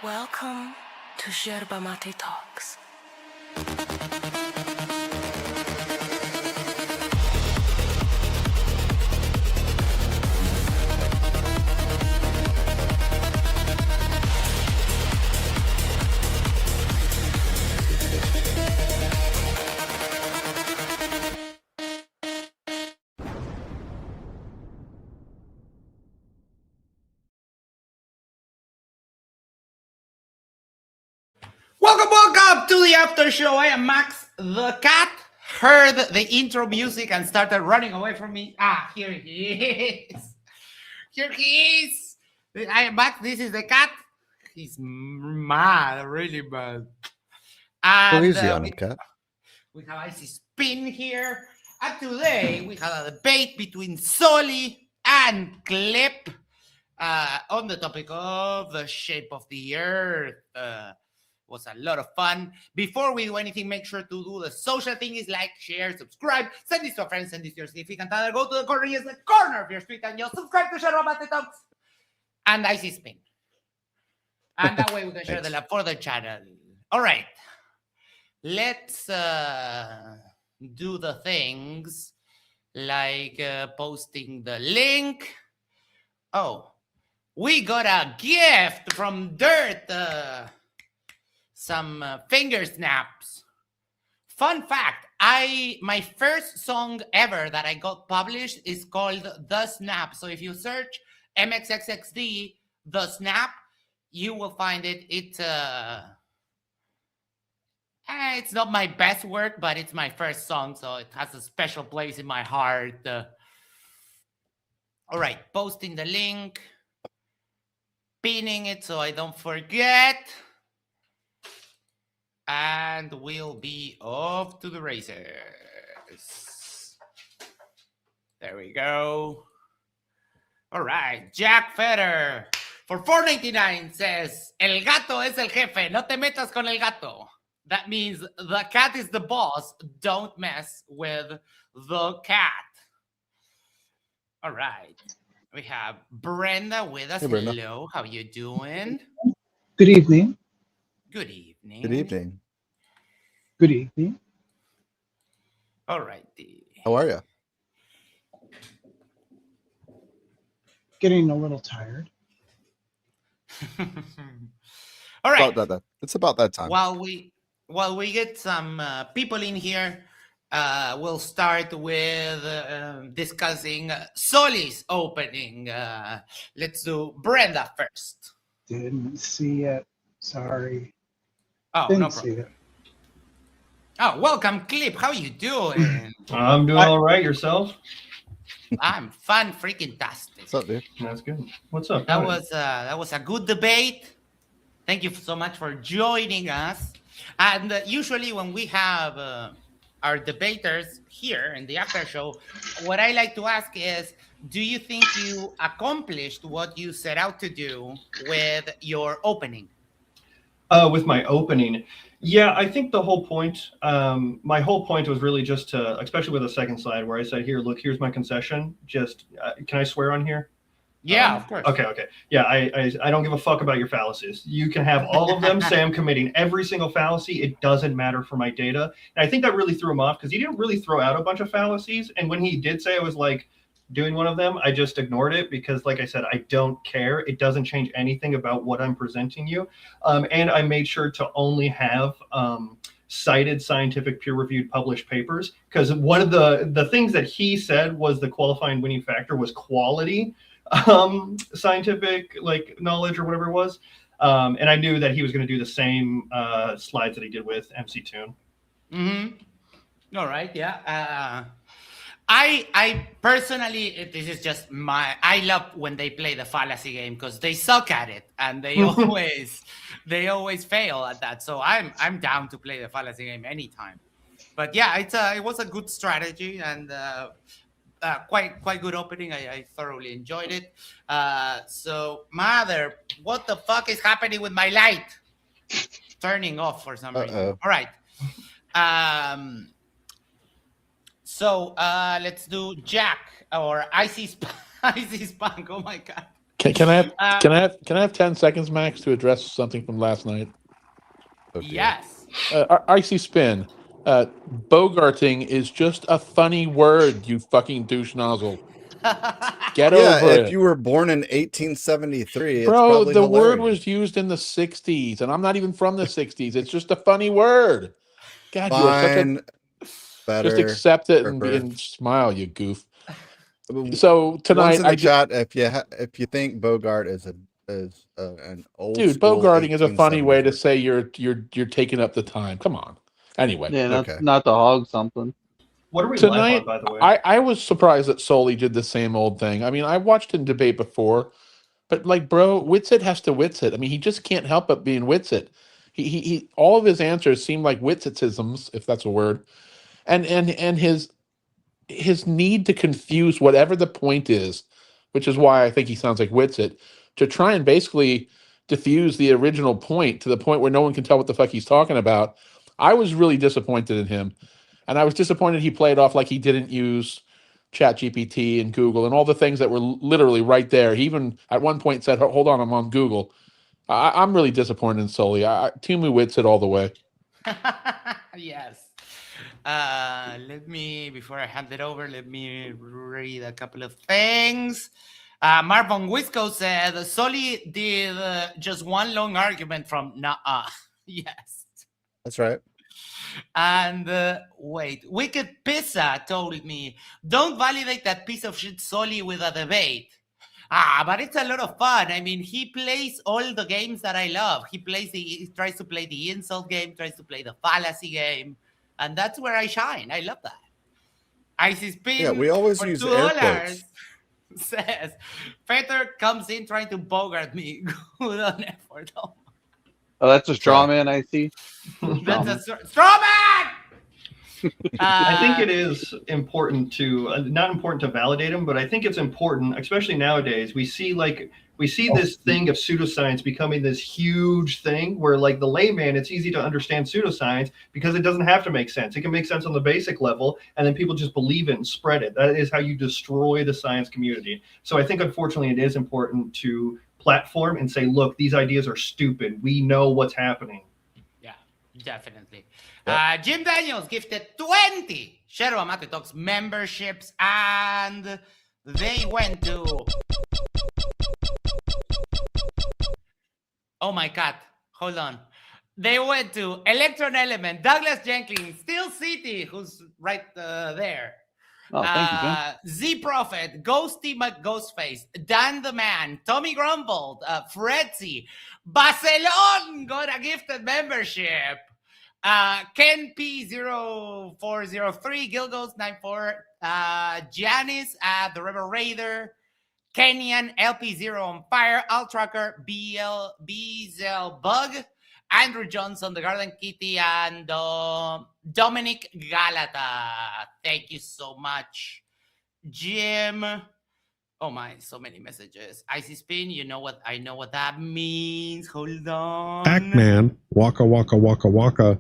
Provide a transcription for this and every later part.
Welcome to Yerba Talks. Welcome to the Aftershow. I am Max. The cat heard the intro music and started running away from me. Here he is. Here he is. I am Max. This is the cat. He's mad, really mad. Go And easy on him, cat. we have Icy Spin here. And today we have a debate between Soli and Clip on the topic of the shape of the earth. Was a lot of fun. Before we do anything, make sure to do the social thing is like, share, subscribe, send this to a friend, send this to your significant other, go to the corner, yes, the corner of your street, and you'll subscribe to Yerba Talks and Icy Spin. And that way we can share the love for the channel. All right. Let's do the things like posting the link. Oh, we got a gift from Dirt. Some finger snaps. Fun fact, my first song ever that I got published is called The Snap. So if you search MXXXD, The Snap, you will find it. It's not my best work, but it's my first song, so it has a special place in my heart. All right, posting the link, pinning it so I don't forget. And we'll be off to the races. There we go. All right. Jack Fetter for $4.99 says, El gato es el jefe. No te metas con el gato. That means the cat is the boss. Don't mess with the cat. All right. We have Brenda with us. Hey, Brenda. Hello. How you doing? Good evening. Good evening. Good evening. Good evening. All right. How are you? Getting a little tired. All right. It's about that time. While we get some people in here, we'll start with discussing Soli's opening. Let's do Brenda first. Didn't see it. Sorry. Oh, Didn't no see problem. it. Oh, welcome, Clip. How you doing? I'm doing all right. Yourself? I'm fun freaking tastic. What's up, dude? That's good. What's up? That was a good debate. Thank you so much for joining us. And usually when we have our debaters here in the after show, what I like to ask is, do you think you accomplished what you set out to do with your opening? With my opening, yeah, I think the whole point, my whole point was really just to, especially with the second slide where I said, here, look, here's my concession. Just, can I swear on here? Yeah, of course. Okay. Yeah, I don't give a fuck about your fallacies. You can have all of them. Say I'm committing every single fallacy. It doesn't matter for my data. And I think that really threw him off because he didn't really throw out a bunch of fallacies. And when he did say I was like doing one of them, I just ignored it because, like I said, I don't care. It doesn't change anything about what I'm presenting you. And I made sure to only have cited scientific peer-reviewed published papers because one of the things that he said was the qualifying winning factor was quality scientific like knowledge or whatever it was. And I knew that he was going to do the same slides that he did with MC Toon. Mm-hmm. All right. Yeah. I personally, this is just I love when they play the fallacy game because they suck at it and they always fail at that. So I'm down to play the fallacy game anytime. But yeah, it was a good strategy and quite good opening. I thoroughly enjoyed it. So mother, what the fuck is happening with my light? Turning off for some reason. All right. So let's do Jack or Icy Spunk. Oh my god. Can I have 10 seconds, Max, to address something from last night? Oh, dear. Yes. Icy Spin. Bogarting is just a funny word, you fucking douche nozzle. Get Yeah, over if it. you were born in 1873, it's Bro, probably the hilarious. word was used in the 60s, and I'm not even from the 60s. It's just a funny word. God, you are such a... Fine, better. Just accept it Ripper. and smile, you goof. One's So tonight, in the chat if you think Bogart is an old dude, school bogarting is a funny way to 1870s say you're taking up the time. Come on. Anyway, Yeah, Okay. not to hog something. What are we live tonight on, by the way? I was surprised that Soli did the same old thing. I mean, I watched him debate before, but like, bro, Witsit has to Witsit. I mean, he just can't help but being Witsit. He all of his answers seem like Witsitisms, if that's a word, and his need to confuse whatever the point is, which is why I think he sounds like Witsit, to try and basically diffuse the original point to the point where no one can tell what the fuck he's talking about. I was really disappointed in him. And I was disappointed he played off like he didn't use ChatGPT and Google and all the things that were literally right there. He even at one point said, "Hold on, I'm on Google." I'm really disappointed in Soli. Timu Witsit all the way. Yes. Let me, before I hand it over, let me read a couple of things. Marvin Wisco said, Soli did just one long argument from nah. Yes. That's right. And wait, Wicked Pizza told me, don't validate that piece of shit Soli with a debate. But it's a lot of fun. I mean, he plays all the games that I love. He tries to play the insult game, tries to play the fallacy game, and that's where I shine. I love that. Icy Spin, Yeah, we always for use air quotes. says, Peter comes in trying to bogart me. Good on effort. Oh, that's a straw man, I see. That's a straw man! I think it is important to not important to validate them, but I think it's important, especially nowadays. We see this thing of pseudoscience becoming this huge thing where, like, the layman, it's easy to understand pseudoscience because it doesn't have to make sense. It can make sense on the basic level, and then people just believe it and spread it. That is how you destroy the science community. So I think, unfortunately, it is important to platform and say, look, these ideas are stupid. We know what's happening. Yeah, definitely. Jim Daniels gifted 20 Yerba Mate Talks memberships, and they went to... Oh my God, ghouls on. They went to Electron Element, Douglas Jenkins, Steel City, who's right there. Oh, thank you, Jim. Z Prophet, Ghosty McGhostface, Dan the Man, Tommy Grumbled, Fredzy, Barcelon got a gifted membership. Ken P0403, Gilgos94, Janice, the River Raider, Kenyan, LP0 on Fire, Altracker, BZL Bug, Andrew Johnson, The Garden Kitty, and Dominic Galata. Thank you so much, Jim. Oh my, so many messages. Icy Spin, I know what that means. Hold on. Pac-Man, waka waka waka waka.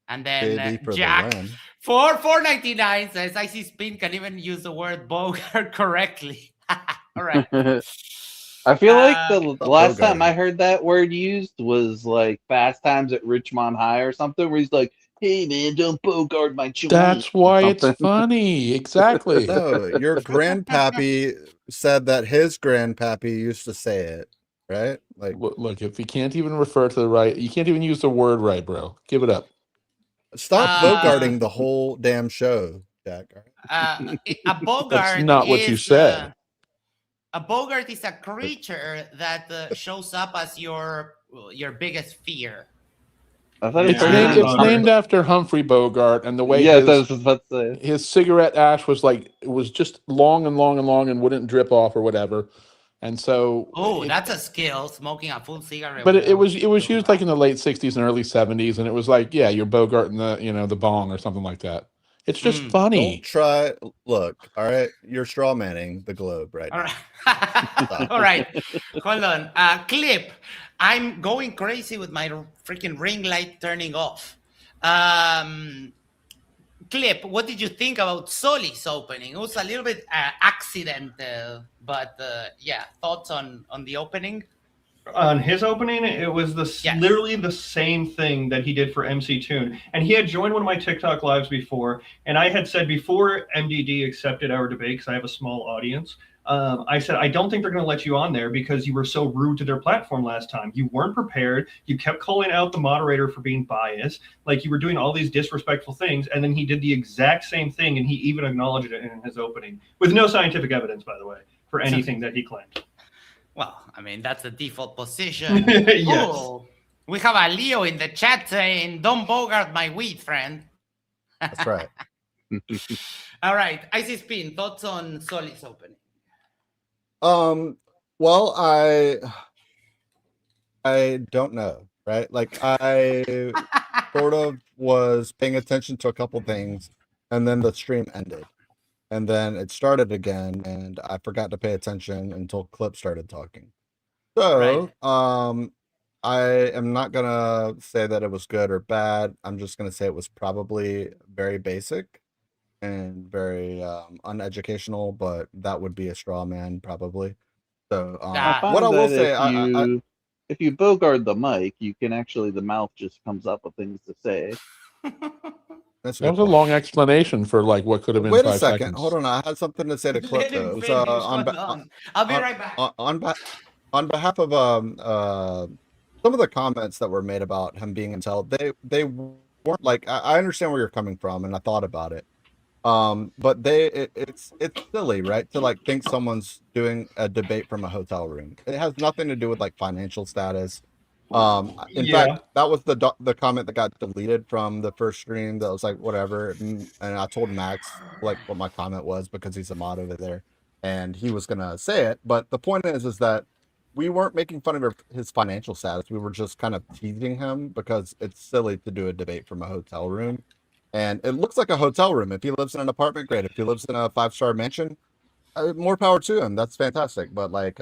And then Baby for the Jack win. for $4.99 says Icy Spin can even use the word Bogart correctly. All right. I feel like the last Bogarting. time I heard that word used was like Fast Times at Richmond High or something, where he's like, "Hey man, don't bogart my joint." That's why it's funny. Exactly. No, your grandpappy said that his grandpappy used to say it, right? Like, Look, if you can't even refer to the right, you can't even use the word right, bro. Give it up. stop bogarting the whole damn show, Jack. A Bogart That's not what you said. A Bogart is a creature that shows up as your biggest fear. I thought It's named after Humphrey Bogart, and the way his cigarette ash was just long and long and long and wouldn't drip off or whatever. And so, that's a skill, smoking a full cigarette. But it was used like in the late 60s and early 70s, and it was like, yeah, you're Bogart in the bong or something like that. It's just funny. Don't try. Look, all right, you're straw manning the globe right now. All right, hold on. Clip. I'm going crazy with my freaking ring light turning off. Can Clip, what did you think about Soli's opening? It was a little bit accidental, but yeah, thoughts on the opening? On his opening, it was Yes. literally the same thing that he did for MC Toon. And he had joined one of my TikTok lives before, and I had said before MDD accepted our debate, because I have a small audience, I said, I don't think they're going to let you on there because you were so rude to their platform last time. You weren't prepared. You kept calling out the moderator for being biased. Like, you were doing all these disrespectful things. And then he did the exact same thing, and he even acknowledged it in his opening, with no scientific evidence, by the way, for anything that he claimed. Well, I mean, that's the default position. Yes. Ooh, we have a Leo in the chat saying, don't bogart my weed, friend. That's right. All right. Icy Spin, thoughts on Soli's opening? Well, I don't know, right? Like, I sort of was paying attention to a couple things, and then the stream ended. And then it started again, and I forgot to pay attention until Clip started talking. So, I am not gonna say that it was good or bad. I'm just gonna say it was probably very basic and very uneducational, but that would be a straw man probably. So, Ah. I what I find will that say, if you bogard the mic, you can actually, the mouth just comes up with things to say. that's That was a long explanation for like what could have been Wait 5 a second. seconds. Hold on. I had something to say to Clip. Let him Though. It was, finish. on, Hold on. I'll be right back. On behalf of some of the comments that were made about him being intel, they weren't like, I understand where you're coming from, and I thought about it. But it's silly, right? To like think someone's doing a debate from a hotel room. It has nothing to do with like financial status. In fact, that was the comment that got deleted from the first stream. That was like whatever, and I told Max like what my comment was because he's a mod over there, and he was gonna say it. But the point is that we weren't making fun of his financial status. We were just kind of teasing him because it's silly to do a debate from a hotel room. And it looks like a hotel room. If he lives in an apartment, great. If he lives in a 5-star mansion, more power to him. That's fantastic. But like,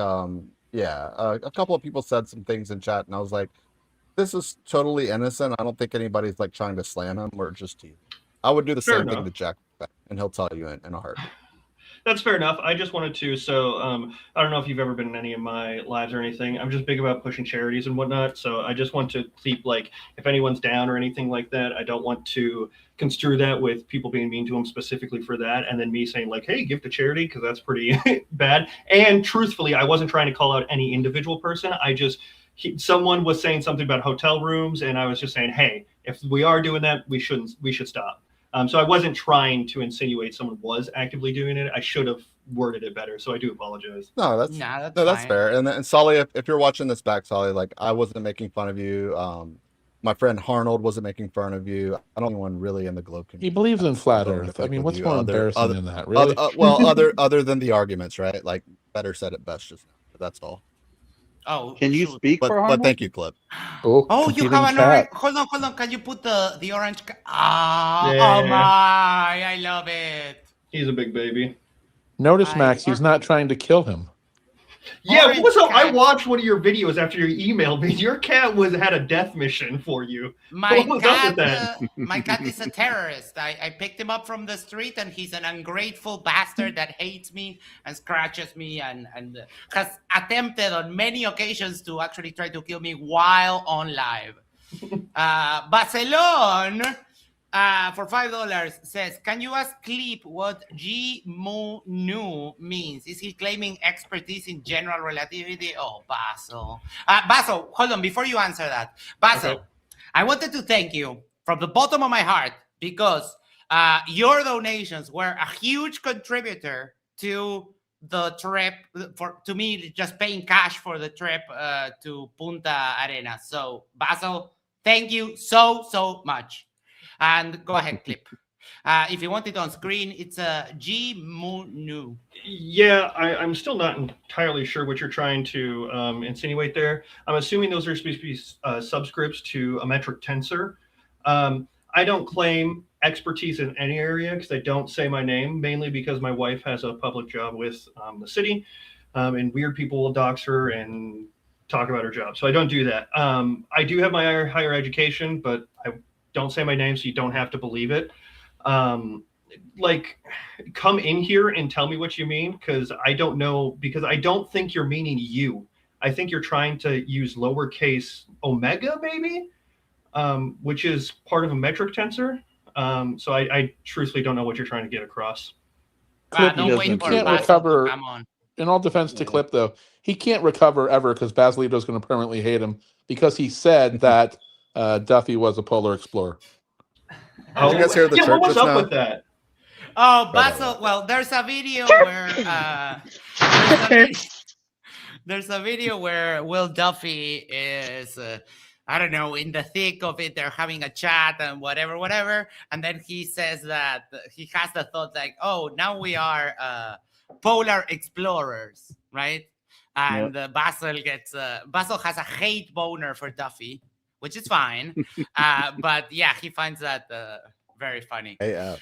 yeah, a couple of people said some things in chat, and I was like, this is totally innocent. I don't think anybody's like trying to slam him or just tease. I would do the same thing to Jack, and he'll tell you in a heartbeat. That's fair enough. I just wanted to, I don't know if you've ever been in any of my lives or anything. I'm just big about pushing charities and whatnot. So I just want to keep, like, if anyone's down or anything like that, I don't want to construe that with people being mean to them specifically for that. And then me saying like, hey, give to charity, because that's pretty bad. And truthfully, I wasn't trying to call out any individual person. Someone was saying something about hotel rooms, and I was just saying, hey, if we are doing that, we should stop. So I wasn't trying to insinuate someone was actively doing it. I should have worded it better, so I do apologize. No, that's fair. And Soli, if you're watching this back, Soli, like I wasn't making fun of you. My friend Harnold wasn't making fun of you. I don't know anyone really in the globe community. He believes in flat Earth. I mean, what's more embarrassing than that, really? Well, other than the arguments, right? Like better said it best just now. But that's all. Oh, can you speak for Harnold? But thank you, Clip. Oh, you have an orange. Hold on. Can you put the orange? Oh my! I love it. He's a big baby. Notice, Max, he's not trying to kill him. Yeah, I watched one of your videos after you emailed me. Your cat had a death mission for you. My cat is a terrorist. I picked him up from the street, and he's an ungrateful bastard that hates me and scratches me and has attempted on many occasions to actually try to kill me while on live. Barcelona, for $5 says, can you ask Clip what G mu nu means? Is he claiming expertise in general relativity? Oh, Basil. Basil, hold on, before you answer that. Basil, okay. I wanted to thank you from the bottom of my heart because your donations were a huge contributor to the trip, to me just paying cash for the trip to Punta Arenas. So, Basil, thank you so much. And go ahead, Clip. If you want it on screen, it's a G mu nu. Yeah, I'm still not entirely sure what you're trying to insinuate there. I'm assuming those are supposed to be subscripts to a metric tensor. I don't claim expertise in any area because I don't say my name, mainly because my wife has a public job with the city, and weird people will dox her and talk about her job. So I don't do that. I do have my higher education, but I don't say my name, so you don't have to believe it. Like, come in here and tell me what you mean, because I don't know, because I don't think you're meaning you. I think you're trying to use lowercase omega, maybe, which is part of a metric tensor. So I truthfully don't know what you're trying to get across. Clip, Don't He wait doesn't for do can't that. Basil to recover. come on. In all defense to Yeah. Clip, though, he can't recover ever because Basilito's going to permanently hate him because he said that Duffy was a polar explorer. Did you guys hear the yeah, chirp what was just up now? with that? Oh, Sorry about Basil. that. Well, there's a video where there's a video where Will Duffy is, I don't know, in the thick of it. They're having a chat and whatever, and then he says that he has the thought like, "Oh, now we are polar explorers, right?" And Basil has a hate boner for Duffy, which is fine, but yeah, he finds that very funny. AF.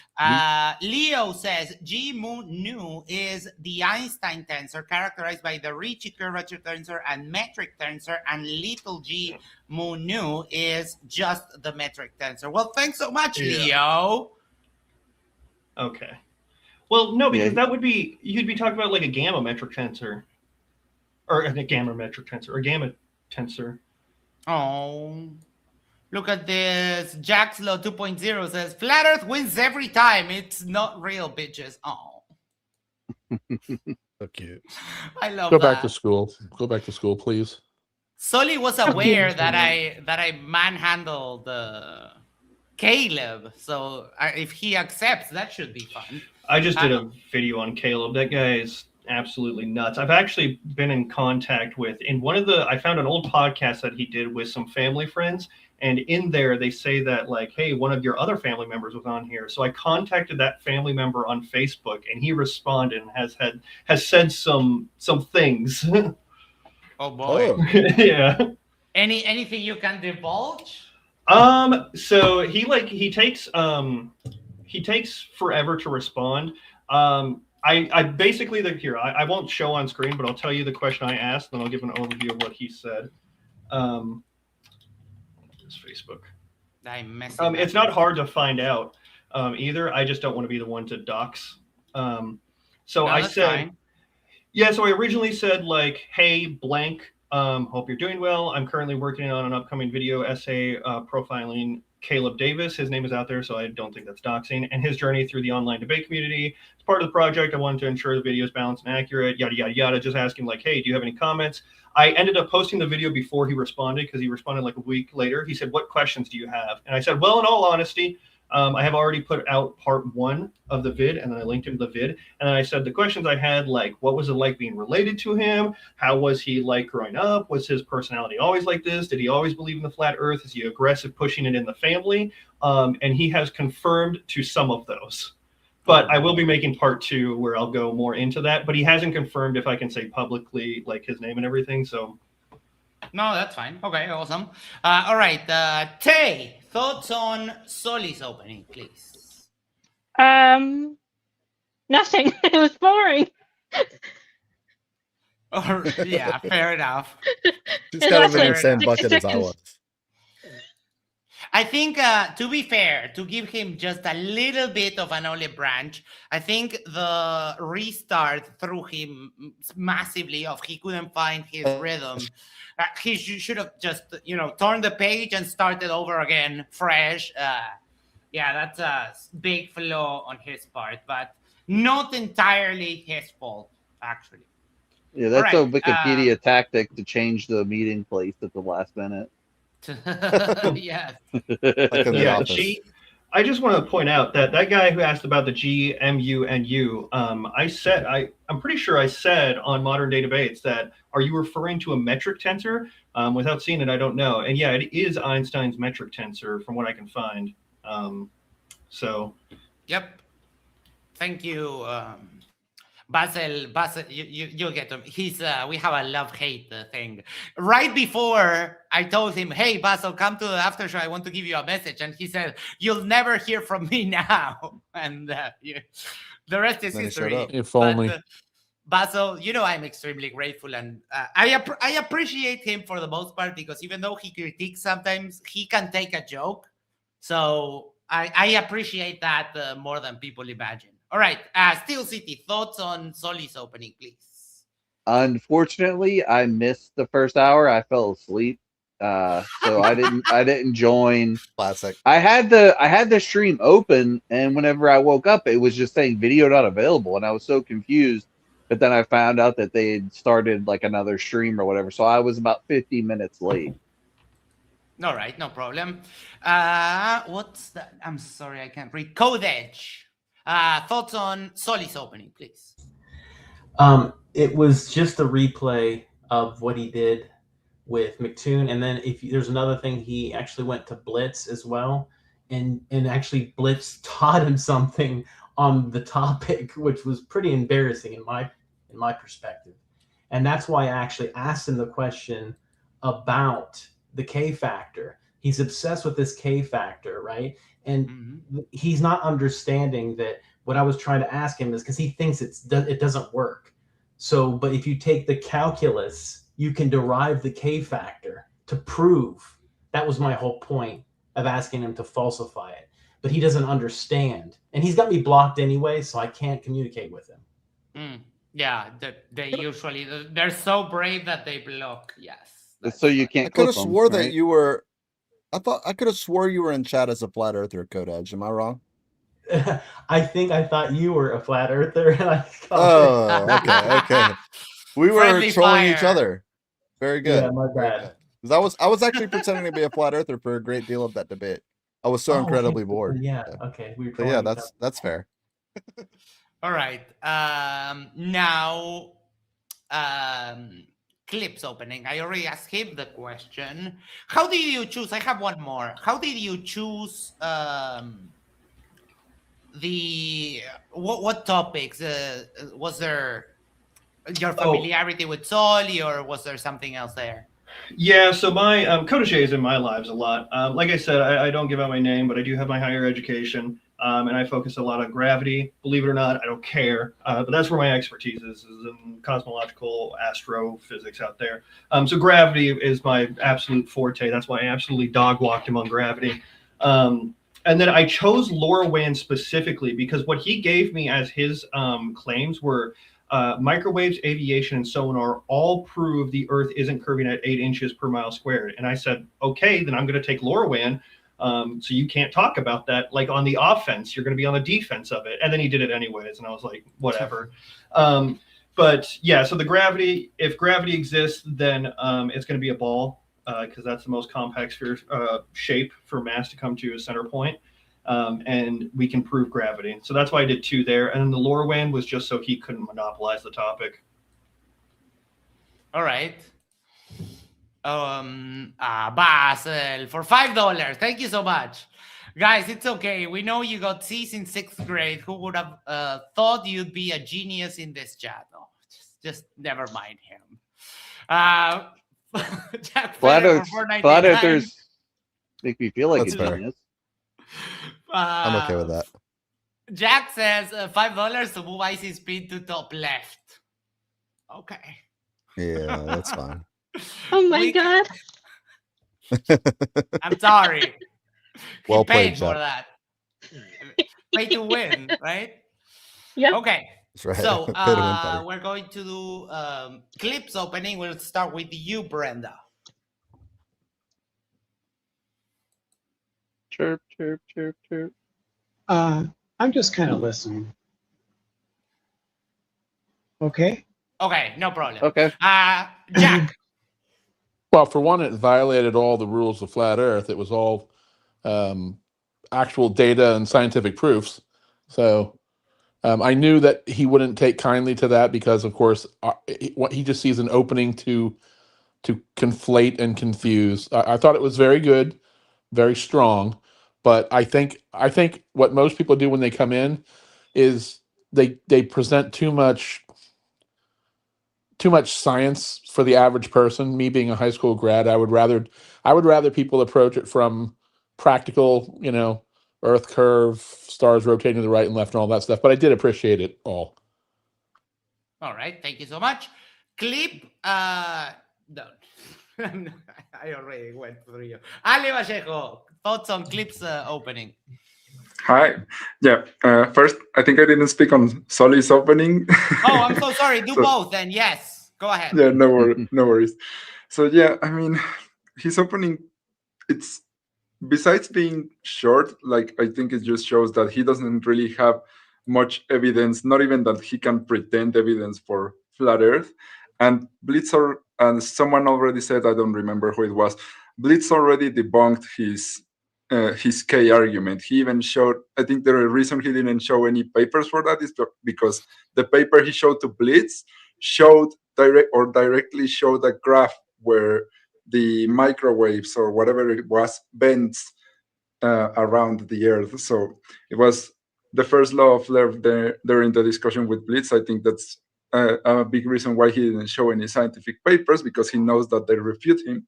Leo says G mu nu is the Einstein tensor characterized by the Ricci curvature tensor and metric tensor, and little g mu nu is just the metric tensor. Well, thanks so much, Leo. Okay. Well, no, because Yeah. that would be, you'd be talking about like a gamma metric tensor, or a gamma metric tensor, or gamma tensor. Oh, look at this. Jaxlo 2.0 says Flat Earth wins every time. It's not real, bitches. Oh, So cute. I love Go that. back to school. Go back to school, please. Soli was aware that I manhandled Caleb, so if he accepts, that should be fun. I just did a video on Caleb. That guy is absolutely nuts. I've actually been in contact with, I found an old podcast that he did with some family friends, and in there they say that like, hey, one of your other family members was on here. So I contacted that family member on Facebook, and he responded and has said some things. Oh boy. Oh. Yeah. Anything you can divulge? So he takes forever to respond. I basically I won't show on screen, but I'll tell you the question I asked, then I'll give an overview of what he said. This Facebook. It's not hard to find out either. I just don't want to be the one to dox. So I said, fine. Yeah. So I originally said like, hey, blank. Hope you're doing well. I'm currently working on an upcoming video essay profiling Caleb Davis. His name is out there, so I don't think that's doxing, and his journey through the online debate community. As part of the project, I wanted to ensure the video is balanced and accurate, yada, yada, yada. Just asking like, hey, do you have any comments? I ended up posting the video before he responded, because he responded like a week later. He said, what questions do you have? And I said, well, in all honesty, I have already put out part 1 of the vid, and then I linked him to the vid. And then I said the questions I had, like, what was it like being related to him? How was he like growing up? Was his personality always like this? Did he always believe in the flat earth? Is he aggressive pushing it in the family? And he has confirmed to some of those. But I will be making part 2 where I'll go more into that. But he hasn't confirmed if I can say publicly like his name and everything. So no, that's fine. Okay, awesome. All right, Tay. Thoughts on Soli's opening, please. Nothing. It was boring. Yeah, fair enough. She's kind of in the same bucket as I was. I think, to be fair, to give him just a little bit of an olive branch, I think the restart threw him massively off. He couldn't find his rhythm. He should have just, turned the page and started over again, fresh. Yeah, that's a big flaw on his part, but not entirely his fault, actually. Yeah, that's a Wikipedia tactic to change the meeting place at the last minute. Yes. Yeah, I just want to point out that guy who asked about the G, MU, and U, I'm pretty sure I said on Modern Day Debates that, are you referring to a metric tensor? Without seeing it, I don't know. And yeah, it is Einstein's metric tensor from what I can find. So. Yep. Thank you. Basil, you'll get him. We have a love-hate thing. Right before I told him, hey, Basil, come to the after show. I want to give you a message. And he said, you'll never hear from me now. And the rest is history. If only. Basil, I'm extremely grateful. And I appreciate him for the most part, because even though he critiques sometimes, he can take a joke. So I appreciate that more than people imagine. All right, Steel City, thoughts on Soli's opening, please. Unfortunately, I missed the first hour. I fell asleep, so I didn't join. Classic. I had the stream open, and whenever I woke up, it was just saying video not available, and I was so confused. But then I found out that they had started like another stream or whatever, so I was about 50 minutes late. All right, no problem. What's that? I'm sorry, I can't read. Code Edge. Thoughts on Soli's opening, please. It was just a replay of what he did with McToon, and then there's another thing, he actually went to Blitz as well, and actually Blitz taught him something on the topic, which was pretty embarrassing in my perspective, and that's why I actually asked him the question about the K factor. He's obsessed with this K factor, right? And he's not understanding that what I was trying to ask him is because he thinks it doesn't work. So, but if you take the calculus, you can derive the K factor to prove. That was my whole point of asking him to falsify it. But he doesn't understand. And he's got me blocked anyway, so I can't communicate with him. Yeah, they usually, they're so brave that they block. Yes. So you can't. I could have clip 'em, swore right? that you were. I could have swore you were in chat as a flat earther, Code Edge. Am I wrong? I thought you were a flat earther, and I okay. We were Friendly trolling each fire. other. Very good. Yeah, my Very bad. good. 'Cause I was actually pretending to be a flat earther for a great deal of that debate. I was so incredibly bored. Yeah, okay. We were So yeah, trolling each that's fair. All right. Now, Clip's opening. I already asked him the question. How did you choose? I have one more. How did you choose what topics? Was there your familiarity with Soli, or was there something else there? Yeah, so my Code is in my lives a lot. Like I said, I don't give out my name, but I do have my higher education, and I focus a lot on gravity. Believe it or not, I don't care, but that's where my expertise is in cosmological astrophysics out there. So gravity is my absolute forte. That's why I absolutely dog walked him on gravity. And then I chose LoRaWAN specifically because what he gave me as his claims were microwaves, aviation, and sonar all prove the Earth isn't curving at 8 inches per mile squared. And I said, okay, then I'm going to take LoRaWAN. So you can't talk about that. Like on the offense, you're going to be on the defense of it. And then he did it anyways. And I was like, whatever. But yeah, so the gravity, if gravity exists, then it's going to be a ball because that's the most compact sphere shape for mass to come to a center point. And we can prove gravity. So that's why I did 2 there. And then the LoRaWAN was just so he couldn't monopolize the topic. All right. Basel for $5. Thank you so much. Guys, it's okay. We know you got C's in 6th grade. Who would have thought you'd be a genius in this chat? Oh, just never mind him. Jack Flat Feather for $4.99. earthers make me feel like That's a fair. genius. I'm okay with that. Jack says $5 to move Icy Speed to top left. Okay. Yeah, that's fine. Oh my god. I'm sorry. Well He paid played, for Jack. that. Pay to win, right? Yep. Okay. That's right. So Pay to win better. we're going to do clips opening. We'll start with you, Brenda. Chirp, chirp, chirp, chirp. I'm just kind of listening. Okay. Okay, no problem. Okay. Jack. Well, for one, it violated all the rules of flat Earth. It was all actual data and scientific proofs. So I knew that he wouldn't take kindly to that because, of course, he just sees an opening to conflate and confuse. I thought it was very good, very strong, but I think what most people do when they come in is they present too much science for the average person. Me being a high school grad, I would rather people approach it from practical, Earth curve, stars rotating to the right and left, and all that stuff. But I did appreciate it all. All right, thank you so much. Clip. No, I already went through you. Ali Pacheco, thoughts on clips opening? Hi. Yeah. First, I think I didn't speak on Soli's opening. Oh, I'm so sorry. Do So- both then. Yes. Go ahead. Yeah, no worries. So yeah, I mean, his opening, it's besides being short, like I think it just shows that he doesn't really have much evidence, not even that he can pretend evidence for flat Earth. And Blitzer, and someone already said, I don't remember who it was, Blitz already debunked his K argument. He even showed, I think the reason he didn't show any papers for that is because the paper he showed to Blitz showed directly showed a graph where the microwaves or whatever it was bends around the Earth. So it was the first law of Lerv there in the discussion with Blitz. I think that's a big reason why he didn't show any scientific papers, because he knows that they refute him.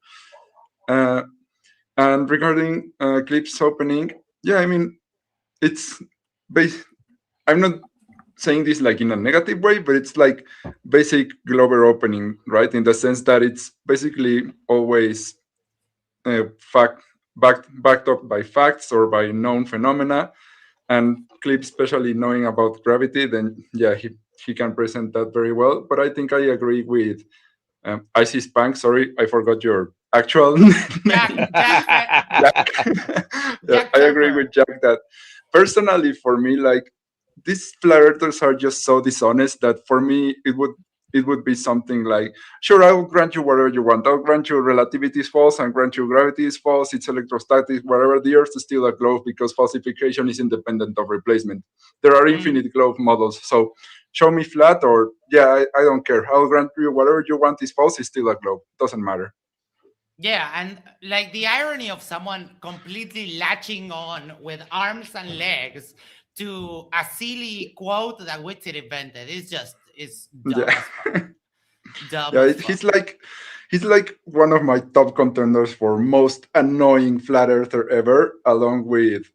And regarding Clip's opening, yeah, I mean, it's I'm not saying this like in a negative way, but it's like basic Glover opening, right? In the sense that it's basically always backed up by facts or by known phenomena. And Clip, especially knowing about gravity, then yeah, he can present that very well. But I think I agree with Icy Spank. Sorry, I forgot your actual name. Jack. Yeah, I agree with Jack that personally for me, like, these flat earthers are just so dishonest that for me it would be something like, sure, I will grant you whatever you want. I'll grant you relativity is false and grant you gravity is false. It's electrostatic, whatever. The Earth is still a globe because falsification is independent of replacement. There are infinite globe models. So show me flat, or yeah, I don't care. I'll grant you whatever you want is false. It's still a globe. Doesn't matter. Yeah, and like the irony of someone completely latching on with arms and legs to a silly quote that Whitsitt invented is dumb. Yeah. Dumb. Yeah, he's like one of my top contenders for most annoying flat earther ever, along with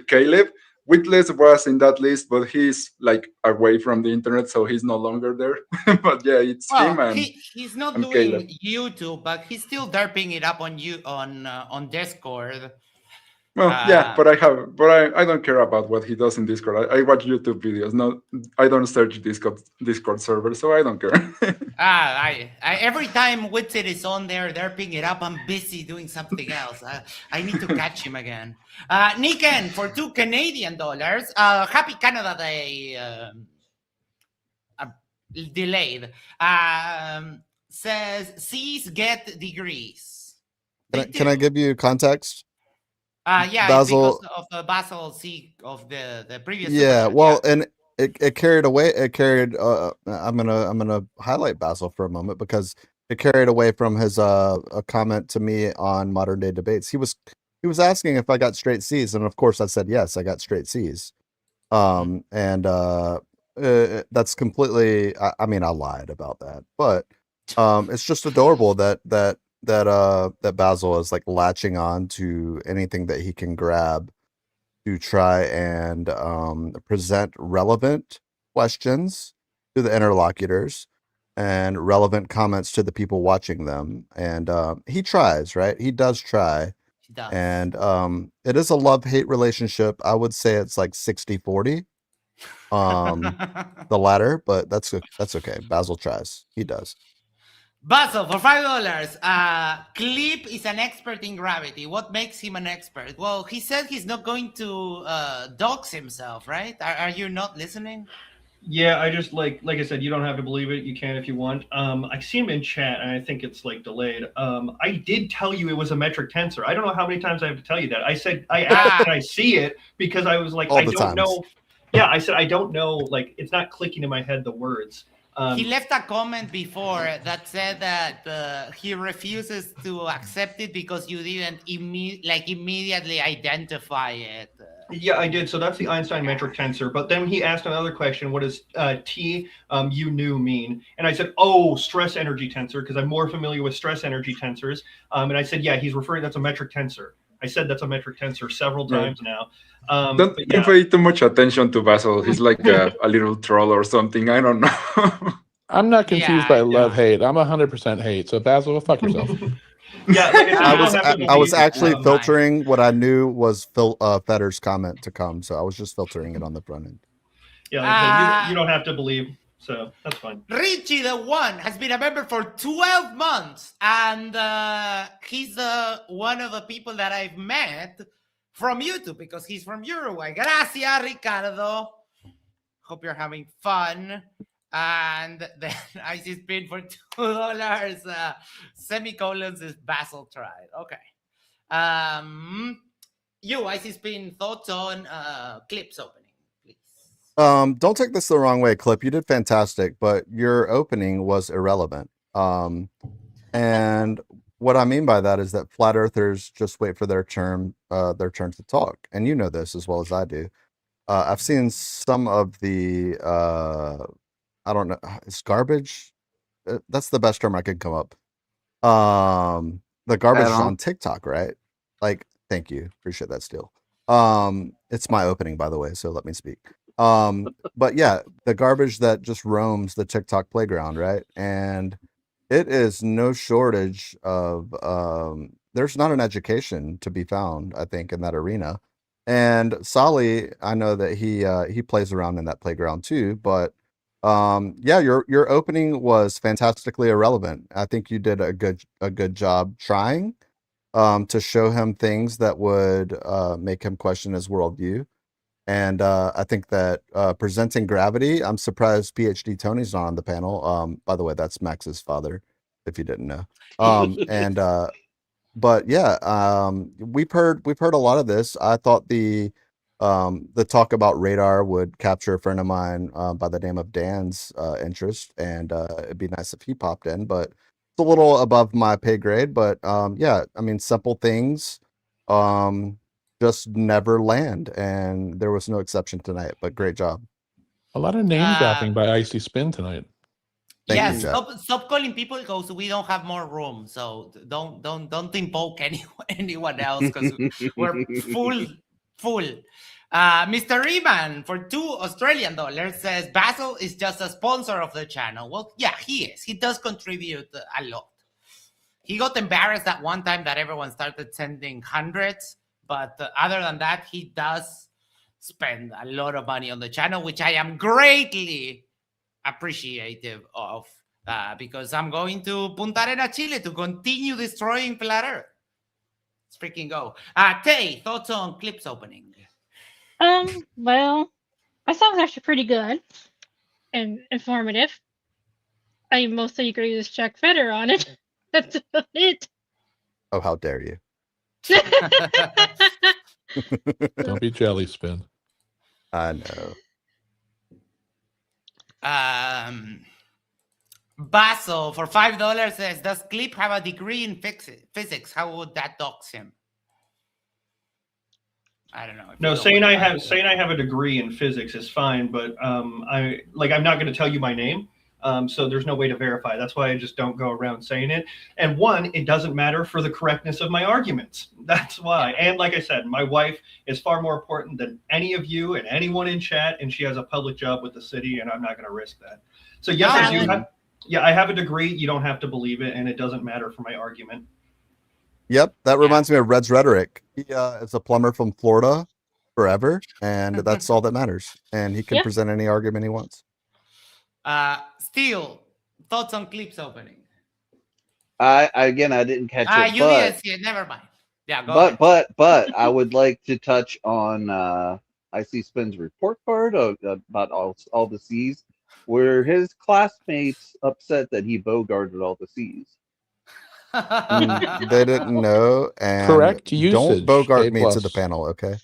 Caleb. Witless was in that list, but he's like away from the internet, so he's no longer there. But yeah, it's him and he's not and doing Caleb. YouTube, but he's still derping it up on Discord. Well, yeah, but I don't care about what he does in Discord. I watch YouTube videos. No, I don't search Discord server, so I don't care. I every time Whitsitt is on there, they're picking it up. I'm busy doing something else. I need to catch him again. Niken, for $2 Canadian. Happy Canada Day. Delayed. Says C's get degrees. Can I give you context? Yeah, Basil, because of the Basel C of the previous. Yeah, well, and it carried away. It carried. I'm gonna highlight Basil for a moment because it carried away from his a comment to me on Modern Day Debates. He was asking if I got straight C's, and of course I said yes, I got straight C's. And that's completely. I mean, I lied about that, but it's just adorable that Basil is like latching on to anything that he can grab to try and present relevant questions to the interlocutors and relevant comments to the people watching them. And he tries, right? He does try. He does. And it is a love-hate relationship. I would say it's like 60-40. The latter, but that's okay. Basil tries. He does. Basil, for $5, Clip is an expert in gravity. What makes him an expert? Well, he said he's not going to dox himself, right? Are you not listening? Yeah, I just like I said, you don't have to believe it. You can if you want. I see him in chat, and I think it's like delayed. I did tell you it was a metric tensor. I don't know how many times I have to tell you that. I said I asked and I see it because I was like, I don't know. Yeah, I said I don't know. Like, it's not clicking in my head the words. He left a comment before that said that he refuses to accept it because you didn't immediately identify it. Yeah, I did. So that's the Einstein metric tensor. But then he asked another question: what does T U nu mean? And I said, oh, stress energy tensor, because I'm more familiar with stress energy tensors. And I said, yeah, he's referring, that's a metric tensor. I said that's a metric tensor several times now. Don't pay too much attention to Basil. He's like a little troll or something. I don't know. I'm not confused by love hate. I'm 100% hate. So Basil, fuck yourself. Yeah, like I said, you don't have to I was believe- actually Oh, filtering what I knew was Fetter's comment to come, so I was just filtering it on the front end. Yeah, like I said, you don't have to believe, so that's fine. Richie the One has been a member for 12 months, and he's one of the people that I've met from YouTube because he's from Uruguay. Gracias, Ricardo. Hope you're having fun. And then I see spin for $2. Semicolons is Basil tried. Okay. You, I see spin thoughts on clips opening. Don't take this the wrong way, Clip. You did fantastic, but your opening was irrelevant. And what I mean by that is that flat earthers just wait for their turn to talk, and you know this as well as I do. I've seen some of the I don't know, it's garbage. That's the best term I could come up. The garbage is on TikTok, right? Like, thank you, appreciate that, Steele. It's my opening, by the way, so let me speak. But yeah, the garbage that just roams the TikTok playground, right? And it is no shortage of there's not an education to be found, I think, in that arena. And Soli, I know that he plays around in that playground too, but yeah, your opening was fantastically irrelevant. I think you did a good job trying to show him things that would make him question his worldview. And I think that presenting gravity, I'm surprised PhD Tony's not on the panel. By the way, that's Max's father, if you didn't know. And but yeah, we've heard a lot of this. I thought the talk about radar would capture a friend of mine by the name of Dan's interest, and it'd be nice if he popped in, but it's a little above my pay grade. But yeah, I mean, simple things just never land, and there was no exception tonight. But great job. A lot of name dropping by Icy Spin tonight. Thank you, Stop calling people because we don't have more room. So don't invoke anyone else because we're full. Mr. Riemann for $2 says Basil is just a sponsor of the channel. Well, yeah, he is. He does contribute a lot. He got embarrassed at one time that everyone started sending hundreds, but other than that, he does spend a lot of money on the channel, which I am greatly appreciative of, because I'm going to Punta Arena, Chile to continue destroying Flat Earth. Let's freaking go. Tay, thoughts on clips opening? Well, I thought it was actually pretty good and informative. I mostly agree with Chuck Feder on it. That's about it. Oh, how dare you! Don't be jelly, Spin. I know. Basil for $5 says, does Clip have a degree in physics? How would that dox him? I don't know. No, saying I have a degree in physics is fine, but I'm not going to tell you my name, so there's no way to verify. That's why I just don't go around saying it. And one, it doesn't matter for the correctness of my arguments. That's why. And like I said, my wife is far more important than any of you and anyone in chat, and she has a public job with the city, and I'm not going to risk that. So yes, I do. Yeah, I have a degree. You don't have to believe it, and it doesn't matter for my argument. Yep, that reminds me of Red's rhetoric. He is a plumber from Florida forever, and that's all that matters. And he can present any argument he wants. Steele, thoughts on clips opening? I didn't catch it. You but, did. Never mind. Yeah, go ahead. But I would like to touch on IC Spin's report card about all the C's, where his classmates upset that he bogarted all the C's. They didn't know, and correct usage. Don't bogart A+. me to the panel, okay?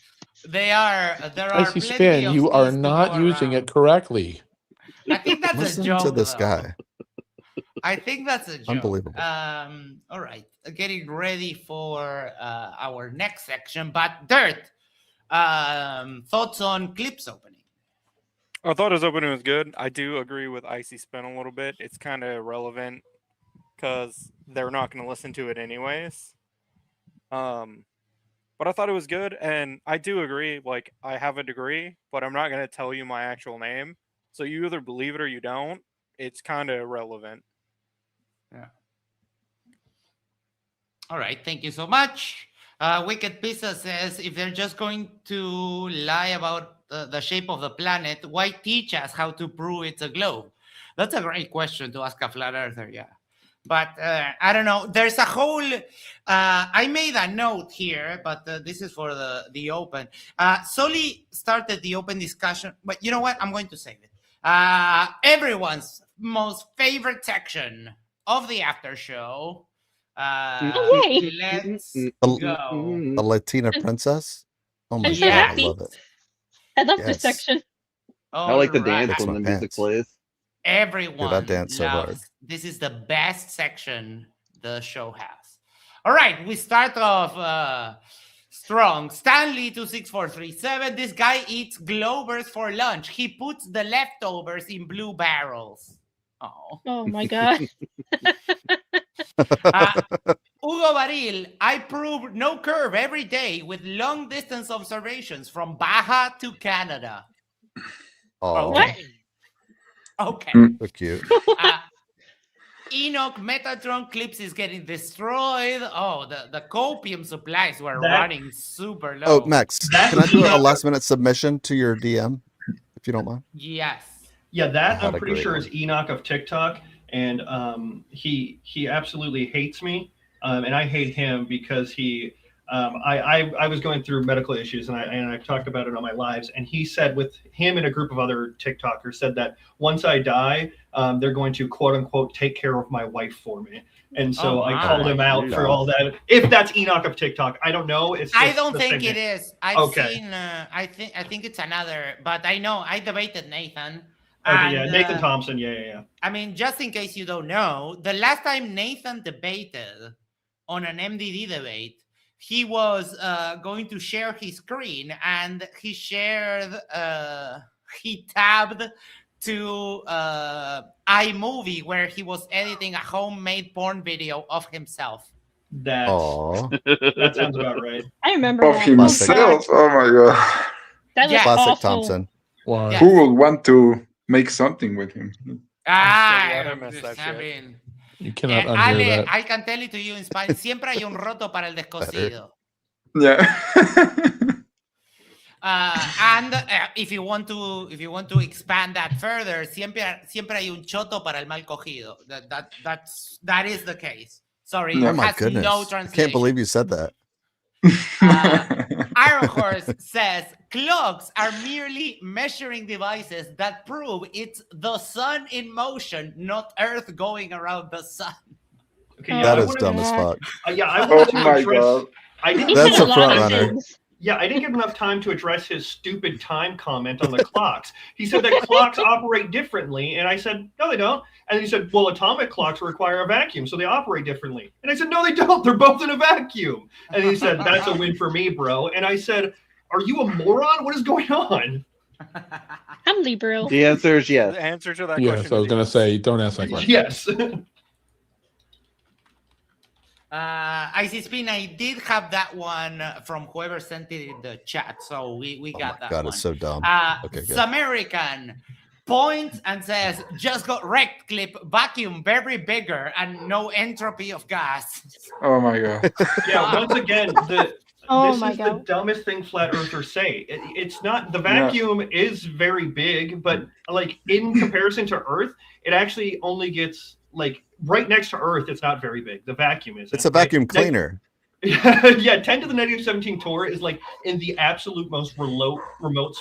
There are Icy Spin, you are not using it correctly. I think that's Listen a joke. to this though. guy. I think that's a joke. Unbelievable. All right, getting ready for our next section. But Dirt, thoughts on clips opening? I thought his opening was good. I do agree with Icy Spin a little bit. It's kind of irrelevant because they're not going to listen to it anyways. But I thought it was good, and I do agree. Like, I have a degree, but I'm not going to tell you my actual name. So you either believe it or you don't. It's kind of irrelevant. Yeah. All right, thank you so much. Wicked Pizza says, if they're just going to lie about the shape of the planet, why teach us how to prove it's a globe? That's a great question to ask a flat earther, yeah. But I don't know. There's a whole. I made a note here, but this is for the open. Soli started the open discussion, but you know what? I'm going to save it. Everyone's most favorite section of the after show. Oh, yay. Let's The go. Latina princess. Oh my I'm so god, I happy. love it. I love this Yes. section. I like the All right. dance Kicks when my the music pants. plays. Everyone dance so hard. loves. This is the best section the show has. All right, we start off strong. Stanley 26437. This guy eats Globers for lunch. He puts the leftovers in blue barrels. Oh my god. Hugo Baril, I prove no curve every day with long distance observations from Baja to Canada. Oh, Okay. Okay. so cute. Enoch Metatron Clips is getting destroyed. Oh, the copium supplies were That- running super low. Oh, Max, That- can I do a last minute submission to your DM, if you don't mind? Yes. Yeah, I that had I'm a pretty great sure one. is Enoch of TikTok, and he absolutely hates me, and I hate him because he. I was going through medical issues, and I talked about it on my lives, and he said with him and a group of other TikTokers said that once I die, they're going to quote unquote take care of my wife for me, and so Oh, I my called him out for God. all that. If that's Enoch of TikTok, I don't know. It's I just don't the think same it name. is. I've Okay. seen. I think it's another. But I know I debated Nathan. Okay, yeah, and, Nathan Thompson. Yeah. I mean, just in case you don't know, the last time Nathan debated on an MDD debate, he was going to share his screen, and he tabbed to iMovie where he was editing a homemade porn video of himself. That Oh, that sounds about right. I remember Of that. himself. Oh my god. That Yeah. was classic awful. Thompson. Why? Yeah. Who would want to make something with him? glad I missed that shit. You cannot undo Ale, that. I can tell it to you in Spanish. Siempre hay un roto para el descosido. Yeah. And if you want to expand that further, siempre hay un choto para el mal cogido. That is the case. Sorry, Yeah. Oh it my has goodness. no I translation. can't believe you said that. Iron Horse says clocks are merely measuring devices that prove it's the sun in motion, not Earth going around the sun. Okay, That I is wanted dumb to- as fuck. I Oh wanted to my address. god. I didn't. He That's said a lot front of runner. things. Yeah, I didn't give enough time to address his stupid time comment on the clocks. He said that clocks operate differently, and I said, no, they don't. And he said, well, atomic clocks require a vacuum, so they operate differently. And I said, no, they don't. They're both in a vacuum. And he said, that's a win for me, bro. And I said, are you a moron? What is going on? I'm liberal. The answer is yes. The answer to that Yes, question. I was is going to yes. say, don't ask that question. Yes. Icy Spin, I did have that one from whoever sent it in the chat, so we Oh got my that god, one. it's so dumb. Okay, good. Samerican points and says, just got wrecked, clip, vacuum very bigger and no entropy of gas. Oh my god. Yeah, once again, Oh this my is the god. dumbest thing flat earthers say. It's not, the vacuum is very big, but like in comparison to Earth, it actually only gets like right next to Earth. It's not very big. The vacuum is. It's a vacuum cleaner. Yeah, 10 to the negative 17 Tor is like in the absolute most remote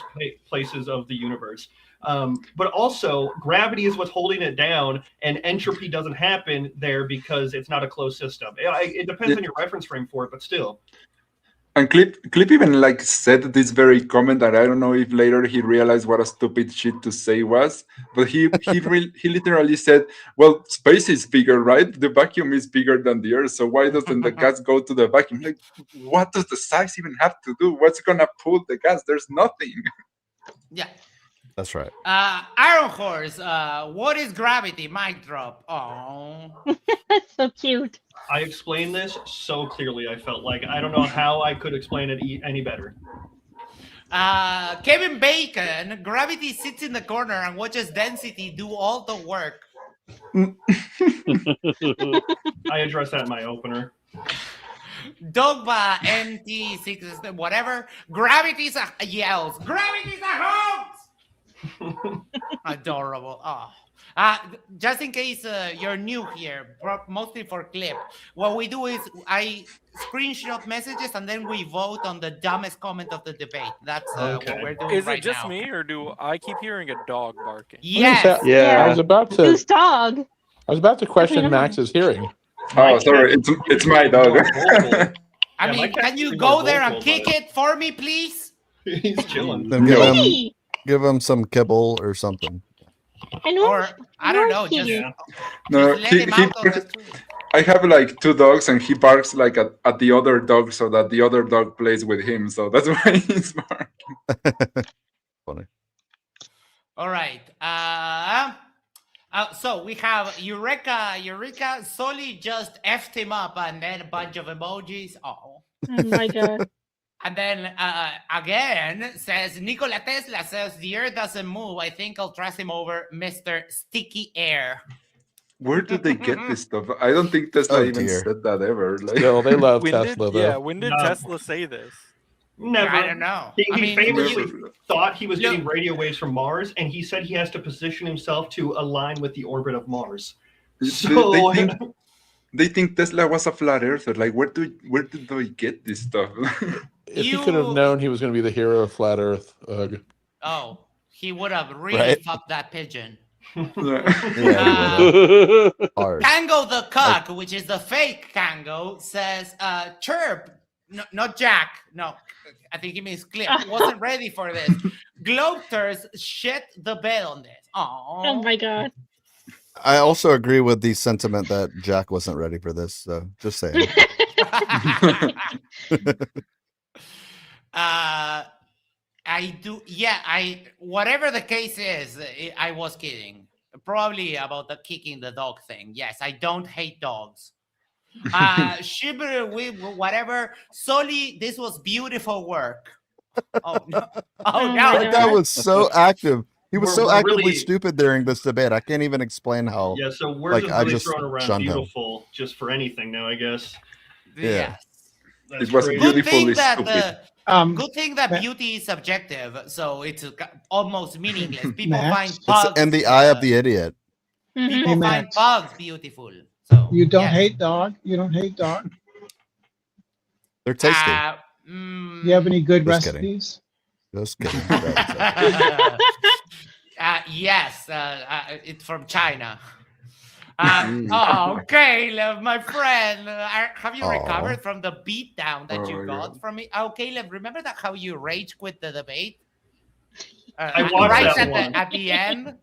places of the universe. But also, gravity is what's holding it down, and entropy doesn't happen there because it's not a closed system. It depends on your reference frame for it, but still. And Clip even like said this very comment that I don't know if later he realized what a stupid shit to say was, but he literally said, "Well, space is bigger, right? The vacuum is bigger than the Earth, so why doesn't the gas go to the vacuum? Like, what does the size even have to do? What's gonna pull the gas? There's nothing." Yeah. That's right. Iron Horse, what is gravity? Mic drop. Oh. That's so cute. I explained this so clearly. I felt like I don't know how I could explain it any better. Kevin Bacon, gravity sits in the corner and watches density do all the work. I addressed that in my opener. Dogba NT6 whatever. Gravity yells. Gravity's a hoax. Adorable. Oh. Just in case you're new here, mostly for clip, what we do is I screenshot messages and then we vote on the dumbest comment of the debate. That's what we're doing Is right it just now. me, or do I keep hearing a dog barking? Yes. Yeah. I was about to. Whose dog? I was about to question Max's hearing. Oh, sorry, it's my dog. I mean, can you go there and kick it for me, please? He's chilling. Then Hey! give him some kibble or something. Or I don't know, just No, let him out on the street. I have like 2 dogs, and he barks like at the other dog, so that the other dog plays with him. So that's why he's barking. Funny. All right. So we have Eureka. Soli just effed him up, and then a bunch of emojis. Oh my god. And then again says Nikola Tesla says the earth doesn't move. I think I'll trust him over Mr. Sticky Air. Where do they get this stuff? I don't think Tesla even said that ever. Like, No, they love When Tesla, did, though. yeah, when did Tesla say this? Never. I don't know. He famously thought he was getting radio waves from Mars, and he said he has to position himself to align with the orbit of Mars. So they think Tesla was a flat earther. Like, where did they get this stuff? If he could have known he was going to be the hero of Flat Earth, Oh, he would have really Right? fucked that pigeon. Yeah, Kango the Cuck, which is the fake Kango, says, chirp, no, not Jack. No, I think he means Clip. Wasn't ready for this. Globetrotters shit the bed on this. Oh my god. I also agree with the sentiment that Jack wasn't ready for this. So just saying. I do. Yeah, whatever the case is, I was kidding. Probably about the kicking the dog thing. Yes, I don't hate dogs. Shibuya, whatever. Soli, this was beautiful work. Oh no! Oh no! That guy was so active. He was We're so actively really- stupid during this debate. I can't even explain how. Yeah, so we're like, just I really just throwing around shunned him. beautiful just for anything now, I guess. Yeah. That's It was crazy. Good thing beautifully that stupid. good thing that beauty is subjective, so it's almost meaningless. People Max? find It's bugs. in the eye of the idiot. Mm-hmm. People Hey, find Max. bugs beautiful. So You don't yes. hate dog? You don't hate dog? They're tasty. Do you have any good Just kidding. recipes? Just kidding. Yes, it's from China. Oh, Caleb, my friend, have you Aw. recovered from the beatdown that you Oh, got yeah. from me? Oh, Caleb, remember that how you rage quit the debate? I watched right that at one. at the end.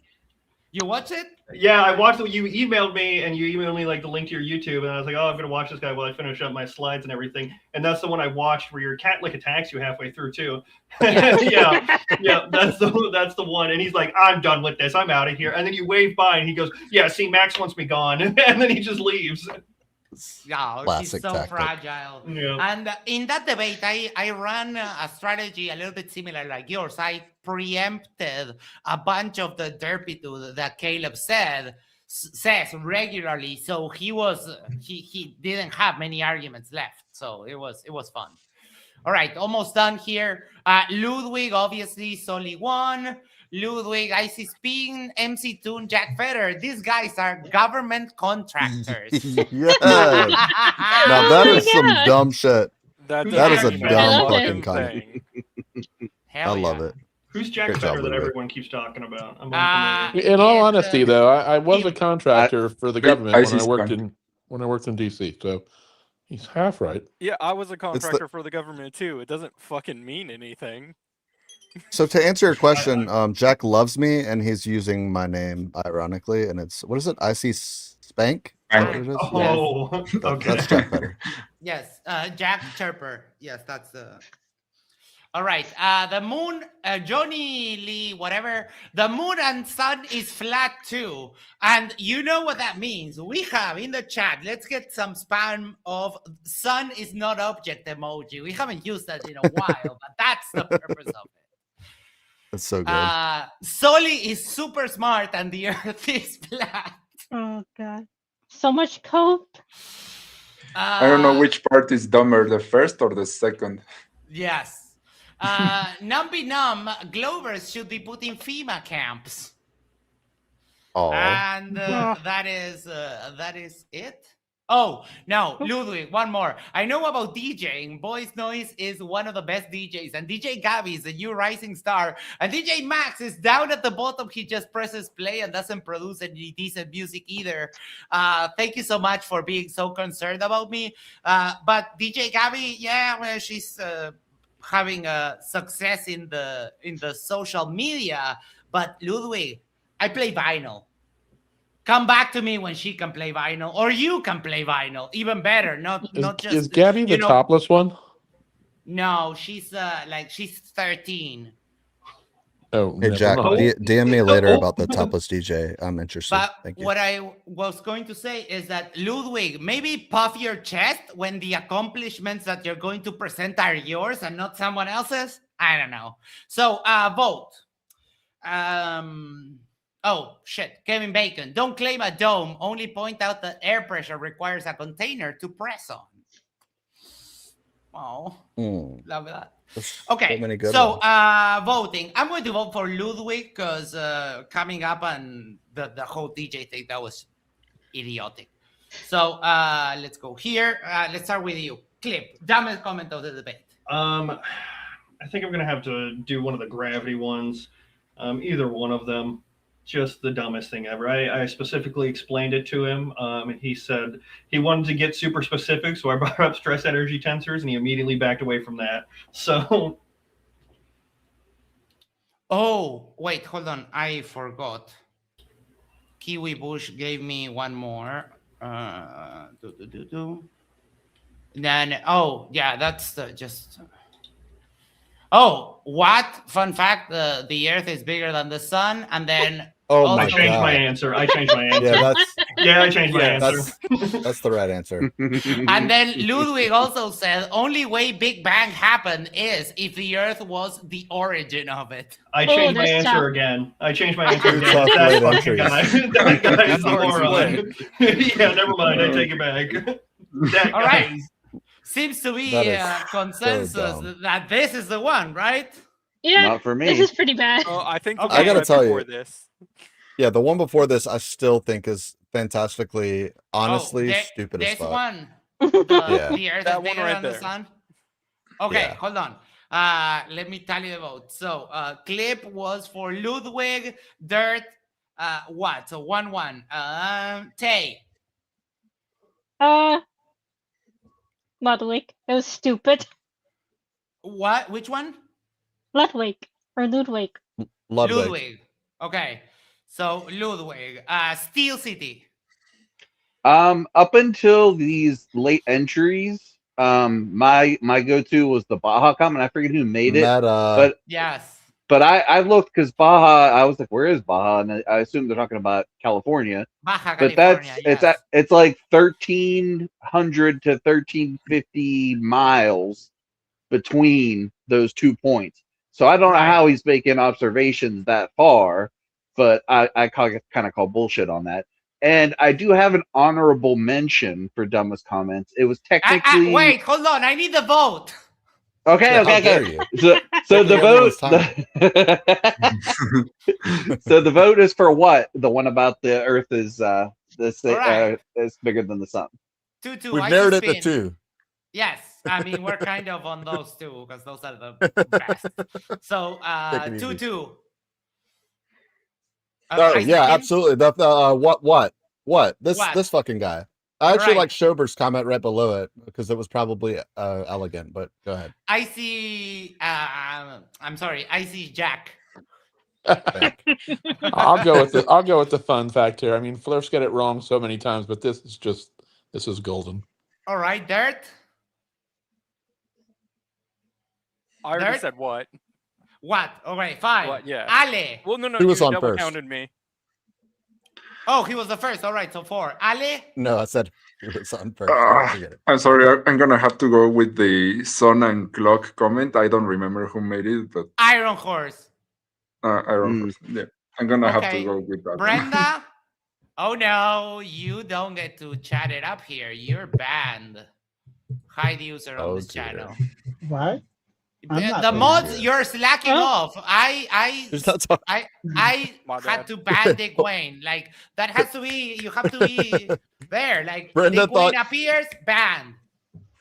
You watch it? Yeah, I watched it. You emailed me, and you emailed me like the link to your YouTube, and I was like, oh, I'm gonna watch this guy while I finish up my slides and everything. And that's the one I watched where your cat like attacks you halfway through too. yeah, that's the one. And he's like, I'm done with this. I'm out of here. And then you wave by, and he goes, yeah, see, Max wants me gone, and then he just leaves. Yeah, she's Classic so tactic. fragile. Yeah. And in that debate, I ran a strategy a little bit similar like yours. I preempted a bunch of the derpitude that Caleb says regularly, so he didn't have many arguments left. So it was fun. All right, almost done here. Ludwig, obviously, Soli won. Ludwig, Icy Spin, MC Toon, Jack Federer. These guys are government contractors. Yes. Now that is some God. dumb shit. That That is a doesn't even dumb fucking fucking comment. thing. Hell I love yeah. it. Who's Jack Good job, Federer that Ludwig. everyone keeps talking about? I'm Uh, unfamiliar. In all It's, honesty, though, I was he- a contractor for the I government when see I worked spunk. in DC. So he's half right. Yeah, I was a contractor for the government too. It doesn't fucking mean anything. So to answer your question, Jack loves me, and he's using my name ironically, and it's what is it? Icy Spank? Is that what it is? Oh, okay. That's Jack Federer. Yes, Jack Chirper. Yes, that's the. All right. The moon, Johnny Lee, whatever. The moon and sun is flat too, and you know what that means. We have in the chat. Let's get some spam of sun is not object emoji. We haven't used that in a while, but that's the purpose of it. That's so good. Soli is super smart, and the Earth is flat. Oh god. So much cope. I don't know which part is dumber, the first or the second. Yes. Numby Num, Glovers should be put in FEMA camps. Oh, And that is it. Oh no, Ludwig, one more. I know about DJing. Boys Noise is one of the best DJs, and DJ Gabby is a new rising star. And DJ Max is down at the bottom. He just presses play and doesn't produce any decent music either. Thank you so much for being so concerned about me. But DJ Gabby, yeah, well, she's having a success in the social media. But Ludwig, I play vinyl. Come back to me when she can play vinyl, or you can play vinyl. Even better. Not just. Is Gabby the topless one? No, she's she's 13. Oh, hey Jack, DM me later about the topless DJ. I'm interested. But Thank you. what I was going to say is that Ludwig, maybe puff your chest when the accomplishments that you're going to present are yours and not someone else's. I don't know. So vote. Oh, shit. Kevin Bacon. Don't claim a dome. Only point out that air pressure requires a container to press on. Oh, love that. Okay, so voting. I'm going to vote for Ludwig because coming up on the whole DJ thing, that was idiotic. So let's go here. Let's start with you. Clip. Dumbest comment of the debate. I think I'm going to have to do one of the gravity ones. Either one of them. Just the dumbest thing ever. I specifically explained it to him, and he said he wanted to get super specific, so I brought up stress energy tensors, and he immediately backed away from that. So, oh wait, hold on, I forgot. Kiwi Bush gave me one more. Then oh yeah, that's just. Oh, what? Fun fact: the Earth is bigger than the sun, and then. Oh I changed my answer. I changed my answer. I changed my answer. That's the right answer. And then Ludwig also said, only way Big Bang happened is if the Earth was the origin of it. I changed my answer again. I changed my answer again. That fucking guy. That guy is a moron. Yeah, never mind. I take it back. That All guy. right. Seems to be consensus that this is the one, right? Yeah, Not for me. This is pretty bad. Oh, I think I gotta tell you, this. Yeah, the one before this, I still think is fantastically, honestly, stupid as This fuck. one, Yeah. the Earth That is one bigger right than the there. sun. Okay, Yeah. hold on. Let me tally the vote. So, clip was for Ludwig, Dirt, what? So 1-1. Tay. Ludwig. It was stupid. What? Which one? Ludwig or Ludwig. Ludwig. Okay. So Ludwig. Steel City. Up until these late entries, my go-to was the Baja comment. I forget who made it, but yes. But I looked because Baja. I was like, "Where is Baja?" And I assumed they're talking about California. Baja But California. it's like 1,300 to 1,350 miles between those 2 points. So I don't know how he's making observations that far, but I kind of call bullshit on that. And I do have an honorable mention for dumbest comments. It was technically. Wait, hold on. I need the vote. Okay. So the vote. So the vote is for what? The one about the Earth is is bigger than the sun. 2-2. We've narrowed it to 2. Yes, I mean we're kind of on those two because those are the best. So 2-2. Oh yeah, absolutely. What? This fucking guy. I actually like Schober's comment right below it because it was probably elegant. But go ahead. I see. I'm sorry. I see Jack. I'll go with the fun fact here. I mean, Flurf's got it wrong so many times, but this is golden. All right, Dirt. I already said what. What? All right, 5. What? Yeah. Ale. Well, no, He was you on double first. counted me. Oh, he was the first. All right, so 4. Ale. No, I said he was on first. Forget it. I'm sorry, I'm gonna have to go with the sun and clock comment. I don't remember who made it, but Iron Horse. Iron Horse. Yeah, I'm gonna have to Okay. go with that. Brenda. Oh no, you don't get to chat it up here. You're banned. Hide user on this channel. What? I'm The, not the banned. mods, you're slacking Oh. off. I My had bad. to ban Dick Wayne. Like that has to be. You have to be there. Like Brenda Dick Wayne thought- appears, banned.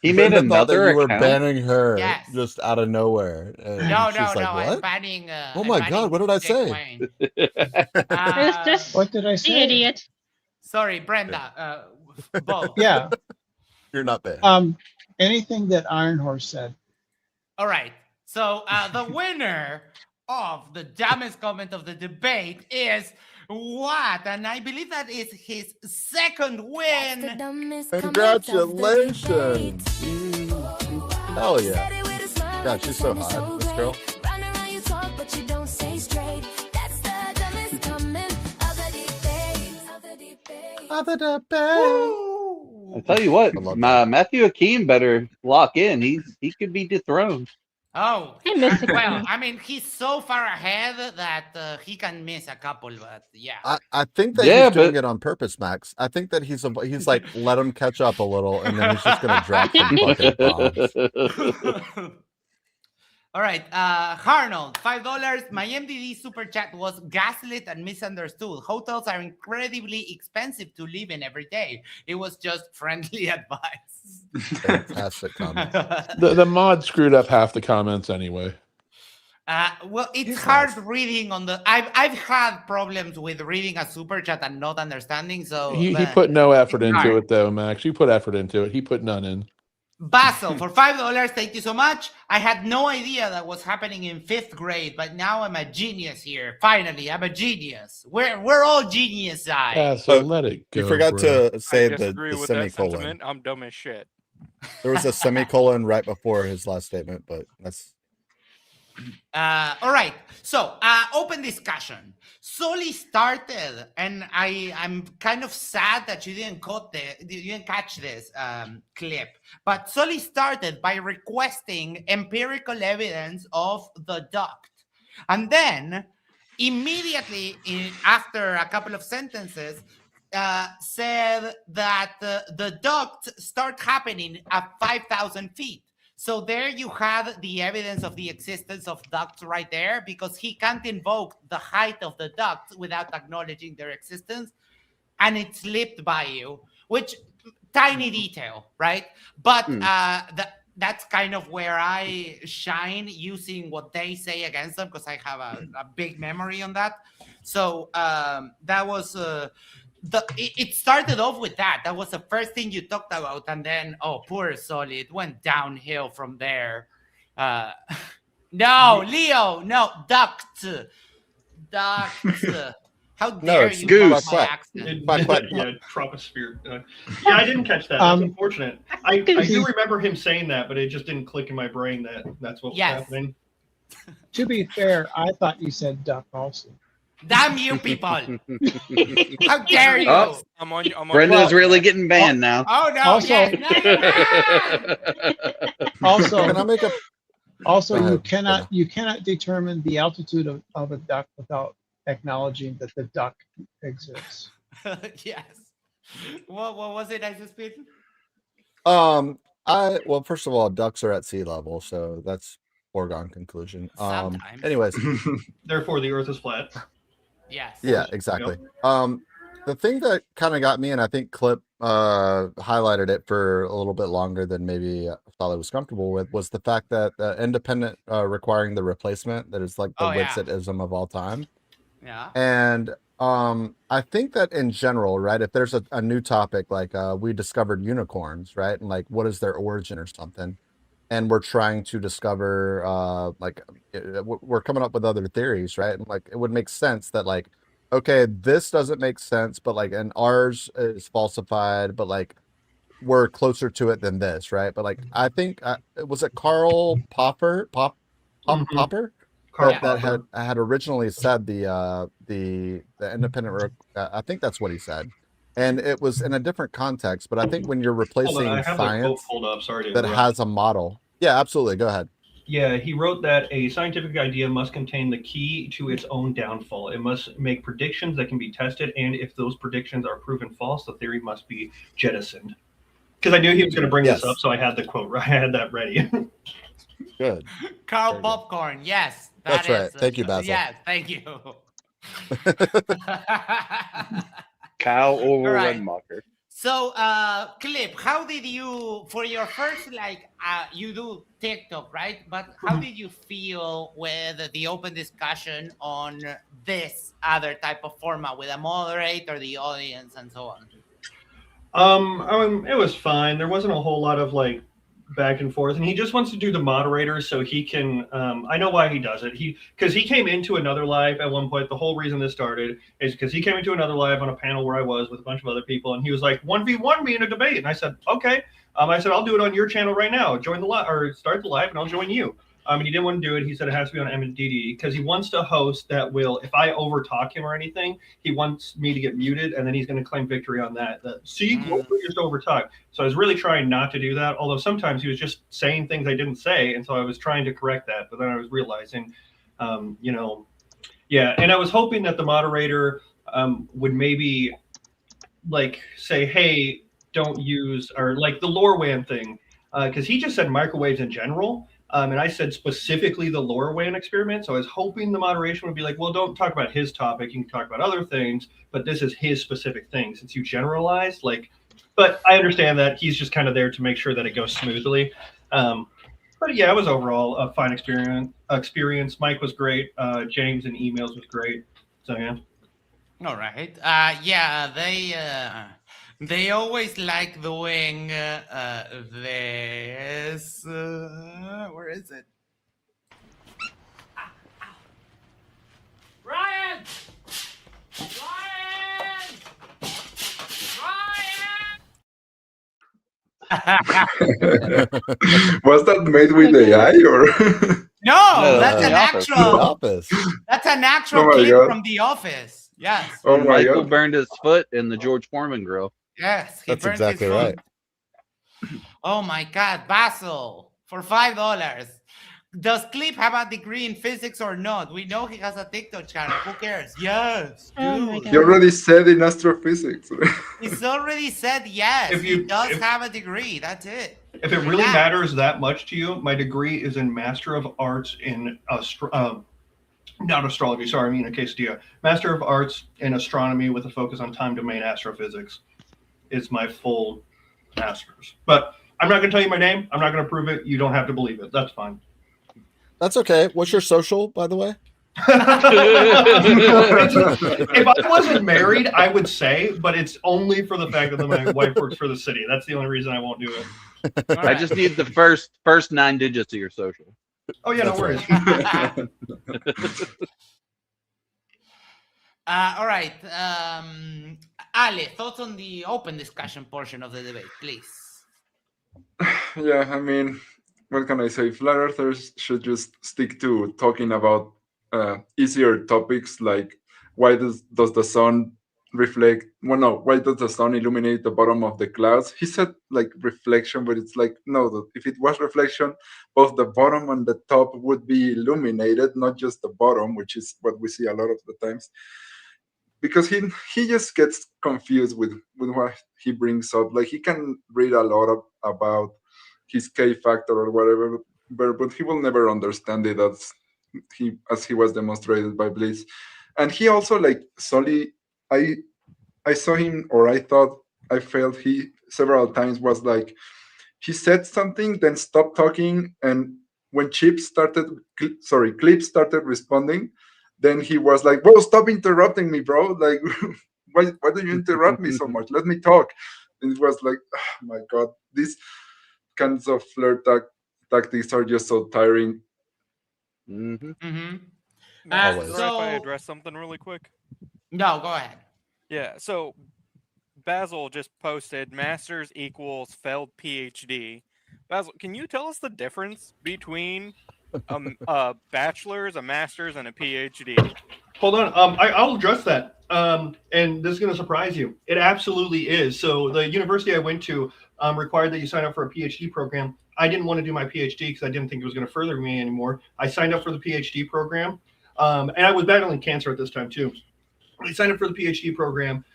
He made Brenda thought that another you were account. banning her Yes. just out of nowhere. And No, she's no, like, no. I'm what? banning. Oh I'm my banning God, what did I Dick say? Wayne. It's just What did I the say? idiot. Sorry, Brenda. Both. Yeah. You're not banned. Anything that Iron Horse said. All right. So the winner of the dumbest comment of the debate is what? And I believe that is his second win. Congratulations. Hell yeah. God, she's so hot, this girl. I tell you what, Matthew Akeem better lock in. He could be dethroned. Oh, I miss it. well, I mean, he's so far ahead that he can miss a couple, but yeah. I think that Yeah, he's doing but- it on purpose, Max. I think that he's like, let him catch up a little, and then he's just gonna drop some fucking bombs. All right, Arnold, $5. My MDD super chat was gaslit and misunderstood. Hotels are incredibly expensive to live in every day. It was just friendly advice. Fantastic comment. The mod screwed up half the comments anyway. Well, it's hard reading on the. I've had problems with reading a super chat and not understanding. So He put no effort into hard. it though, Max. You put effort into it. He put none in. Basil for $5. Thank you so much. I had no idea that was happening in 5th grade, but now I'm a genius here. Finally, I'm a genius. We're all genius. Yeah, so let it go. You forgot bro. to say I the disagree with that semicolon. sentiment. I'm dumb as shit. There was a semicolon right before his last statement, but that's All right. So, open discussion. Soli started, and I'm kind of sad that you didn't catch this clip. But Soli started by requesting empirical evidence of the duct, and then immediately after a couple of sentences, said that the duct start happening at 5,000 feet. So there you have the evidence of the existence of ducts right there, because he can't invoke the height of the ducts without acknowledging their existence, and it slipped by you, which tiny detail, right? But that's kind of where I shine, using what they say against them, because I have a big memory on that. So that was it started off with that. That was the first thing you talked about, and then poor Soli, it went downhill from there. No, Leo, no, duct. How dare it's you goose. mock my Quack. accent? Yeah, troposphere. Yeah, I didn't catch that. That's unfortunate. I do remember him saying that, but it just didn't click in my brain that that's what was happening. To be fair, I thought you said duck also. Damn you people! How dare you! Oh, I'm on Brenda's really getting banned now. Oh no! Also- yes, Also, Can I make a also Go you ahead, cannot determine the altitude of a duck without acknowledging that the duck exists. yes. What was it I just said? well, first of all, ducks are at sea level, so that's foregone conclusion. Sometimes. Anyways, Therefore, the Earth is flat. Yes. yeah, exactly. The thing that kind of got me, and I think Clip highlighted it for a little bit longer than maybe Solid was comfortable with, was the fact that independent requiring the replacement, that is like the Witsit-ism of all time. Yeah. And I think that in general, right, if there's a new topic, like we discovered unicorns, right, and like what is their origin or something, and we're trying to discover we're coming up with other theories, right, and like it would make sense that like, okay, this doesn't make sense, but like, and ours is falsified, but like we're closer to it than this, right? But like, I think was it Karl Popper that had originally said the independent. I think that's what he said, and it was in a different context. But I think when you're replacing I have the quote science pulled up. Sorry to that interrupt. has a model, yeah, absolutely, go ahead. Yeah, he wrote that a scientific idea must contain the key to its own downfall. It must make predictions that can be tested, and if those predictions are proven false, the theory must be jettisoned. Because I knew he was going to bring this up, so I had the quote. I had that ready. Good. Carl Popcorn. Yes, That's right. Thank you, Basil. Yes, thank you. Kyle over All right. Redmacher. So, Clip, how did you, for your first, you do TikTok, right? But how did you feel with the open discussion on this other type of format with a moderator, the audience, and so on? It was fine. There wasn't a whole lot of back and forth, and he just wants to do the moderator so he can. I know why he does it. Because he came into another live at one point. The whole reason this started is because he came into another live on a panel where I was with a bunch of other people, and he was like 1v1 me in a debate, and I said okay. I said I'll do it on your channel right now. Join the live or start the live, and I'll join you. And he didn't want to do it. He said it has to be on MDD because he wants to host that will, if I overtalk him or anything, he wants me to get muted, and then he's going to claim victory on that. See, you just overtalk. So I was really trying not to do that, although sometimes he was just saying things I didn't say, and so I was trying to correct that. But then I was realizing, yeah, and I was hoping that the moderator would maybe say, hey, don't use, or the LoRaWAN thing, because he just said microwaves in general. And I said specifically the LoRaWAN experiment. So I was hoping the moderation would be like, well, don't talk about his topic. You can talk about other things, but this is his specific thing. Since you generalized, but I understand that he's just kind of there to make sure that it goes smoothly. But yeah, it was overall a fine experience. Mike was great. James and emails was great. So yeah. All right. Yeah, they always like doing this. Where is it? Ryan! Was that made with AI or? No, that's an Office. actual. Office. That's an actual Oh my clip God. from The Office. Yes. Oh my Michael God. burned his foot in the George Foreman grill. Yes. He That's burnt exactly his right. foot. Oh my God, Basil, for $5. Does Clip have a degree in physics or not? We know he has a TikTok channel. Who cares? Yes. Oh my dude. God. He already said in astrophysics. He's already said yes. If He you- does if- have a degree. That's it. If it really matters that much to you, my degree is in Master of Arts in not astrology, sorry, I mean a quesadilla. Master of Arts in Astronomy with a focus on time domain astrophysics is my full master's. But I'm not going to tell you my name. I'm not going to prove it. You don't have to believe it. That's fine. That's okay. What's your social, by the way? If I wasn't married, I would say, but it's only for the fact that my wife works for the city. That's the only reason I won't do it. I just need the first 9 digits of your social. Oh yeah, no That's worries. All right. Ale, thoughts on the open discussion portion of the debate, please. Yeah, I mean, what can I say? Flat earthers should just stick to talking about easier topics like why does the sun reflect? Well, no, why does the sun illuminate the bottom of the clouds? He said reflection, but it's no, if it was reflection, both the bottom and the top would be illuminated, not just the bottom, which is what we see a lot of the times. Because he just gets confused with what he brings up. He can read a lot about his K factor or whatever, but he will never understand it as he was demonstrated by Bliss. And he also Soli, I saw him, or I felt he several times was he said something, then stopped talking, and when Clip started responding, then he was like, "Whoa, stop interrupting me, bro! Why do you interrupt me so much? Let me talk." And it was like, oh my God, these kinds of flirt tactics are just so tiring. Mm-hmm. Mm-hmm. Is it right if I address something really quick? No, go ahead. Yeah, so Basil just posted Masters equals failed PhD. Basil, can you tell us the difference between a bachelor's, a master's, and a PhD? Hold on. I'll address that. And this is going to surprise you. It absolutely is. So the university I went to, required that you sign up for a PhD program. I didn't want to do my PhD because I didn't think it was going to further me anymore. I signed up for the PhD program, and I was battling cancer at this time too. I signed up for the PhD program.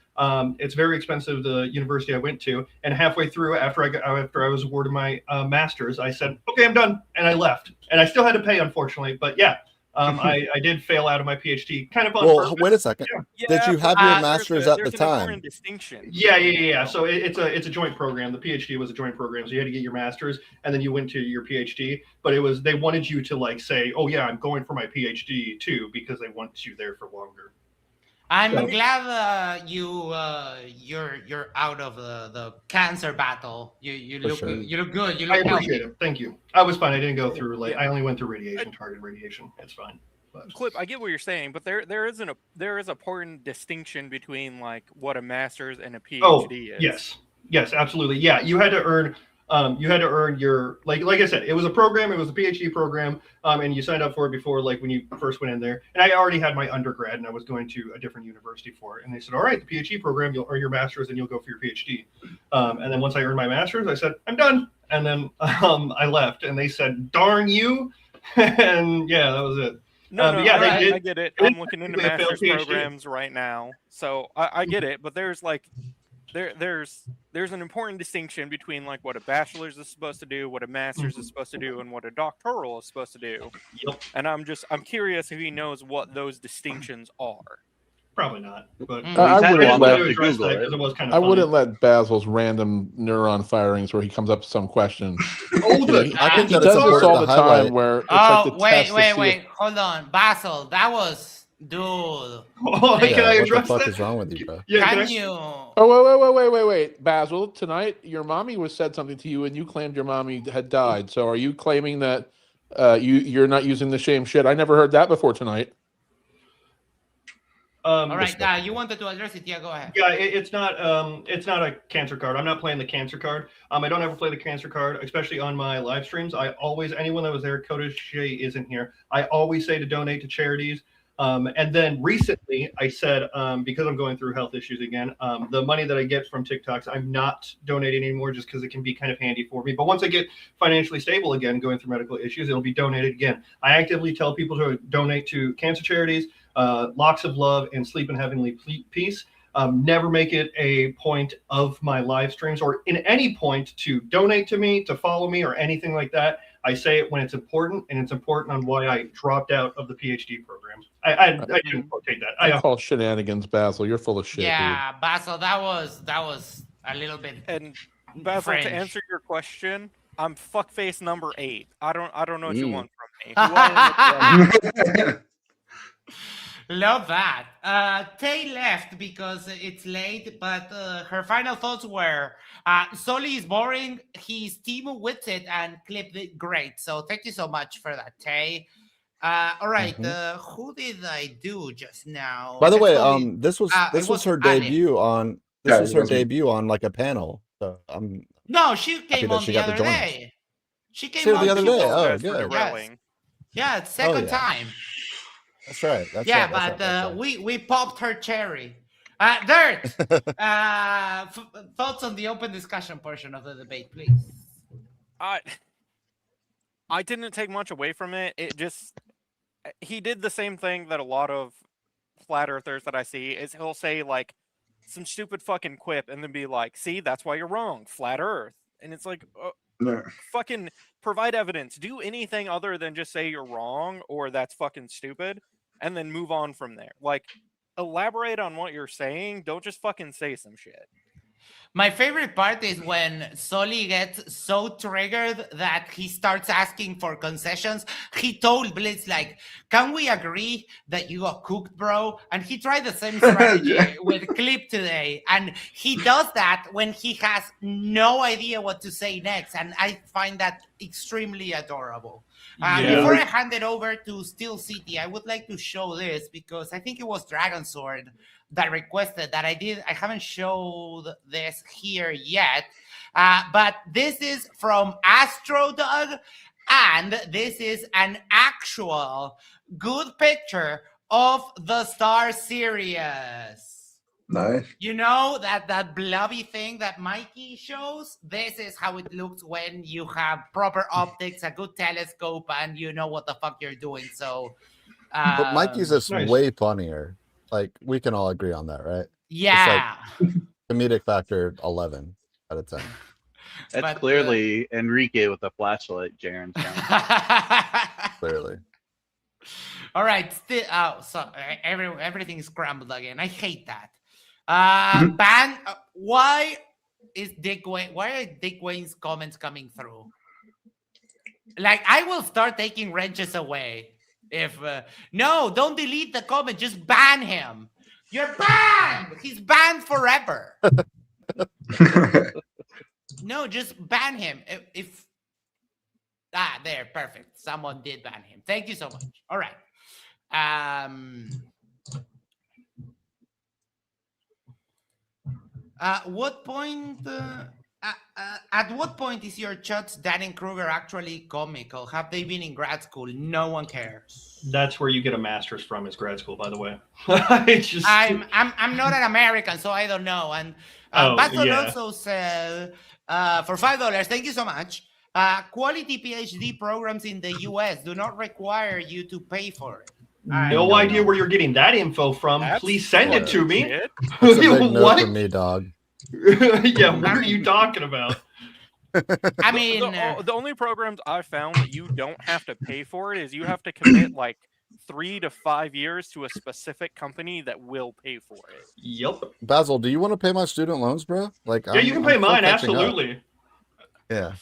It's very expensive, the university I went to, and halfway through, after I was awarded my master's, I said, "Okay, I'm done," and I left. And I still had to pay, unfortunately, but yeah. I did fail out of my PhD, kind of on purpose. Wait a second. Did you have your master's at the time? Yeah. So it's a joint program. The PhD was a joint program, so you had to get your master's, and then you went to your PhD. But they wanted you to like say, "Oh yeah, I'm going for my PhD too," because they want you there for longer. I'm glad you're out of the cancer battle. You look good. You look I appreciate it. Thank you. I was fine. I didn't go through I only went through targeted radiation. It's fine. But. Clip, I get what you're saying, but there is an important distinction between like what a master's and a PhD is. Yes, absolutely. Yeah, you had to earn your like I said, it was a program. It was a PhD program, and you signed up for it before, like when you first went in there. And I already had my undergrad, and I was going to a different university for it. And they said, "All right, the PhD program, you'll earn your master's, and you'll go for your PhD." And then once I earned my master's, I said, "I'm done." And then I left, and they said, "Darn you!" And yeah, that was it. I get it. I'm looking into master's programs right now, so I get it. But there's like. There's an important distinction between like what a bachelor's is supposed to do, what a master's is supposed to do, and what a doctoral is supposed to do. Yep. And I'm curious if he knows what those distinctions are. Probably not. But I wouldn't let let Basil's random neuron firings where he comes up with some question. I think he does this all the time where it's like the test wait, hold on, Basil, that was. Dude. Can I address what the fuck that? is wrong with you, bro? Yeah, can you? Oh, wait. Basil, tonight your mommy said something to you and you claimed your mommy had died. So are you claiming that you're not using the same shit? I never heard that before tonight. All right, you wanted to address it. Yeah, go ahead. Yeah, it's not a cancer card. I'm not playing the cancer card. I don't ever play the cancer card, especially on my live streams. Anyone that was there, Koda Shea isn't here. I always say to donate to charities. And then recently I said, because I'm going through health issues again, the money that I get from TikToks, I'm not donating anymore just because it can be kind of handy for me. But once I get financially stable again, going through medical issues, it'll be donated again. I actively tell people to donate to cancer charities, Locks of Love, and Sleep in Heavenly Peace. Never make it a point of my live streams or in any point to donate to me, to follow me, or anything like that. I say it when it's important, and it's important on why I dropped out of the PhD program. I didn't take that. I call shenanigans, Basil. You're full of shit. Yeah, dude. Basil, that was a little bit. And Basil, French. to answer your question, I'm fuckface number 8. I don't know what you want from me. Love that. Tay left because it's late, but her final thoughts were Soli is boring, he's Team Witsit, and Clip did great. So thank you so much for that, Tay. All right, who did I do just now? By the way, this was her debut on debut on like a panel. So no, she came on the other day. She came on the other day. Oh, good. Yeah, it's second time. That's right. But we popped her cherry. Dirt. Thoughts on the open discussion portion of the debate, please. I didn't take much away from it. He did the same thing that a lot of flat earthers that I see is he'll say like some stupid fucking quip and then be like, "See, that's why you're wrong, flat Earth." And it's like, fucking provide evidence. Do anything other than just say you're wrong or that's fucking stupid, and then move on from there. Like, elaborate on what you're saying. Don't just fucking say some shit. My favorite part is when Soli gets so triggered that he starts asking for concessions. He told Blitz, like, can we agree that you got cooked, bro? And he tried the same strategy with Clip today. And he does that when he has no idea what to say next. And I find that extremely adorable. Before I hand it over to Steel City, I would like to show this because I think it was Dragon Sword that requested that I haven't showed this here yet, but this is from Astro Dog, and this is an actual good picture of the Star Sirius. Nice. You know that blobby thing that Mikey shows? This is how it looks when you have proper optics, a good telescope, and you know what the fuck you're doing. So, But Mikey's is Nice. way funnier. Like we can all agree on that, right? yeah. Comedic factor 11 out of 10. That's But, clearly Enrique with a flashlight, Jaren's Clearly. All right. Still, so everything is scrambled again. I hate that. Ban. Why is Dick Wayne? Why are Dick Wayne's comments coming through? Like, I will start taking wrenches away. If no, don't delete the comment. Just ban him. You're banned. He's banned forever. No, just ban him. If there, perfect. Someone did ban him. Thank you so much. All right. What point? At what point is your Chuts, Dunning-Kruger actually comical? Have they been in grad school? No one cares. That's where you get a master's from, is grad school, by the way. I'm not an American, so I don't know. And Basel yeah. also said for $5, thank you so much. Quality PhD programs in the US do not require you to pay for it. No idea where you're getting that info from. Please send it to me. That's a big no What? for me, dog. Yeah, what are you talking about? I mean, the only programs I've found that you don't have to pay for it is you have to commit like 3 to 5 years to a specific company that will pay for it. Yep. Basil, do you want to pay my student loans, bro? Like, Yeah, you can pay still mine, catching up. absolutely. Yeah.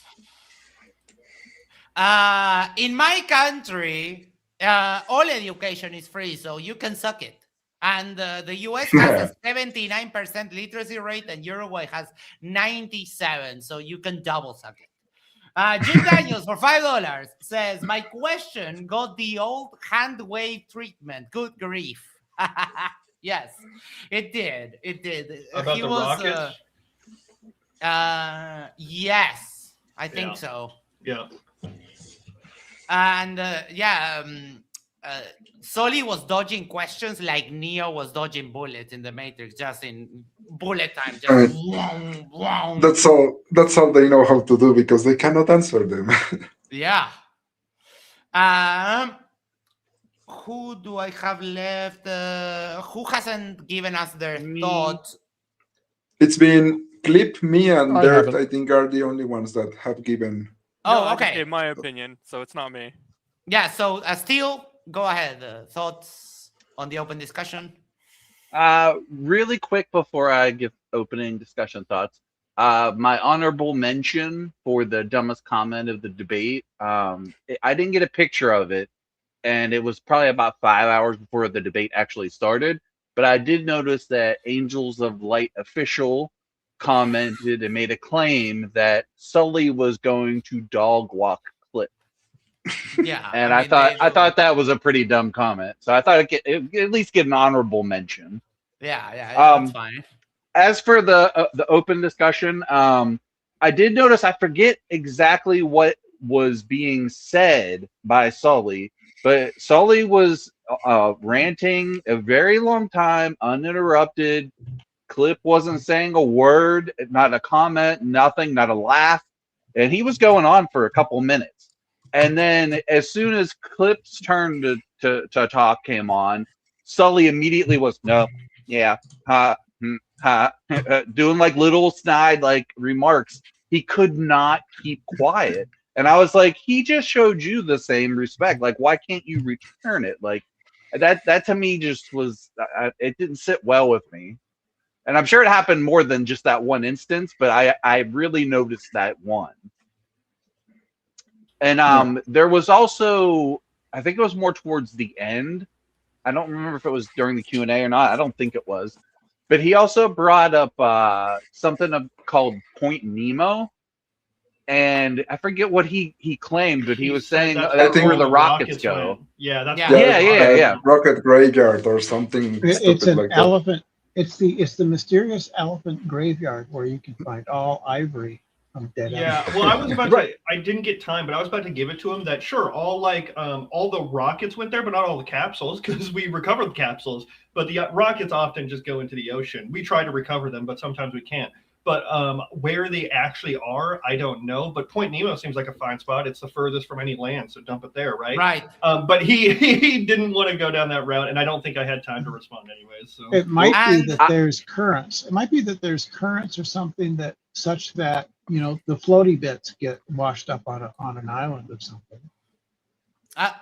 in my country, all education is free, so you can suck it. And the US has a 79% literacy rate, and Uruguay has 97%, so you can double suck it. Jim Daniels for $5 says, my question got the old hand wave treatment. Good grief. Yes, it did. It did. About the rockets? Yes, I think so. Yeah. And Soli was dodging questions like Neo was dodging bullets in the Matrix, just in bullet time. Just vroom, vroom. That's all they know how to do because they cannot answer them. Yeah. Who do I have left? Who hasn't given us their thoughts? It's been Clip, me, and I Dirt. haven't. I think are the only ones that have given. Oh, I just okay. gave my opinion, so it's not me. Yeah, so Steel, go ahead. Thoughts on the open discussion? Really quick before I give opening discussion thoughts. My honorable mention for the dumbest comment of the debate. I didn't get a picture of it, and it was probably about 5 hours before the debate actually started. But I did notice that Angels of Light official commented and made a claim that Sully was going to dog walk Clip. Yeah, And I thought that was a pretty dumb comment. So I thought it at least get an honorable mention. Yeah, that's fine. As for the open discussion, I did notice, I forget exactly what was being said by Sully, but Sully was ranting a very long time, uninterrupted. Clip wasn't saying a word, not a comment, nothing, not a laugh. And he was going on for a couple minutes. And then as soon as Clip's turn to talk came on, Sully immediately was, no, yeah, doing like little snide like remarks. He could not keep quiet. And I was like, he just showed you the same respect. Like, why can't you return it? Like, that to me just was, it didn't sit well with me. And I'm sure it happened more than just that one instance, but I really noticed that one. And there was also, I think it was more towards the end. I don't remember if it was during the Q&A or not. I don't think it was. But he also brought up something called Point Nemo. And I forget what he claimed, but he was saying that's where the rockets go. Went. Yeah, that's yeah. Rocket graveyard or something. It's an like elephant. It's the mysterious elephant graveyard where you can find all ivory I'm dead. Yeah, well, I was about to. I didn't get time, but I was about to give it to him that sure, all the rockets went there, but not all the capsules because we recovered the capsules. But the rockets often just go into the ocean. We try to recover them, but sometimes we can't. But where they actually are, I don't know. But Point Nemo seems like a fine spot. It's the furthest from any land, so dump it there, right? Right. But he didn't want to go down that route, and I don't think I had time to respond anyways. So It might be that there's currents. It might be that there's currents or something that such that the floaty bits get washed up on an island or something.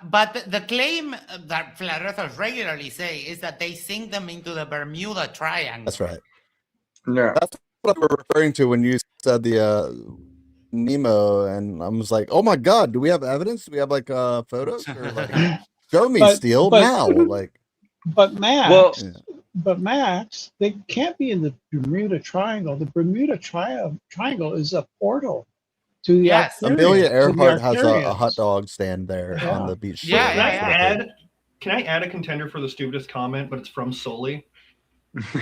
But the claim that flat earthers regularly say is that they sink them into the Bermuda Triangle. That's right. Yeah. That's what we're referring to when you said the Nemo, and I was like, oh my god, do we have evidence? Do we have like photos? Or like, show me, Steele, now. Like, but Max, Well- but Max, they can't be in the Bermuda Triangle. The Bermuda Triangle is a portal to the Yes. Arcturians, Amelia to the Earhart has a Arcturians. hot dog stand there Yeah. on the beach. Yeah, shore. Can I add a contender for the stupidest comment? But it's from Soli.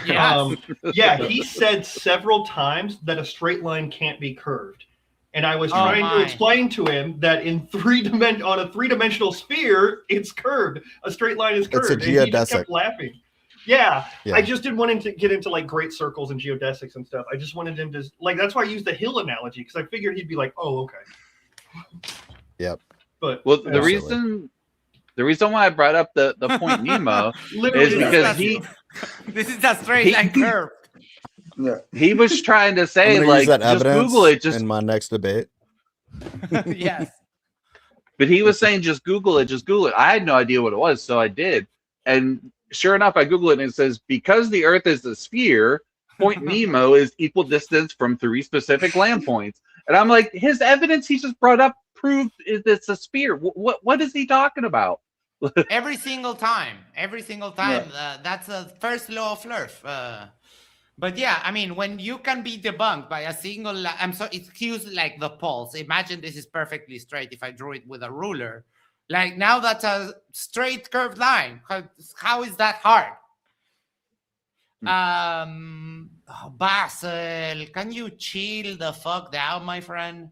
Yes. Yeah, he said several times that a straight line can't be curved. And I was trying to explain to him that on a three-dimensional sphere, it's curved. A straight line is curved. It's a and he just kept geodesic. laughing. Yeah, Yeah. I just didn't want him to get into like great circles and geodesics and stuff. I just wanted him to that's why I used the hill analogy, because I figured he'd be like, oh, okay. Yep. But Well, the reason why I brought up the Point Nemo Literally, is because this is a straight line curve. Yeah. he was trying to I'm say gonna like use that just evidence Google it, just in my next debate. Yes. but he was saying just Google it. I had no idea what it was, so I did, and sure enough, I Googled it and it says because the Earth is a sphere, Point Nemo is equal distance from 3 specific land points. And I'm like, his evidence he just brought up proved it's a sphere. What is he talking about? Every single time. That's the first law of Flirt. But yeah, I mean, when you can be debunked by a single, excuse like the pulse. Imagine this is perfectly straight if I drew it with a ruler. Like now that's a straight curved line. How is that hard? Basil, can you chill the fuck down, my friend?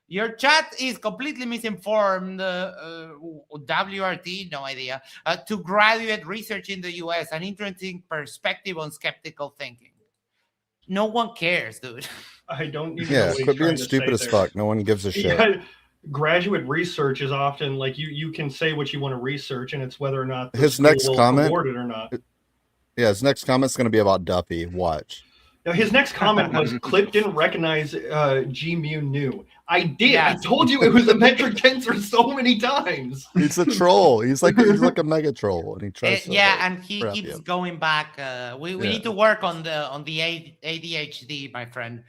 Your chat is completely misinformed. WRT, no idea. To graduate research in the US, an interesting perspective on skeptical thinking. No one cares, dude. I don't even know Yeah, what he's quit being trying to stupid say as there. fuck. No one gives a shit. Yeah, graduate research is often like you can say what you want to research, and it's whether or not the His school next will comment- award it or not. Yeah, his next comment's going to be about Duffy. Watch. Now, his next comment was Clip didn't recognize G mu nu. I did. Yes. I told you it was a metric tensor so many times. He's a troll. He's like a mega troll, and he tries to. Yeah, like, and he trap keeps you. going back. We Yeah. need to work on the ADHD, my friend.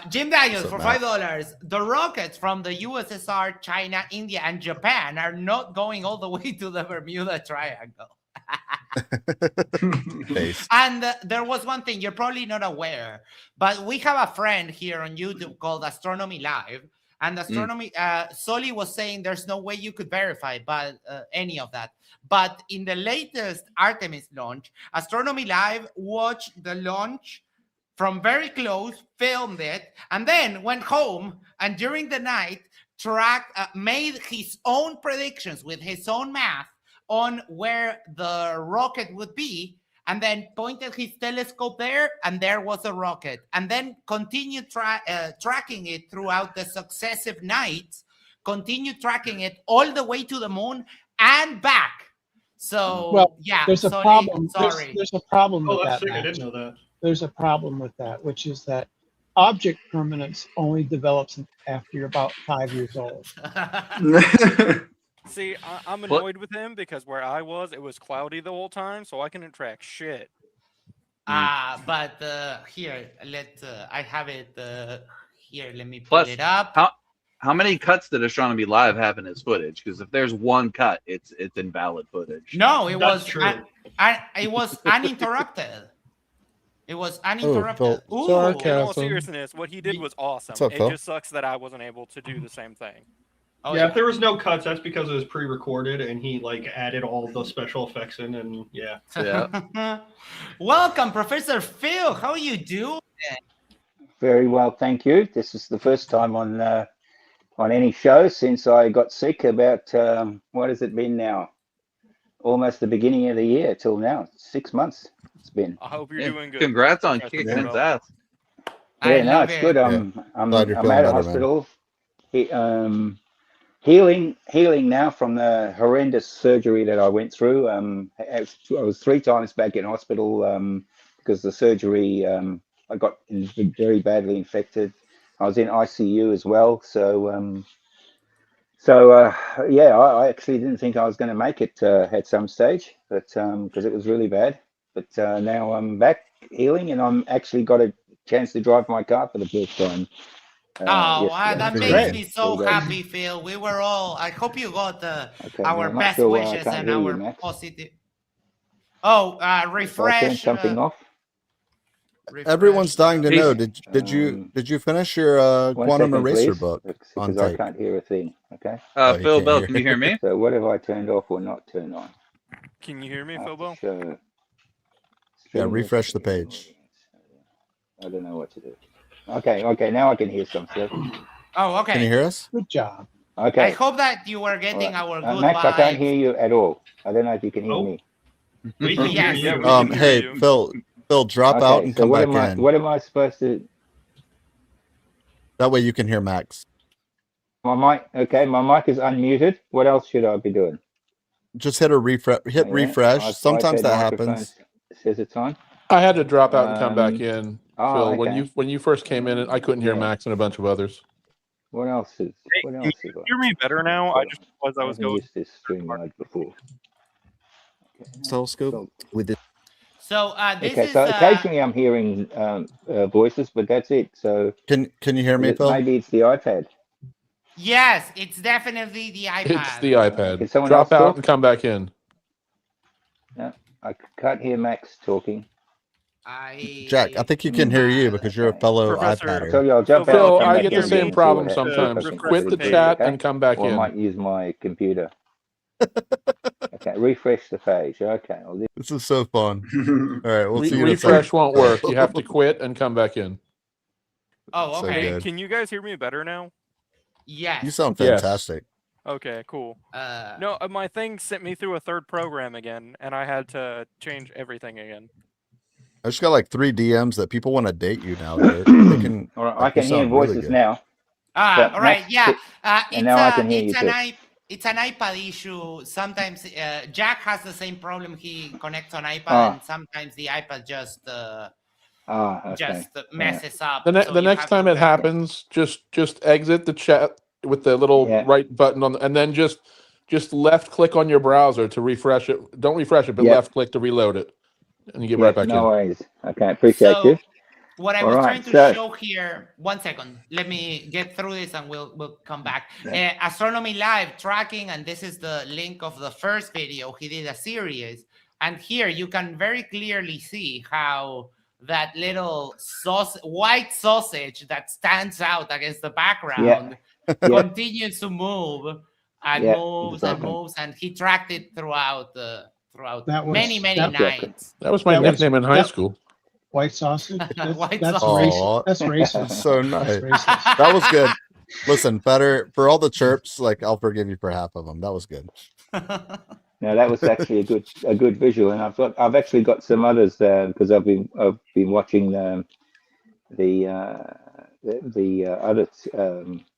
Jim Daniels What's for up, $5. The rockets from the USSR, China, India, and Japan are not going all the way to the Bermuda Triangle. Face. And there was one thing you're probably not aware, but we have a friend here on YouTube called Astronomy Live, and Astronomy Soli was saying there's no way you could verify any of that. But in the latest Artemis launch, Astronomy Live watched the launch from very close, filmed it, and then went home and during the night made his own predictions with his own math on where the rocket would be, and then pointed his telescope there, and there was a rocket, and then continued tracking it throughout the successive nights, continued tracking it all the way to the moon and back. So, Well, yeah, there's a Soli, problem. Sorry. There's a problem Oh, with that's that. sick. I Max. didn't know that. There's a problem with that, which is that object permanence only develops after you're about 5 years old. See, I'm annoyed with him because where I was, it was cloudy the whole time, so I couldn't track shit. But here, I have it here. Let me pull Plus, it up. how many cuts did Astronomy Live have in his footage? Because if there's one cut, it's invalid footage. No, it That's was true. it was uninterrupted. It was uninterrupted. Phil. In all Sarcasm. seriousness, what he did was awesome. What's up, It Phil? just sucks that I wasn't able to do the same thing. Oh, Yeah, if there was no cuts, that's because it was pre-recorded and he added all the special effects in, and yeah. Yeah. Welcome, Professor Phil. How are you doing? Very well, thank you. This is the first time on any show since I got sick about what has it been now? Almost the beginning of the year till now. 6 months it's been. I hope you're Yeah, doing good. congrats on Professor kicking Photo. its ass. Yeah, no, love it's it. good. Yeah. I'm Glad you're I'm feeling out of better, man. hospital. Healing now from the horrendous surgery that I went through. I was 3 times back in hospital because the surgery I got very badly infected. I was in ICU as well. So yeah, I actually didn't think I was going to make it at some stage, but because it was really bad. But now I'm back healing, and I'm actually got a chance to drive my car for the first time. That yesterday. makes great. me so Pretty great. happy, Phil. We were all. I hope you got Okay, our I'm not best sure why I wishes can't and hear you, our Max. positive. Oh, If I turn refresh. something off. Everyone's dying to know. He's- Did you finish your 1 Quantum second, Eraser please, book on because I tape? can't hear a thing. Okay. Oh, you Phil can't Bell, hear. can you hear me? So what have I turned off or not turned on? Can you hear me, Phobo? Aftershow. Yeah, Stream refresh the recording. page. I don't know what to do. Okay, now I can hear some stuff. Oh, Can you okay. hear us? Good job. I Okay. hope that you were getting All our right. good Max, I can't vibes. hear you at all. I don't know if you can hear Oh. me. We can hear Yes. you. We can hear Hey, you. Phil, drop out Okay, and so come what back am I? in. What am I supposed to? That way you can hear Max. My mic. Okay, my mic is unmuted. What else should I be doing? Just hit a refresh. Hit Yeah, refresh. Sometimes iPad that microphone happens. says it's on. I had to drop out and come back in, Phil. Okay. When you first came in, I couldn't hear Yeah. Max and a bunch of others. What else is? Hey, What can else you is on? hear me better now? I just realized I I was haven't going. used this StreamYard before. Telescope with it. So this Okay, is so occasionally I'm hearing voices, but that's it. So Can you hear me, Phil? maybe it's the iPad. yes, it's definitely the iPad. It's the iPad. Can someone Drop else out talk? and come back in. No, I can't hear Max talking. Jack, I think he can hear you because you're a fellow Professor- I iPadder. told you I'll jump Phil, out. Phil, and come I back get in the again same and see problem what sometimes. happens. Quit the Please, chat okay? and come back Or I in. might use my computer. Okay, refresh the page. Okay. Well, This is so fun. All right, we'll see you in a Refresh second. won't work. You have to quit and come back in. Oh, So okay. good. Can you guys hear me better now? Yes. You sound Yes. fantastic. Okay, cool. Uh, No, my thing sent me through a third program again, and I had to change everything again. I just got like 3 DMs that people want to date you now, Kurt. They can. all right, like, I can you hear sound really voices good. now. But all right. Max, Yeah. and now I can hear you too. It's an iPad issue. Sometimes Jack has the same problem. He connects on iPad, Ah. and sometimes the iPad just Okay. messes up. The So you next have time to- it happens, just exit the chat with the little Yeah. right button on, and then just left click on your browser to refresh it. Don't refresh it, but Yep. left click to reload it, and you get Yeah, right back no in. worries. Okay, appreciate So, you. what I All was right, trying to so- show here, 1 second, let me get through this and we'll come back. Yeah. Astronomy Live tracking, and this is the link of the first video. He did a series, and here you can very clearly see how that little white sausage that stands out against the background continues to move and moves and exactly. moves, and he tracked it throughout That was- many that- nights. That was my That was- nickname in high that- school. White sausage. That's, White that's sausage. racist. That's racist. So nice. That's racist. That was good. Listen, better for all the chirps. Like, I'll forgive you for half of them. That was good. No, that was actually a good visual, and I've actually got some others because I've been watching the other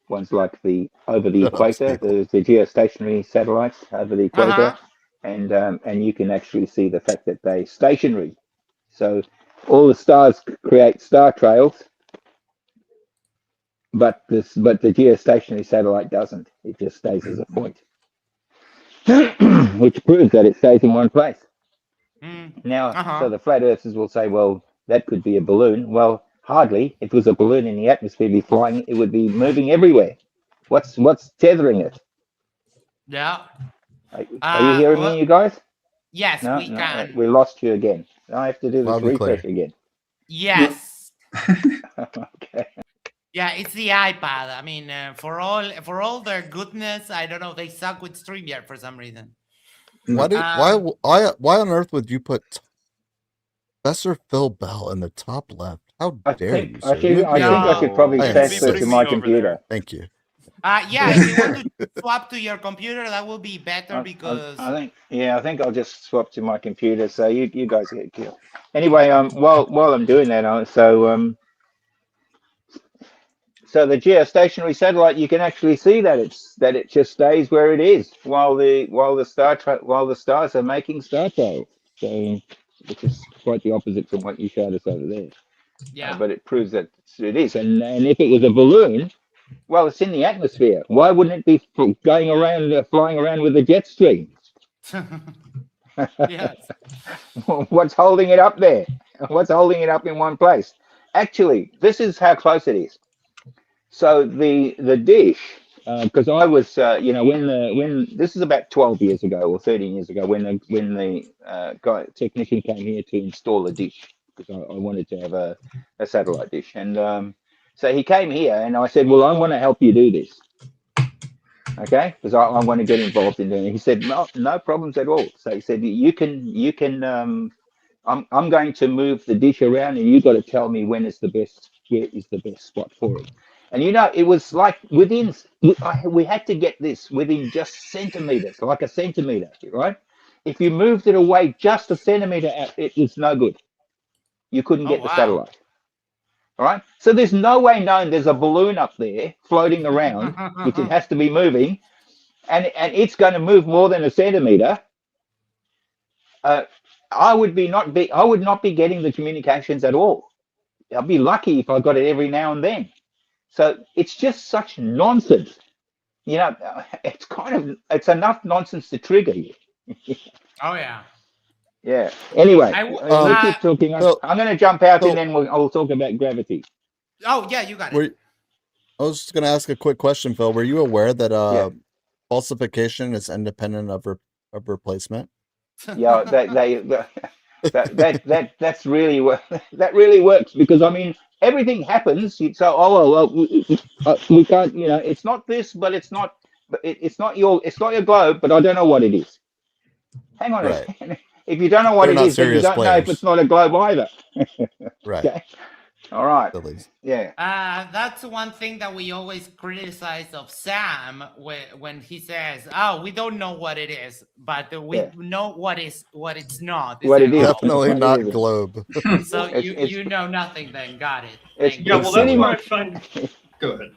ones like the over the Shut up, equator, Steeple. the geostationary satellites over the equator, and you can actually see the fact that they stationary. So all the stars create star trails, but the geostationary satellite doesn't. It just stays as a point, which proves that it stays in one place. Now, so the flat earthers will say, well, that could be a balloon. Well, hardly. If it was a balloon in the atmosphere, it'd be flying, it would be moving everywhere. What's tethering it? Yeah. Are you hearing me, you guys? Yes, No, we can. we lost you again. I have to do this Loud and refresh clear. again. Yes. Okay. Yeah, it's the iPad. I mean, for all their goodness, I don't know. They suck with StreamYard for some reason. Why on earth would you put Professor Phil Bell in the top left? How I dare think you, I sir? think I should probably I am transfer so to putting my me over computer. there. Thank you. Yeah, if you want to swap to your computer, that will be better because I think I'll just swap to my computer. So you guys get killed. Anyway, while I'm doing that, so the geostationary satellite, you can actually see that it just stays where it is while the stars are making star trails. So, which is quite the opposite from what you showed us over there. yeah. But it proves that it is. And if it was a balloon, well, it's in the atmosphere. Why wouldn't it be going around, flying around with a jet stream? Yes. What's holding it up there? What's holding it up in one place? Actually, this is how close it is. So the dish, because I was, when this is about 12 years ago or 13 years ago, when the technician came here to install a dish, because I wanted to have a satellite dish, and so he came here, and I said, well, I want to help you do this, okay, because I want to get involved in doing it. He said, no problems at all. So he said, you can. I'm going to move the dish around, and you got to tell me where is the best spot for it. And it was like we had to get this within just centimeters, like a centimeter, right? If you moved it away just a centimeter, it was no good. You couldn't Oh get the wow. satellite. All right. So there's no way known there's a balloon up there floating around, which it has to be moving, and it's going to move more than a centimeter. I would not be getting the communications at all. I'd be lucky if I got it every now and then. So it's just such nonsense. It's enough nonsense to trigger you. Oh yeah. Yeah. Anyway, I we keep talking. I'm going to jump out and then I'll talk about gravity. Oh yeah, you got it. I was just going to ask a quick question, Phil. Were you aware that falsification is independent of replacement? Yeah, that's really that really works, because I mean everything happens. So we can't, it's not this, but it's not your globe, but I don't know what it is. Hang on a second. If you don't know what They're it not is, then you serious don't know if it's players. not a globe either. Right. Okay. All right. Sillies. Yeah. That's one thing that we always criticize of Sam when he says, "Oh, we don't know what it is, but we know what it's not." What it is. Definitely not globe. So you know nothing then. Got it. It's, Thank Yeah, you. well, that's what I find. Go ahead.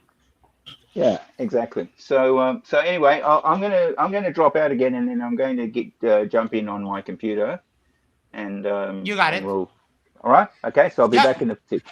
Yeah, exactly. So anyway, I'm gonna drop out again, and then I'm going to jump in on my computer, and You got it. All right. Okay. So I'll be back in a tick.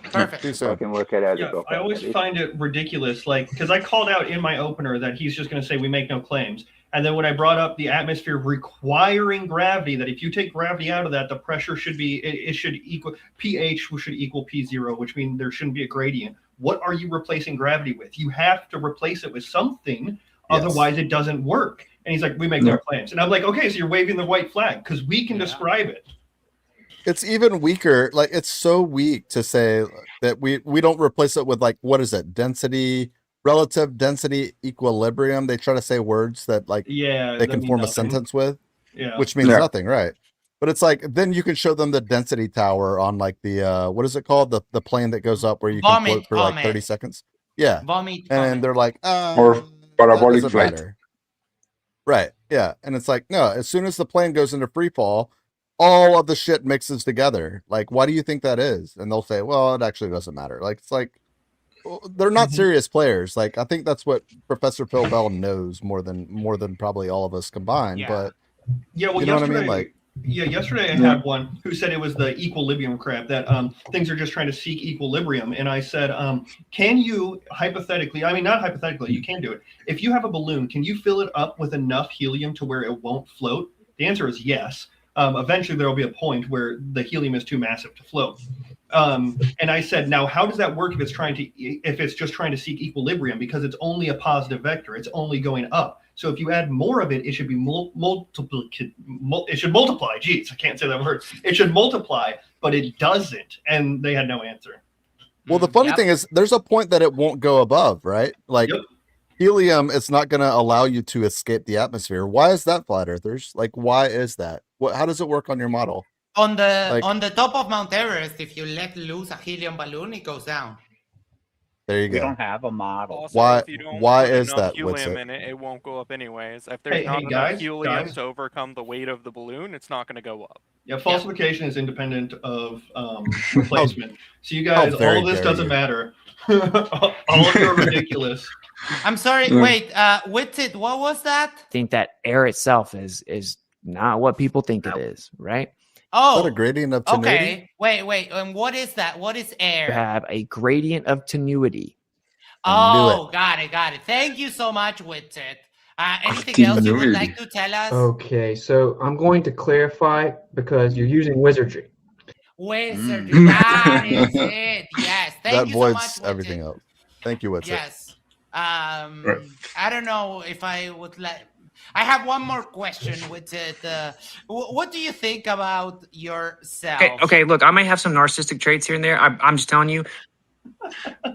Perfect. So I can work it out. Yeah, I always find it ridiculous, because I called out in my opener that he's just going to say we make no claims. And then when I brought up the atmosphere requiring gravity, that if you take gravity out of that, the pressure should be, it should equal, pH should equal P0, which means there shouldn't be a gradient. What are you replacing gravity with? You have to replace it with something, otherwise it doesn't work. And he's like, we make no claims. And I'm like, okay, so you're waving the white flag, because we can describe it. It's even weaker. Like, it's so weak to say that we don't replace it with, like, what is it? Density, relative density equilibrium. They try to say words that they can form a sentence with, which means nothing, right? But it's like, then you can show them the density tower on like the what is it called? The plane that goes up where you can float for like 30 seconds. Yeah. And they're like, or parabolic flight. Matter. Right. Yeah. And it's like, no, as soon as the plane goes into free fall, all of the shit mixes together. Like, why do you think that is? And they'll say, well, it actually doesn't matter. Like, it's like, they're not serious players. Like, I think that's what Professor Phil Bell knows more than probably all of us combined. But yeah, well, you know yesterday, what I mean? Like, yesterday I had one who said it was the equilibrium crap, that things are just trying to seek equilibrium. And I said, can you hypothetically, I mean, not hypothetically, you can do it. If you have a balloon, can you fill it up with enough helium to where it won't float? The answer is yes. Eventually there will be a point where the helium is too massive to float. And I said, now how does that work if it's just trying to seek equilibrium? Because it's only a positive vector. It's only going up. So if you add more of it, it should be it should multiply. Geez, I can't say that word. It should multiply, but it doesn't. And they had no answer. well, the funny thing is, there's a point that it won't go above, right? Like, helium is not going to allow you to escape the atmosphere. Why is that, flat earthers? Like, why is that? How does it work on your model? On the Like- on the top of Mount Everest, if you let loose a helium balloon, it goes down. There you We go. don't have a model. Also, Why- if you don't why put is enough that, helium Witsit? in it, it won't go up anyways. If there's Hey, not hey, enough guys, helium guys. to overcome the weight of the balloon, it's not going to go up. Yeah, falsification is independent of replacement. So you guys, very all of this dare doesn't you. matter. All of you are ridiculous. I'm sorry. Yeah. Wait, Witsit, what was that? Think that air itself is not what people think it is, right? Oh, Is that a gradient of tenuity? okay. Wait. And what is that? What is You air? have a gradient of tenuity. I knew Oh, got it. Thank you so much, Witsit. Anything Team else you would Tenuity. like to tell us? Okay, so I'm going to clarify because you're using wizardry. Wizardry, that is it. Yes, thank That you so voids much, Witsit. everything else. Thank you, Witsit. Yes. Right. I don't know if I would like. I have one more question with it. What do you think about yourself? Okay, look, I may have some narcissistic traits here and there. I'm just telling you.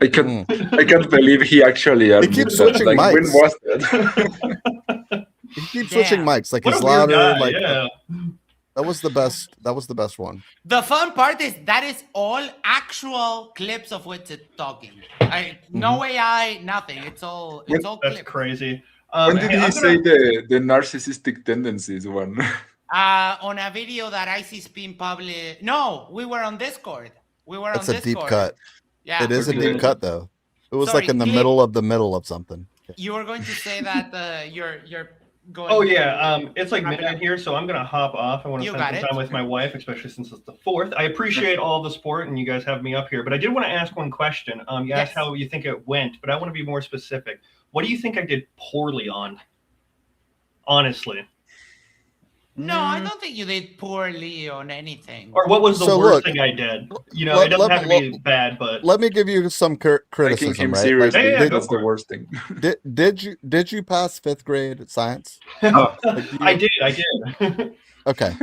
I can't believe he actually He admits keeps that. switching Like, when mics. was that? He keeps switching mics. Like What he's a weird louder. guy, Like yeah. that was the best. That was the best one. The fun part is that is all actual clips of Witsit talking. No AI, nothing. It's all That's clips. crazy. When did hey, he I'm say gonna- the narcissistic tendencies one? On a video that IC's been published. No, we were on Discord. That's a deep Discord. cut. Yeah. It is a deep cut though. It was Sorry, like in the clip. middle of something. You were going to say that you're going. Oh yeah, it's like midnight here, so I'm gonna hop off. I want to You spend got some it. time with my wife, especially since it's the 4th. I appreciate all the support and you guys have me up here, but I did want to ask one question. You asked how you think it went, but I want to be more specific. What do you think I did poorly on? Honestly. No, I don't think you did poorly on anything. Or what was the So worst look, thing I did? You know, it doesn't have to be bad, but Let me give you some criticism. him Right? seriously, Yeah, that's the worst thing. Did you pass 5th grade science? I did. Okay.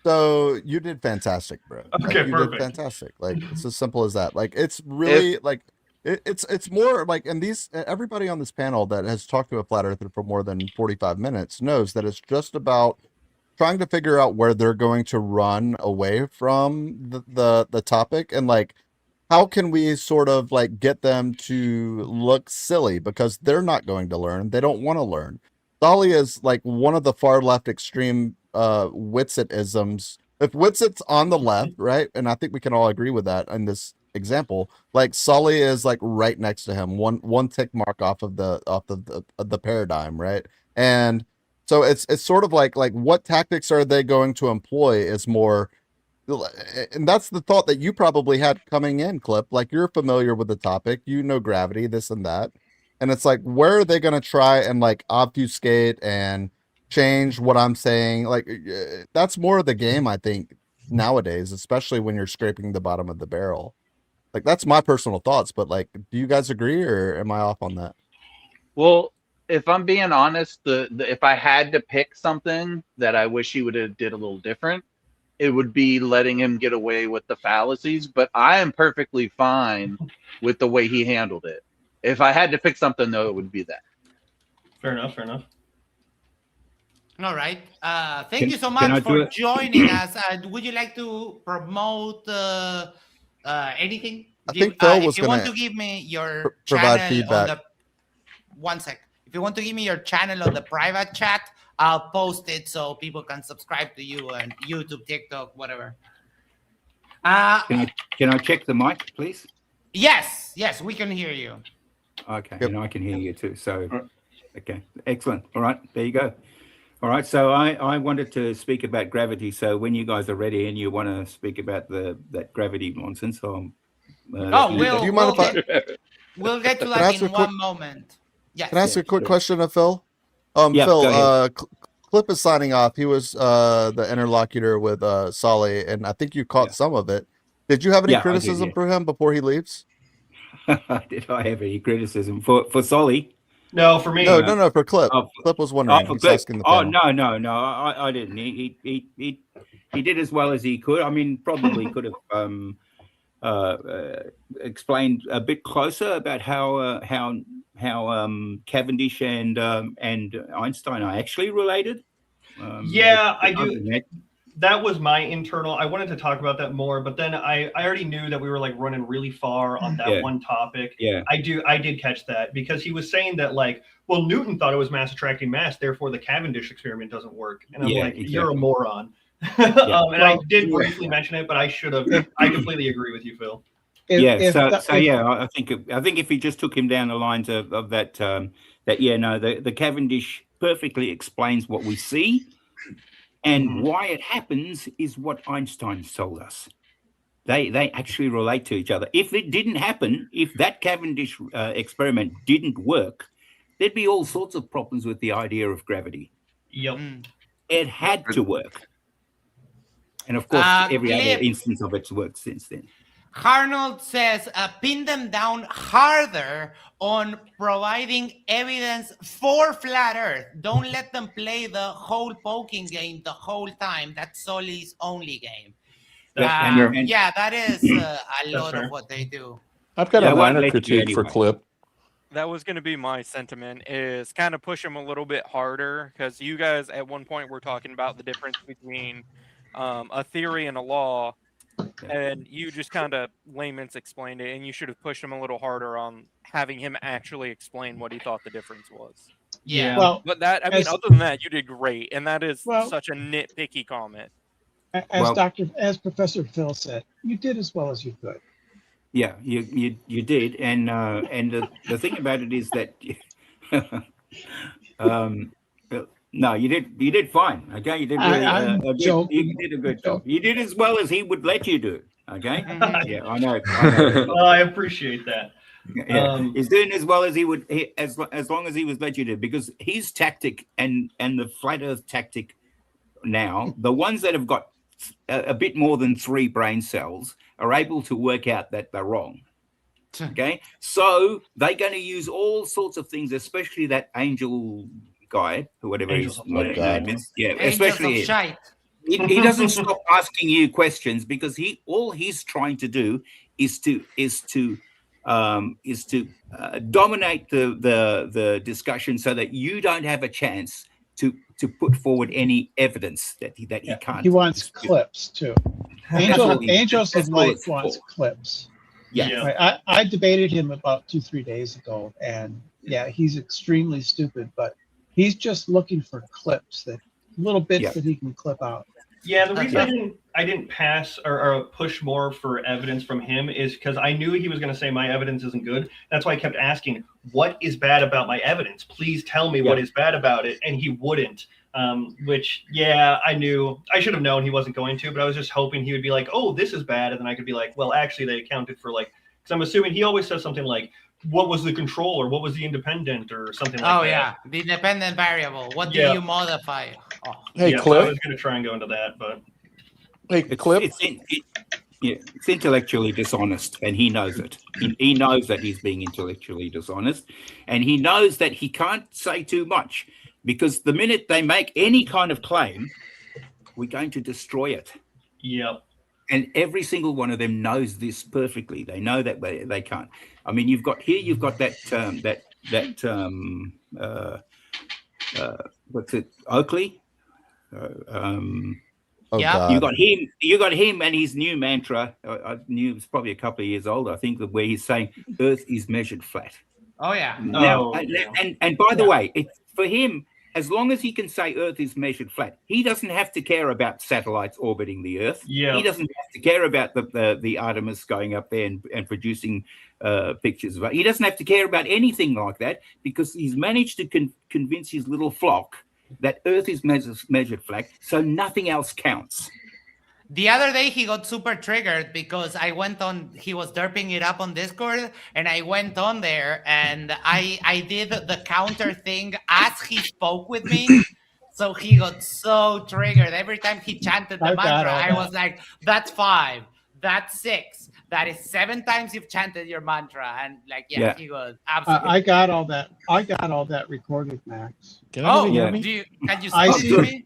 So you did fantastic, bro. Okay, you perfect. did fantastic. Like it's as simple as that. Like it's really like it's more like, and these everybody on this panel that has talked to a flat earther for more than 45 minutes knows that it's just about trying to figure out where they're going to run away from the topic, and like how can we sort of like get them to look silly because they're not going to learn. They don't want to learn. Soli is like one of the far left extreme Witsit-isms. If Witsit's on the left, right, and I think we can all agree with that in this example, like Soli is like right next to him, one tick mark off of the paradigm, right? And so it's sort of like what tactics are they going to employ is more, and that's the thought that you probably had coming in, Clip. Like you're familiar with the topic, you know gravity, this and that. And it's like, where are they going to try and like obfuscate and change what I'm saying? Like that's more of the game, I think, nowadays, especially when you're scraping the bottom of the barrel. Like that's my personal thoughts, but like, do you guys agree or am I off on that? Well, if I'm being honest, if I had to pick something that I wish he would have did a little different, it would be letting him get away with the fallacies. But I am perfectly fine with the way he handled it. If I had to pick something, though, it would be that. Fair enough. All right. Thank you so much for joining us. Would you like to promote anything? I think Phil was if you want gonna to give me your provide channel feedback. on the 1 sec. If you want to give me your channel on the private chat, I'll post it so people can subscribe to you on YouTube, TikTok, whatever. Can I check the mic, please? Yes, we can hear you. Okay, and I can hear you too. So, okay, excellent. All right, there you go. All right, so I wanted to speak about gravity. So when you guys are ready and you want to speak about that gravity nonsense, we'll get to that in one moment. Yes. Can I ask you a quick question of Phil? Yeah, Phil, go ahead. Clip is signing off. He was the interlocutor with Soli, and I think you caught some of it. Did you have any Yeah, I did, criticism yeah. for him before he leaves? Did I have any criticism for Soli? No, for me. No, for Clip. Clip was wondering. for He's Clip. asking the panel. No, I didn't. He did as well as he could. I mean, probably could have explained a bit closer about how Cavendish and Einstein are actually related. Yeah, I do. that was my internal. I wanted to talk about that more, but then I already knew that we were like running really far on that one topic. Yeah. I did catch that because he was saying that like, well, Newton thought it was mass attracting mass, therefore the Cavendish experiment doesn't work. And I'm like, you're a moron. And I did briefly mention it, but I should have. I completely agree with you, Phil. I think if he just took him down the lines of that, the Cavendish perfectly explains what we see, and why it happens is what Einstein told us. They actually relate to each other. If it didn't happen, if that Cavendish experiment didn't work, there'd be all sorts of problems with the idea of gravity. Yep. It had to work. And of course, every other instance of it's worked since then. Arnold says, pin them down harder on providing evidence for flat Earth. Don't let them play the whole poking game the whole time. That's Soli's only game. That is a lot of what they do. I've got a minor critique for Clip. That was going to be my sentiment, is kind of push him a little bit harder, because you guys at one point were talking about the difference between a theory and a law, and you just kind of layman's explained it, and you should have pushed him a little harder on having him actually explain what he thought the difference was. Yeah. Well, but that, I mean, other than that, you did great, and that is such a nitpicky comment. As Professor Phil said, you did as well as you could. Yeah, you did, and the thing about it is that, no, you did fine. Okay, you did really. You did a good job. You did as well as he would let you do. Okay. Yeah, I know. Well, I appreciate that. Yeah, he's doing as well as he would, as long as he was let you do, because his tactic and the flat Earth tactic now, the ones that have got a bit more than 3 brain cells are able to work out that they're wrong. Okay, so they're going to use all sorts of things, especially that angel guy, or whatever his name is. Yeah, especially he doesn't stop asking you questions, because all he's trying to do is to dominate the discussion, so that you don't have a chance to put forward any evidence that he can't. He wants clips too. Angels of Light wants clips. Yeah. Right. I debated him about 2-3 days ago, and he's extremely stupid, but he's just looking for clips, that little bits that he can clip out. Yeah, the reason I didn't pass or push more for evidence from him is because I knew he was going to say my evidence isn't good. That's why I kept asking, what is bad about my evidence? Please tell me what is bad about it. And he wouldn't, which, I knew. I should have known he wasn't going to, but I was just hoping he would be like, oh, this is bad. And then I could be like, well, actually, they accounted for because I'm assuming he always says something like, what was the control, or what was the independent, or something like that. Oh, yeah, the independent variable. What do you modify? Oh. Hey, Clip. So I was going to try and go into that, but... Hey, Clip. It's intellectually dishonest, and he knows it. He knows that he's being intellectually dishonest, and he knows that he can't say too much, because the minute they make any kind of claim, we're going to destroy it. Yep. And every single one of them knows this perfectly. They know that they can't. I mean, you've got that what's it, Oakley? You got him and his new mantra. I knew it was probably a couple of years old, I think, where he's saying Earth is measured flat. Oh yeah. Now, and by the way, it's for him, as long as he can say Earth is measured flat, he doesn't have to care about satellites orbiting the Earth. Yeah. He doesn't have to care about the Artemis going up there and producing pictures of it. He doesn't have to care about anything like that, because he's managed to convince his little flock that Earth is measured flat, so nothing else counts. The other day he got super triggered because I went on, he was derping it up on Discord, and I went on there and I did the counter thing as he spoke with me. So he got so triggered. Every time he chanted the mantra, I was like, that's 5, that's 6, that is 7 times you've chanted your mantra. And he was absolutely. I got all that. I got all that recorded, Max. Can you see me?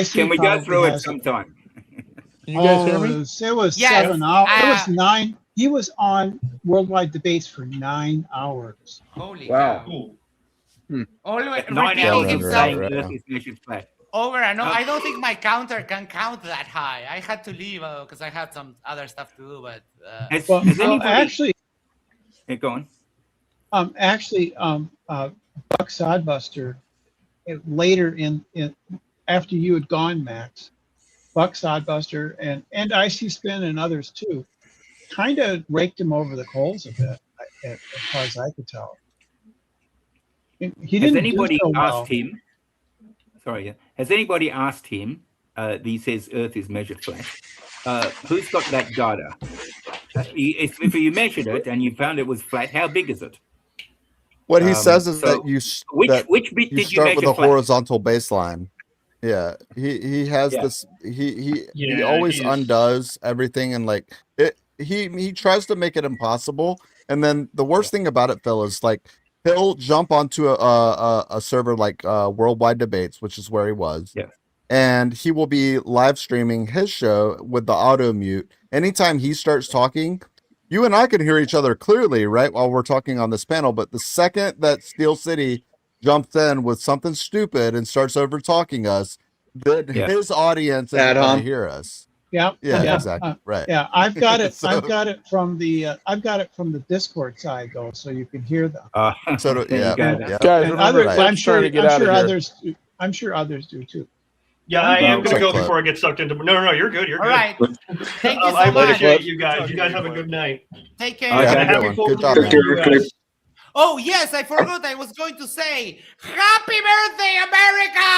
Can we go through it sometime? You guys hear me? It was 7 hours. It was 9. He was on Worldwide Debates for 9 hours. Holy wow! Cow. 9 hours of saying Earth is measured flat. over and over. I don't think my counter can count that high. I had to leave because I had some other stuff to do. But Has well, actually, go on. Buck Sodbuster, later in after you had gone, Max, Buck Sodbuster and Icy Spin and others too, kind of raked him over the coals a bit, as far as I could tell. He Has didn't anybody do so well. asked him? Sorry, has anybody asked him? He says Earth is measured flat. Who's got that data? If you measured it and you found it was flat, how big is it? What he says is so that which bit did you start with measure a flat? horizontal baseline. Yeah, he has this. He always undoes everything, and like he tries to make it impossible. And then the worst thing about it, Phil, is like he'll jump onto a server like Worldwide Debates, which is where he was. Yeah. And he will be live streaming his show with the auto mute. Anytime he starts talking, you and I can hear each other clearly, right, while we're talking on this panel. But the second that Steel City jumps in with something stupid and starts over talking us, then his audience isn't going to hear us. Yeah, exactly. Right. Yeah, I've got it. So- I've got it from the Discord side though, so you can hear them. So do, There you go. Guys, And remember, others, Clip's I'm sure. trying to get out of here. I'm sure others do too. Yeah, I am going to go Clip. before I get sucked into. No, you're good. You're all good. right. Thank you so I much. appreciate you guys. You guys have a good night. Take care. Okay, Happy good one. 4th Good of job, July man. to you guys. Oh yes, I forgot. I was going to say Happy Birthday, America!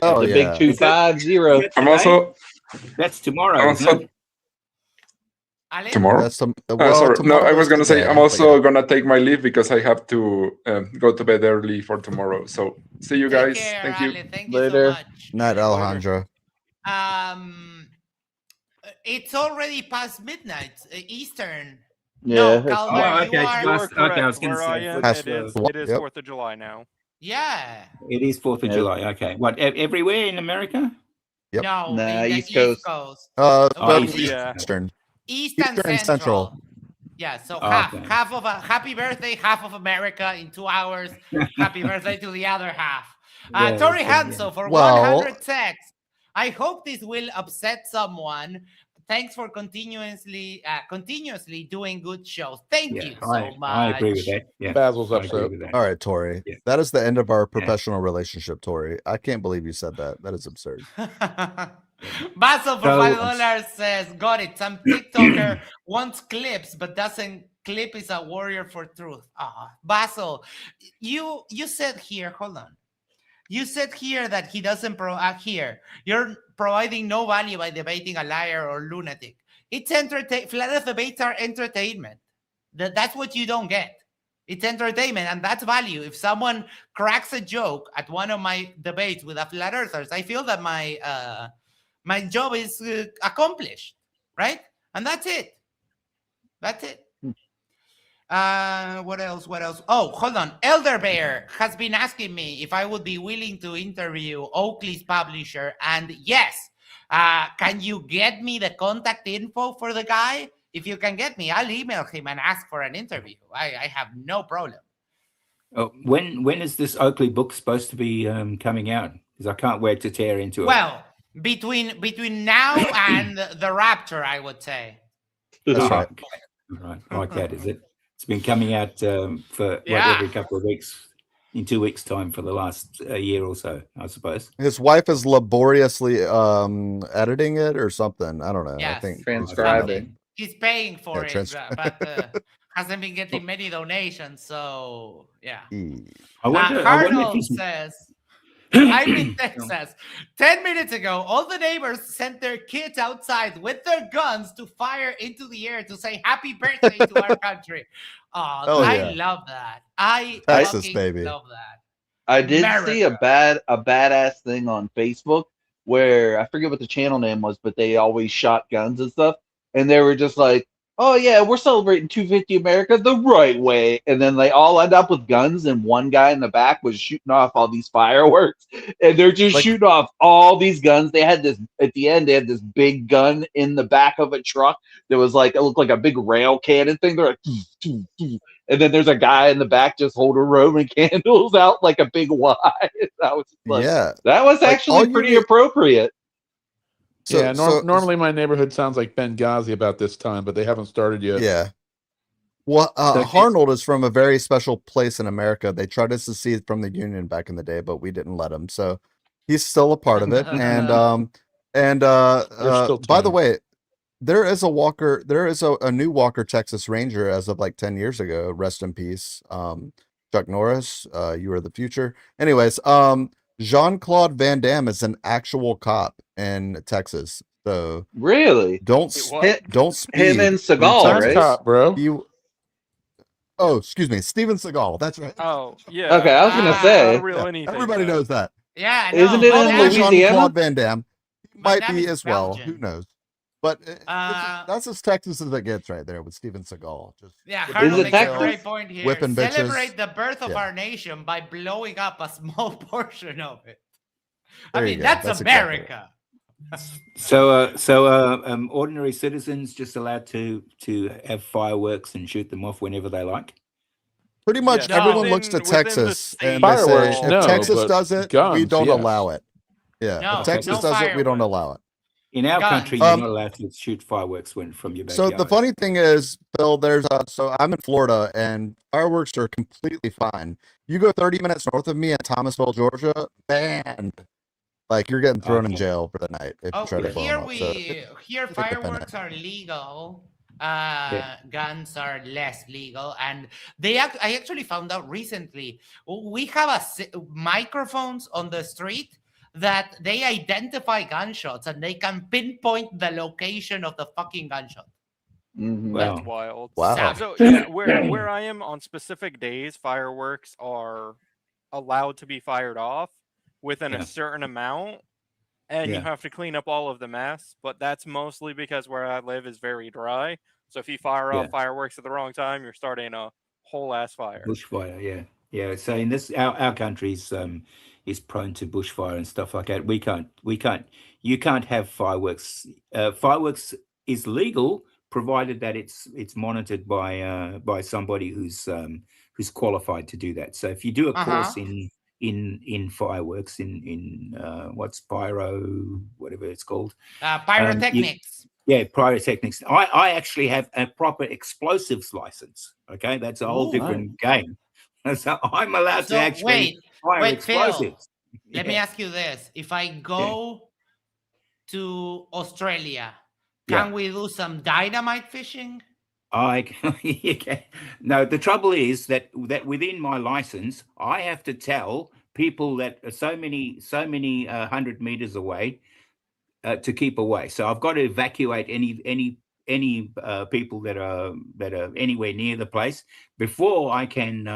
Oh, the yeah. big 250. I'm also That's tomorrow. I'm isn't also it? Ale? tomorrow. That's some. Sorry. No, I was gonna say today. I'm also gonna take my leave because I have to go to bed early for tomorrow. So see you Take guys. care, Thank you. Ale. Thank Later. you so much. Night, Alejandro. It's already past midnight Eastern. Yeah. No, it's- Calvin, Oh, you okay. are. You are Okay, I was correct. gonna Where say, I am, That's it is the- it is yep. 4th of July now. Yeah. It is 4th of Yeah. July. Okay. What? Everywhere in America? Yep. No, Nah, in the East Coast. Well, East. Yeah. Eastern. East and Eastern Central. Central. Yeah, so Okay. half of a happy birthday, half of America in 2 hours. Happy birthday to the other half. Yeah, Tori that's Hanso for Well- 100 texts. I hope this will upset someone. Thanks for continuously doing good shows. Thank you so much. I agree with that. Yeah. Basil's I agree upset. with that. All right, Tori. Yeah. That is the end of our professional relationship, Tori. I can't believe you said that. That is absurd. Basil for So- $5 says, got it. Some TikToker wants clips, but doesn't clip is a warrior for truth. Basil, you said here, hold on. You said here that he doesn't here. You're providing no value by debating a liar or lunatic. It's flat earth debates are entertainment. That's what you don't get. It's entertainment, and that's value. If someone cracks a joke at one of my debates with a flat earthers, I feel that my job is accomplished, right? And that's it. That's it. What else? Oh, hold on. Elder Bear has been asking me if I would be willing to interview Oakley's publisher, and yes. Can you get me the contact info for the guy? If you can get me, I'll email him and ask for an interview. I have no problem. Oh, when is this Oakley book supposed to be coming out? Because I can't wait to tear into it. Well, between now and the rapture, I would say. That's right. Right, like that, is it? It's been coming out for every couple of weeks. In 2 weeks' time for the last year or so, I suppose. His wife is laboriously editing it or something. I don't know. Yes. I think Transcribing. He's paying for Yeah, it, but hasn't been getting many donations. So yeah. I wonder if Arnold he's... says, I'm in Texas. 10 minutes ago, all the neighbors sent their kids outside with their guns to fire into the air to say happy birthday to our country. Oh, I love that. I Texas, fucking baby. love that. I did America. see a badass thing on Facebook where I forget what the channel name was, but they always shot guns and stuff, and they were just like, oh yeah, we're celebrating 250 America the right way, and then they all end up with guns, and one guy in the back was shooting off all these fireworks, and they're just Like- shooting off all these guns. They had this at the end. They had this big gun in the back of a truck that was like, it looked like a big rail cannon thing. They're like, "Doo, doo, doo." And then there's a guy in the back just holding Roman candles out like a big Y. I was just like, Yeah. that was Like, actually all you pretty need- appropriate. So, normally my neighborhood sounds like Benghazi about this time, but they haven't started yet. yeah. Well, So- Harnold is from a very special place in America. They tried to secede from the Union back in the day, but we didn't let him. So he's still a part of it. And still by the tuned. way, there is a new Walker Texas Ranger as of like 10 years ago. Rest in peace. Chuck Norris, you are the future. Anyways, Jean-Claude Van Damme is an actual cop in Texas. So Really? don't speed. Him and through Seagal, Texas. right? Cop, bro. Oh, excuse me, Steven Seagal. That's right. Oh, yeah. Okay, I was gonna say. Not real anything, Everybody though. knows that. Yeah, no, Isn't it Van in Damme- Louisiana? Jean-Claude Van Damme might Damme be is as well. Belgian. Who knows? But that's as Texas as it gets right there with Steven Seagal. Just Yeah, whipping Harnold makes a tails, great point here. whipping bitches. Celebrate the birth of Yeah. our nation by blowing up a small portion of it. There I you mean, go. that's Exactly America. So ordinary citizens just allowed to have fireworks and shoot them off whenever they like. Pretty much Yeah, everyone within- looks to within the Texas state and they say, Fireworks, if no, Texas but does it, we guns, don't yes. allow it. Yeah, No, if Texas no does it, we don't fireworks. allow it. In our Guns. country, you're not allowed to shoot fireworks from your So backyard. the funny thing is, Bill, so I'm in Florida and fireworks are completely fine. You go 30 minutes north of me in Thomasville, Georgia, banned. Like you're getting thrown in jail for the night if you try to blow Here them up. So here it's like fireworks are legal. Guns are less legal, and I actually found out recently we have microphones on the street that they identify gunshots and they can pinpoint the location of the fucking gunshot. That's wild. Wow. So yeah, where I am on specific days, fireworks are allowed to be fired off within Yeah. a certain amount, and you Yeah. have to clean up all of the mess. But that's mostly because where I live is very dry. So if you fire off Yeah. fireworks at the wrong time, you're starting a whole ass fire. Bushfire, yeah. So in this, our country's is prone to bushfire and stuff like that. You can't have fireworks. Fireworks is legal provided that it's monitored by somebody who's qualified to do that. So if you do a course in fireworks in what's whatever it's called, Pyrotechnics. Pyrotechnics. I actually have a proper explosives license. Okay, that's a whole Ooh. different game. So I'm allowed to actually fire wait, Phil. explosives. Let me ask you this: if I go to Australia, can we do some dynamite fishing? No, the trouble is that within my license, I have to tell people that are so many 100 meters away to keep away. So I've got to evacuate any people that are anywhere near the place before I can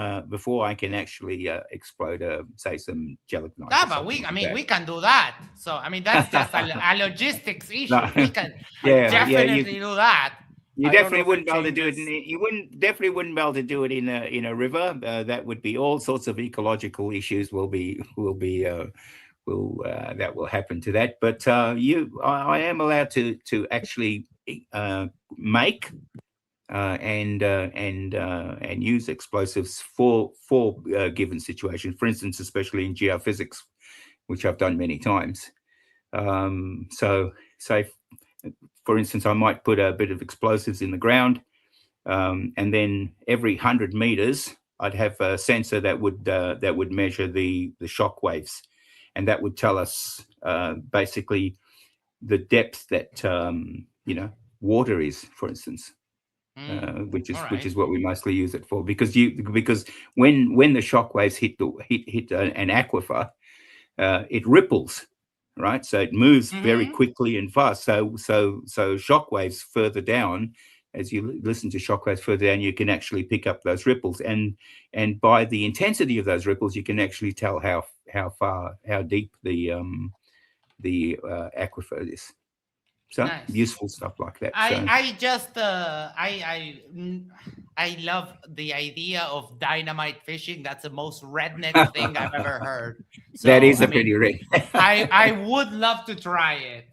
actually explode say some gelatinite. But we can do that. So I mean that's just a logistics issue. We can definitely do that. You definitely wouldn't be able to do it. Definitely wouldn't be able to do it in a river. That would be all sorts of ecological issues that will happen to that. But I am allowed to actually make and use explosives for given situations. For instance, especially in geophysics, which I've done many times. So say, for instance, I might put a bit of explosives in the ground, and then every 100 meters, I'd have a sensor that would measure the shock waves, and that would tell us basically the depth that water is, for instance, which is what we mostly use it for. Because when the shock waves hit an aquifer, it ripples. Right, so it moves very quickly and fast. So shockwaves further down, as you listen to shockwaves further down, you can actually pick up those ripples, and by the intensity of those ripples, you can actually tell how deep the aquifer is. So Nice. useful stuff like that. So I love the idea of dynamite fishing. That's the most redneck thing I've ever heard. So, that is I a mean, pretty red. I would love to try it.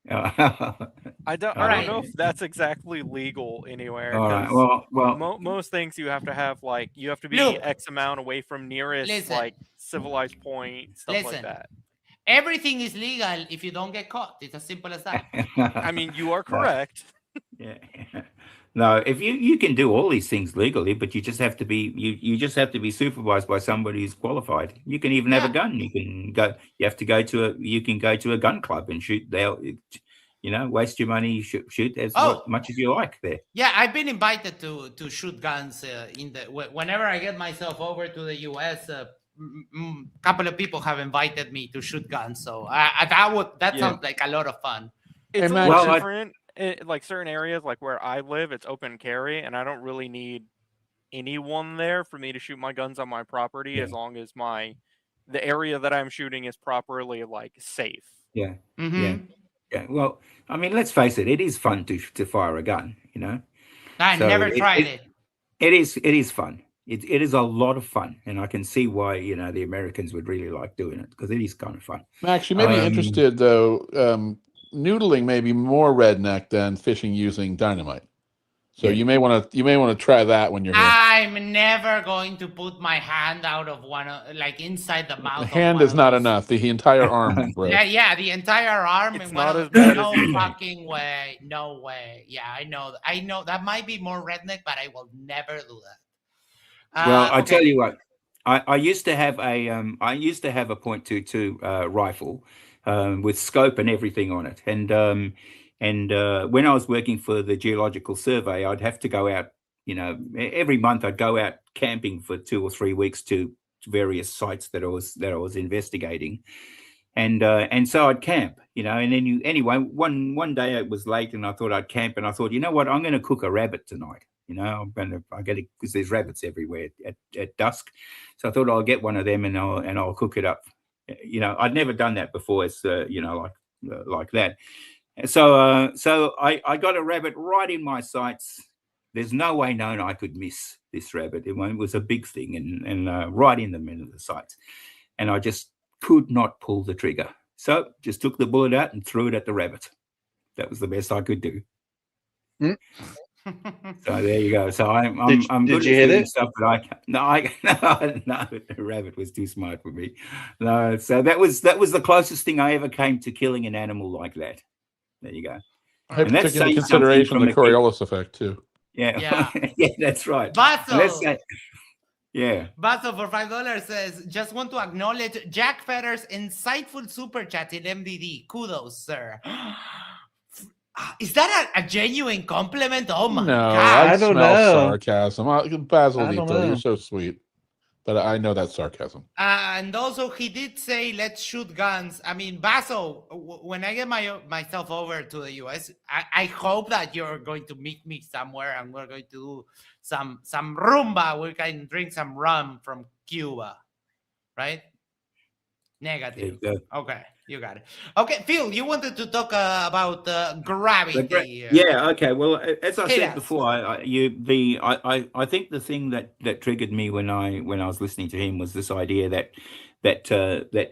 I don't know if that's exactly legal anywhere. All right. 'Cause Well, most things you have to have you have to be Look. X amount away from nearest Listen. civilized point, stuff like Listen. that. Everything is legal if you don't get caught. It's as simple as that. I mean, you are correct. Yeah. No, if you can do all these things legally, but you just have to be you just have to be supervised by somebody who's qualified. You can even have a gun. You can go. You have to go to a gun club and shoot. They'll, waste your money, shoot as much as you like there. Yeah, I've been invited to shoot guns whenever I get myself over to the US. Couple of people have invited me to shoot guns, so that sounds like a lot of fun. It's a little different. Like certain areas, like where I live, it's open carry, and I don't really need anyone there for me to shoot my guns on my property, as long as the area that I'm shooting is properly safe. Yeah, yeah. Well, I mean, let's face it; it is fun to fire a gun. I never tried it. It is fun. It is a lot of fun, and I can see why the Americans would really like doing it, because it is kind of fun. Max, you may be interested though. Noodling may be more redneck than fishing using dynamite, so you may want to try that when you're here. I'm never going to put my hand out of inside the mouth. The hand is not enough. The entire arm, bro. Yeah, the entire arm. It's not as bad as you think. Fucking way. No way. Yeah, I know that might be more redneck, but I will never do that. Well, I tell you what, I used to have a .22 rifle with scope and everything on it, and when I was working for the Geological Survey, I'd have to go out. Every month I'd go out camping for 2 or 3 weeks to various sites that I was investigating, and so I'd camp. And then anyway, one day it was late, and I thought I'd camp, and I thought, you know what, I'm going to cook a rabbit tonight. I get it because there's rabbits everywhere at dusk. So I thought I'll get one of them and I'll cook it up. I'd never done that before. It's like that. So I got a rabbit right in my sights. There's no way known I could miss this rabbit. It was a big thing and right in the middle of the sights. And I just could not pull the trigger. So just took the bullet out and threw it at the rabbit. That was the best I could do. So there you go. So I'm good did you hit it? Stuff that no, the rabbit was too smart for me. No, so that was the closest thing I ever came to killing an animal like that. There you go. I have to take into consideration the Coriolis effect too. Yeah, yeah, that's right. Basso, yeah. Basso for $5 says, just want to acknowledge Jack Fetter's insightful super chat in MDD. Kudos, sir. Is that a genuine compliment? Oh my God. I don't know. Sarcasm. Basil, you're so sweet. But I know that's sarcasm. And also, he did say, let's shoot guns. I mean, Basil, when I get myself over to the US, I hope that you're going to meet me somewhere and we're going to do some rumba. We can drink some rum from Cuba, right? Negative. Okay, you got it. Okay, Phil, you wanted to talk about gravity. Yeah. Okay. Well, as I said before, I think the thing that triggered me when I was listening to him was this idea that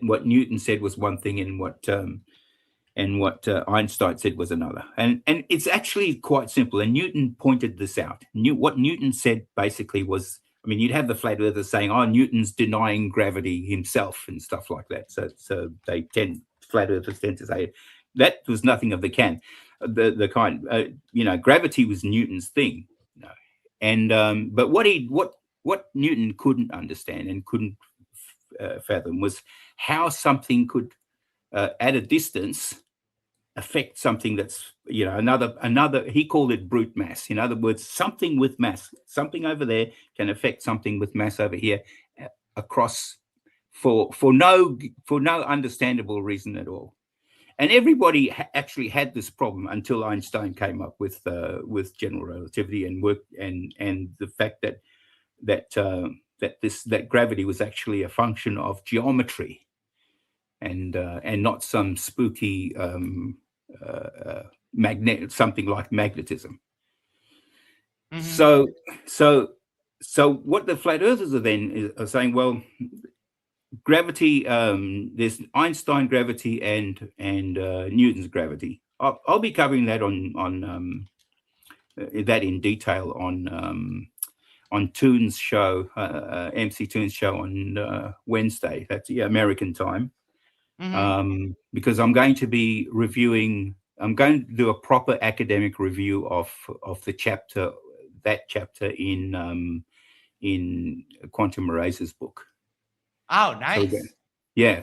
what Newton said was one thing and what Einstein said was another, and it's actually quite simple. And Newton pointed this out. What Newton said basically was, I mean, you'd have the flat earthers saying, "Oh, Newton's denying gravity himself" and stuff like that. So flat earthers tend to say that was nothing of the kind. Gravity was Newton's thing, but what Newton couldn't understand and couldn't fathom was how something could at a distance affect something that's another. He called it brute mass. In other words, something with mass, something over there can affect something with mass over here across for no understandable reason at all. And everybody actually had this problem until Einstein came up with general relativity and work and the fact that gravity was actually a function of geometry and not some spooky something like magnetism. Mhm. So what the flat earthers are saying, well, gravity, there's Einstein gravity and Newton's gravity. I'll be covering that on that in detail on Toon's show, MC Toon's show on Wednesday. That's American time. Because I'm going to be reviewing. I'm going to do a proper academic review of the chapter, in Quantum Eraser's book. Oh, nice.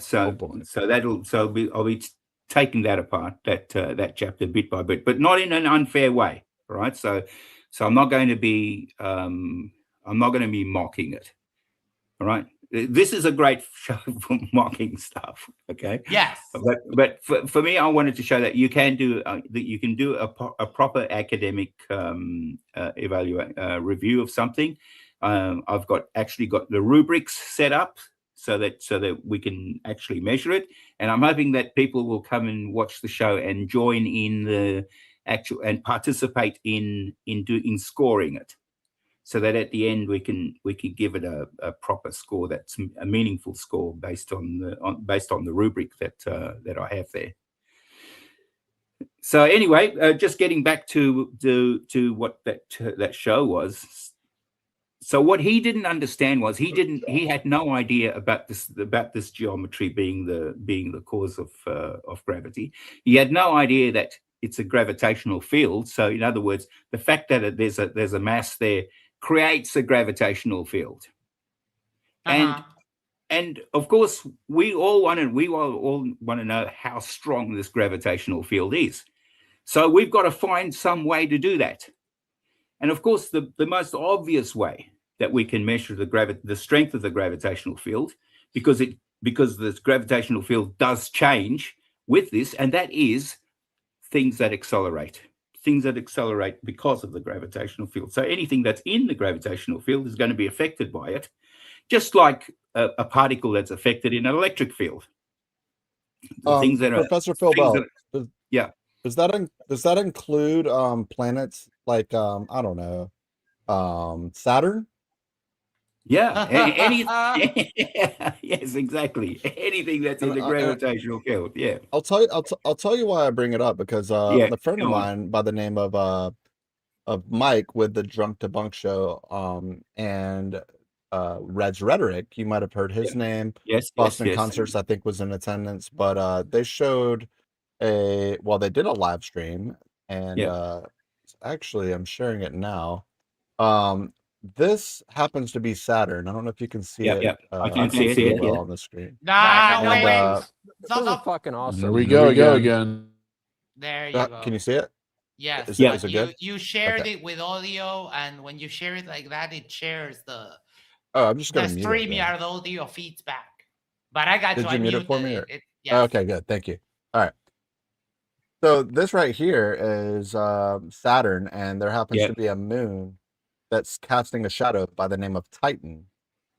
So I'll be taking that apart, that chapter bit by bit, but not in an unfair way, right? So I'm not going to be mocking it, all right? This is a great show for mocking stuff, okay? Yes. But for me, I wanted to show that you can do a proper academic review of something. I've actually got the rubrics set up so that we can actually measure it, and I'm hoping that people will come and watch the show and join in the actual and participate in scoring it, so that at the end we can give it a proper score, that's a meaningful score based on the rubric that I have there. So anyway, just getting back to what that show was. So what he didn't understand was he had no idea about this geometry being the cause of gravity. He had no idea that it's a gravitational field. So in other words, the fact that there's a mass there creates a gravitational field. And of course, we all want to know how strong this gravitational field is. So we've got to find some way to do that. And of course, the most obvious way that we can measure the strength of the gravitational field, because this gravitational field does change with this, and that is things that accelerate because of the gravitational field. So anything that's in the gravitational field is going to be affected by it, just like a particle that's affected in an electric field. Professor Phil Bell, does that include planets like I don't know, Saturn? Yes, exactly. Anything that's in the gravitational field. Yeah. I'll tell you why I bring it up, because a friend of mine by the name of Mike with the Drunk to Bunk show, and Red's Rhetoric, you might have heard his name. Boston Concerts, I think, was in attendance, but they showed they did a live stream, and actually I'm sharing it now. This happens to be Saturn. I don't know if you can see it. I can see it well on the screen. It's not fucking awesome. There we go again. There you go. Can you see it? Yes. Is it good? You shared it with audio, and when you share it like that, it shares the I'm just going to mute it. StreamYard audio feeds back. But I got Did you mute it for me? Yes. Okay, good. Thank you. All right. So this right here is Saturn, and there happens to be a moon that's casting a shadow by the name of Titan.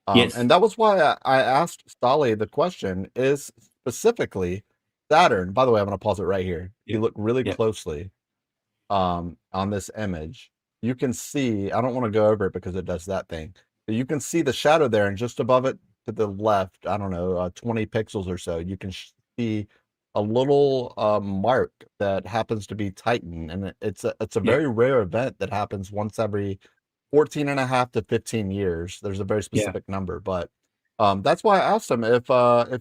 And that was why I asked Soli the question, is specifically Saturn, by the way, I'm going to pause it right here. If you look really closely on this image, you can see, I don't want to go over it because it does that thing, but you can see the shadow there, and just above it to the left, I don't know, 20 pixels or so, you can see a little mark that happens to be Titan, and it's a very rare event that happens once every 14 and a half to 15 years. There's a very specific number, but that's why I asked him if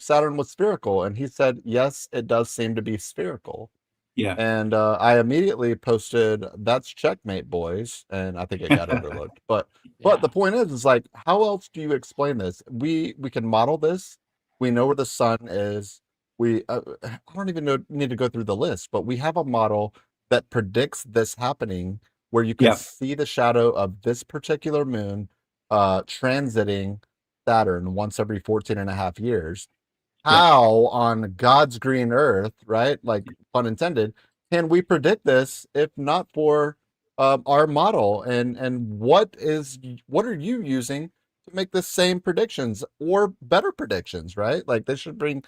Saturn was spherical, and he said yes, it does seem to be spherical. And I immediately posted, "That's checkmate, boys," and I think it got overlooked. But the point is like, how else do you explain this? We can model this. We know where the sun is. We I don't even need to go through the list, but we have a model that predicts this happening, where you can see the shadow of this particular moon transiting Saturn once every 14 and a half years. How on God's green earth, right? Like, pun intended, can we predict this if not for our model? And what are you using to make the same predictions or better predictions, right? Like, they should bring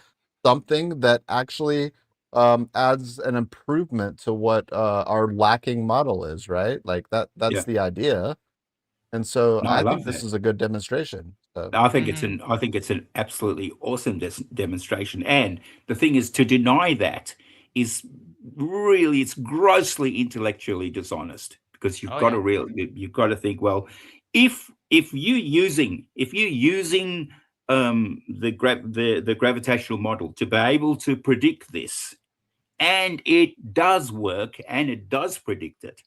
something that actually adds an improvement to what our lacking model is, right? Like that's the idea. And so No, I I love think this that. is a good demonstration. So. I think it's an absolutely awesome demonstration. And the thing is, to deny that is really, it's grossly intellectually dishonest, because you've Oh, got yeah. to you've got to think, well, if you're using the gravitational model to be able to predict this, and it does work and it does predict it,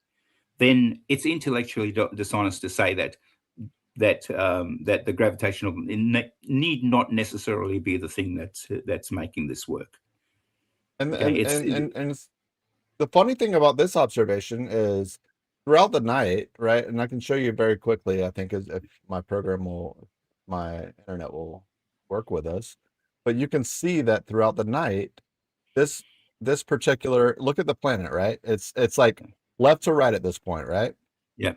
then it's intellectually dishonest to say that the gravitational need not necessarily be the thing that's making this work. And Okay, it's, the funny thing about this observation is throughout the night, right? And I can show you very quickly, I think, if my internet will work with us. But you can see that throughout the night, this particular, look at the planet, right? It's like left to right at this point, right? Yeah.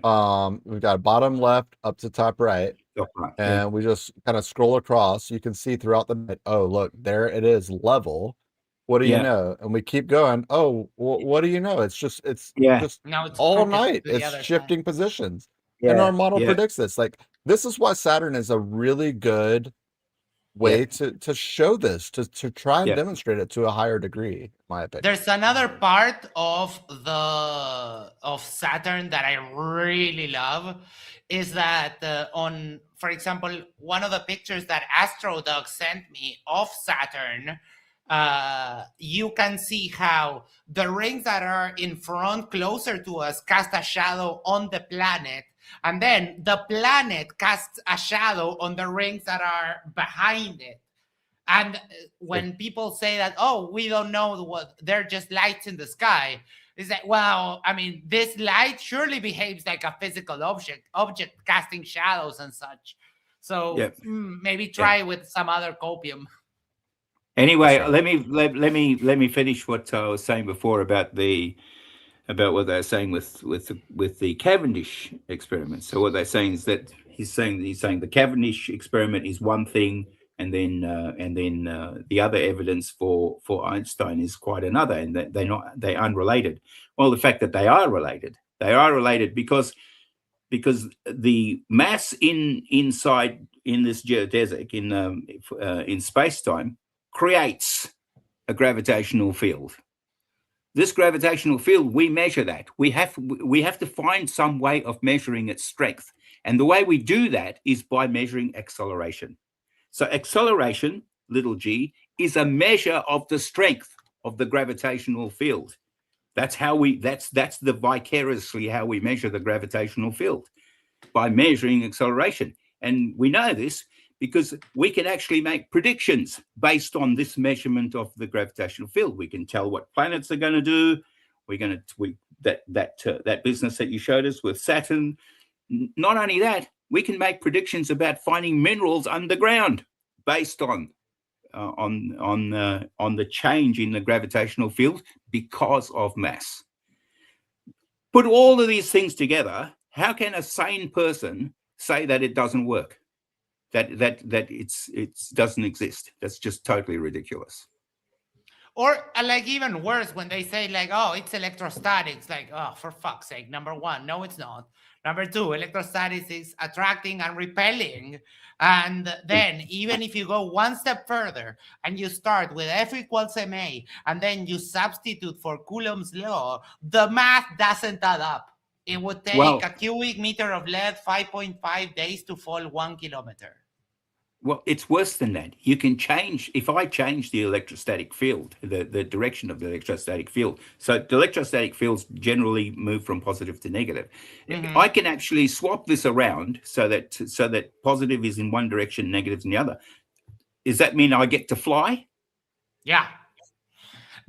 We've got bottom left up to top right. Top right. And we just kind of scroll across. You can see throughout the night, oh, look, there it is, level. What do you know? And we keep going. Oh, what do you know? It's just Now it's all crooked night. to the It's other shifting positions. And our model yeah. predicts this. Like, this is why Saturn is a really good way to show this, to try and demonstrate it to a higher degree, in my opinion. There's another part of Saturn that I really love, is that for example, one of the pictures that AstroDog sent me of Saturn, you can see how the rings that are in front closer to us cast a shadow on the planet, and then the planet casts a shadow on the rings that are behind it. And when people say that, oh, we don't know what, they're just lights in the sky, is that, well, I mean, this light surely behaves like a physical object casting shadows and such. So maybe try with some other copium. Anyway, let me finish what I was saying before about what they're saying with the Cavendish experiment. So what they're saying is that he's saying the Cavendish experiment is one thing, and then the other evidence for Einstein is quite another, and that they're unrelated. Well, the fact that they are related because the mass inside in this geodesic in space-time creates a gravitational field. This gravitational field, we measure that. We have to find some way of measuring its strength, and the way we do that is by measuring acceleration. So acceleration, little g, is a measure of the strength of the gravitational field. That's the vicariously how we measure the gravitational field, by measuring acceleration. And we know this because we can actually make predictions based on this measurement of the gravitational field. We can tell what planets are going to do. That business that you showed us with Saturn. Not only that, we can make predictions about finding minerals underground based on the change in the gravitational field because of mass. Put all of these things together, how can a sane person say that it doesn't work? That it doesn't exist? That's just totally ridiculous. Or like even worse, when they say like, oh, it's electrostatics, like, oh, for fuck's sake. Number one, no, it's not. Number two, electrostatics is attracting and repelling. And then even if you go one step further and you start with F equals ma, and then you substitute for Coulomb's law, the math doesn't add up. It would take a cubic meter of lead 5.5 days to fall 1 kilometer. Well, it's worse than that. You can change, if I change the electrostatic field, the direction of the electrostatic field. So the electrostatic fields generally move from positive to negative. Mm-hmm. I can actually swap this around so that positive is in one direction, negative in the other. Does that mean I get to fly? Yeah.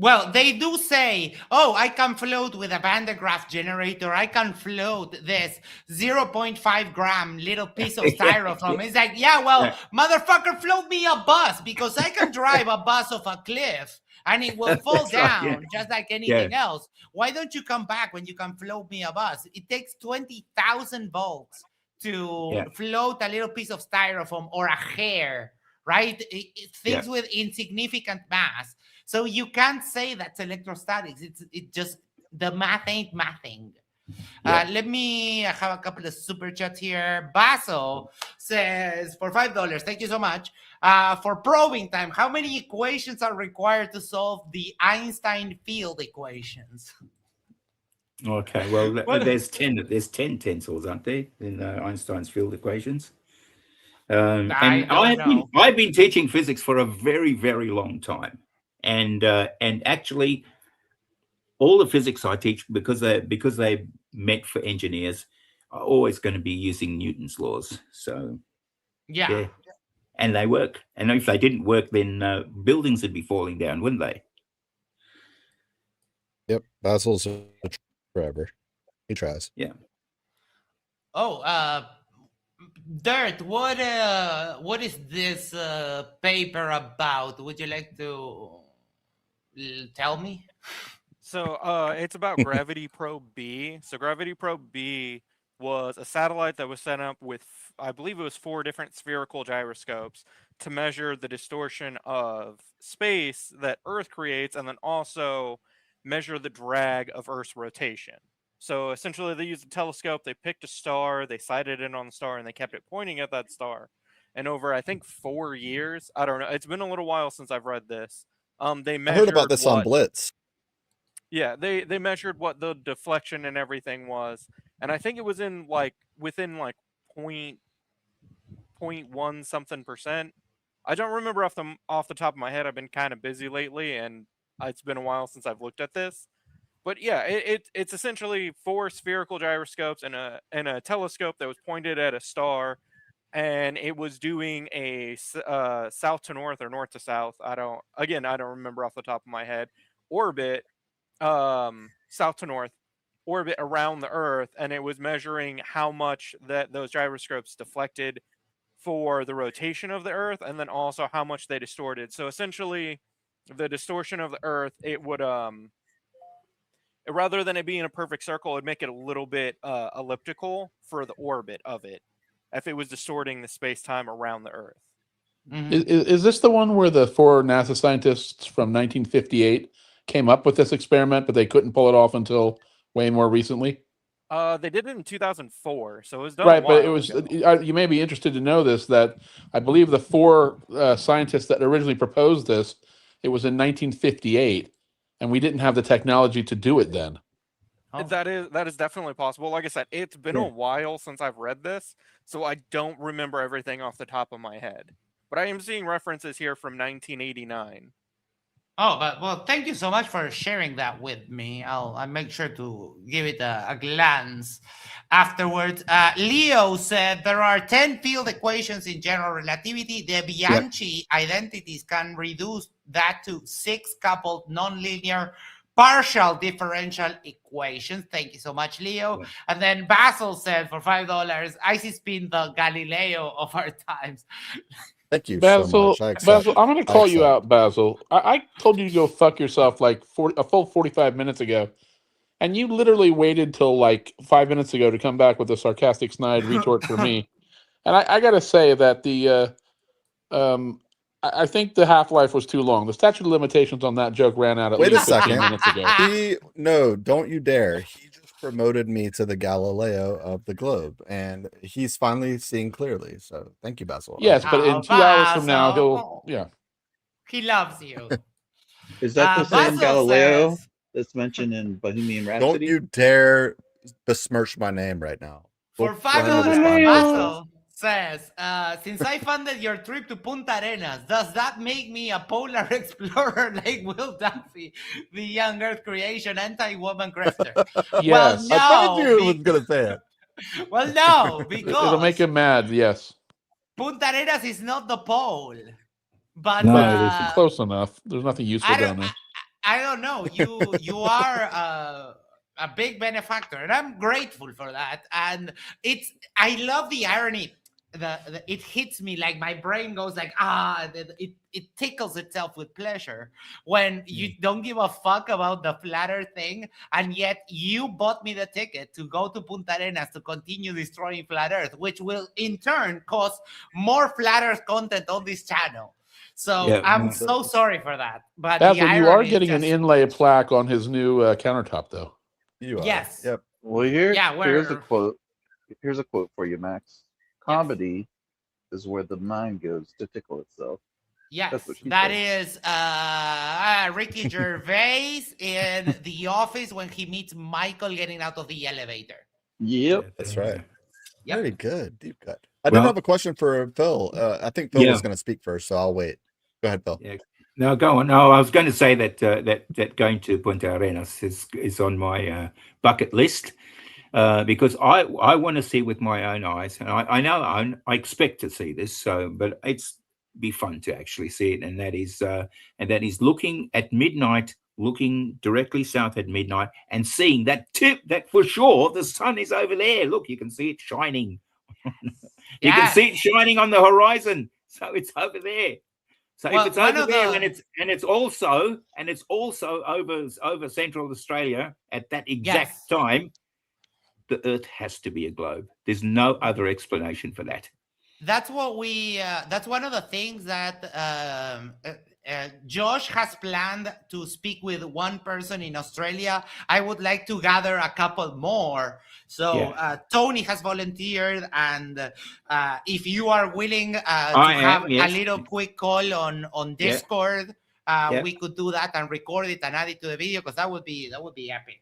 Well, they do say, oh, I can float with a Van de Graaff generator. I can float this 0.5 gram little piece of styrofoam. It's like, motherfucker, float me a bus, because I can drive a bus off a cliff and it will fall down just like anything else. Why don't you come back when you can float me a bus? It takes 20,000 volts to float a little piece of styrofoam or a hair, right? Things with insignificant mass. So you can't say that's electrostatics. It just, the math ain't mathing. Let me have a couple of super chats here. Basil says for $5, thank you so much. For probing time, how many equations are required to solve the Einstein field equations? Okay, well, What? there's 10 tensors, aren't there, in Einstein's field equations? And I've been teaching physics for a very, very long time, and actually, all the physics I teach, because they're meant for engineers, are always going to be using Newton's laws. So yeah. And they work. And if they didn't work, then buildings would be falling down, wouldn't they? Yep, Basil's a forever. He tries. Yeah. Oh, Dirt, what is this paper about? Would you like to tell me? So it's about Gravity Probe B. So Gravity Probe B was a satellite that was sent up with, I believe it was 4 different spherical gyroscopes to measure the distortion of space that Earth creates, and then also measure the drag of Earth's rotation. So essentially they used a telescope, they picked a star, they sighted in on the star, and they kept it pointing at that star. And over, I think, 4 years, I don't know, it's been a little while since I've read this. They measured I heard about this on Blitz. Yeah, they measured what the deflection and everything was, and I think it was in within 0.1 something percent. I don't remember off the top of my head. I've been kind of busy lately, and it's been a while since I've looked at this. But yeah, it's essentially 4 spherical gyroscopes and a telescope that was pointed at a star, and it was doing a south to north or north to south. I don't remember off the top of my head. Orbit, south to north orbit around the Earth, and it was measuring how much that those gyroscopes deflected for the rotation of the Earth, and then also how much they distorted. So essentially, the distortion of the Earth, it would rather than it being a perfect circle, it'd make it a little bit elliptical for the orbit of it, if it was distorting the space-time around the Earth. Is this the one where the 4 NASA scientists from 1958 came up with this experiment, but they couldn't pull it off until way more recently? They did it in 2004, so it was done Right, a while but it was. ago. You may be interested to know this, that I believe the 4 scientists that originally proposed this, it was in 1958, and we didn't have the technology to do it then. That is definitely possible. Like I said, it's been a while since I've read this, so I don't remember everything off the top of my head. But I am seeing references here from 1989. Oh, well, thank you so much for sharing that with me. I'll make sure to give it a glance afterwards. Leo said there are 10 field equations in general relativity. The Bianchi identities can reduce that to 6 coupled nonlinear partial differential equations. Thank you so much, Leo. And then Basil said for $5, Icy Spin, the Galileo of our times. Thank you Basil, so much. Basil, I'm going to call you out, Basil. I told you to go fuck yourself like a full 45 minutes ago, and you literally waited till like 5 minutes ago to come back with a sarcastic snide retort for me. And I got to say that I think the half-life was too long. The statute of limitations on that joke ran out at Wait least a 15 second. minutes ago. No, don't you dare. He just promoted me to the Galileo of the globe, and he's finally seeing clearly. So thank you, Basil. Yes, but in 2 hours from now, he'll. He loves you. Is that the same Basil Galileo says, that's mentioned in Bohemian Rhapsody? Don't you dare besmirch my name right now. for $5, Basil says, since I funded your trip to Punta Arenas, does that make me a polar explorer like Will Dunphy, the young Earth creation anti-woman grifter? Yes. Well, no. I told you it was going to say it. Well, no, because It'll make him mad, yes. Punta Arenas is not the pole. But No, it isn't. Close enough. There's nothing useful down there. I don't know. You are a big benefactor, and I'm grateful for that. And I love the irony. it hits me like my brain goes like it tickles itself with pleasure when you don't give a fuck about the flat earth thing, and yet you bought me the ticket to go to Punta Arenas to continue destroying flat earth, which will in turn cause more flat earth content on this channel. So I'm so sorry for that, but the Basil, you are irony is getting an just inlay plaque on his new countertop, though. You are. Yes. Yep. Well, here's a quote. Here's a quote for you, Max. Comedy is where the mind goes to tickle itself. yes, That's what she that said. is Ricky Gervais in The Office when he meets Michael getting out of the elevator. Yep, that's right. Yep. Very good, deep cut. I did have a question for Phil. I think Phil was going to speak first, so I'll wait. Go ahead, Phil. Yeah. No, go on. No, I was going to say that that going to Punta Arenas is on my bucket list because I want to see with my own eyes, and I know I expect to see this. So, but it's be fun to actually see it, and that is looking at midnight, looking directly south at midnight, and seeing that for sure the sun is over there. Look, you can see it shining. You can see it shining on the horizon, so it's over there. So if it's over there and it's also over Central Australia at that exact time, the Earth has to be a globe. There's no other explanation for that. That's what we. That's one of the things that Josh has planned to speak with one person in Australia. I would like to gather a couple more. So Tony has volunteered, and if you are willing to have a little quick call on Discord, we could do that and record it and add it to the video because that would be epic.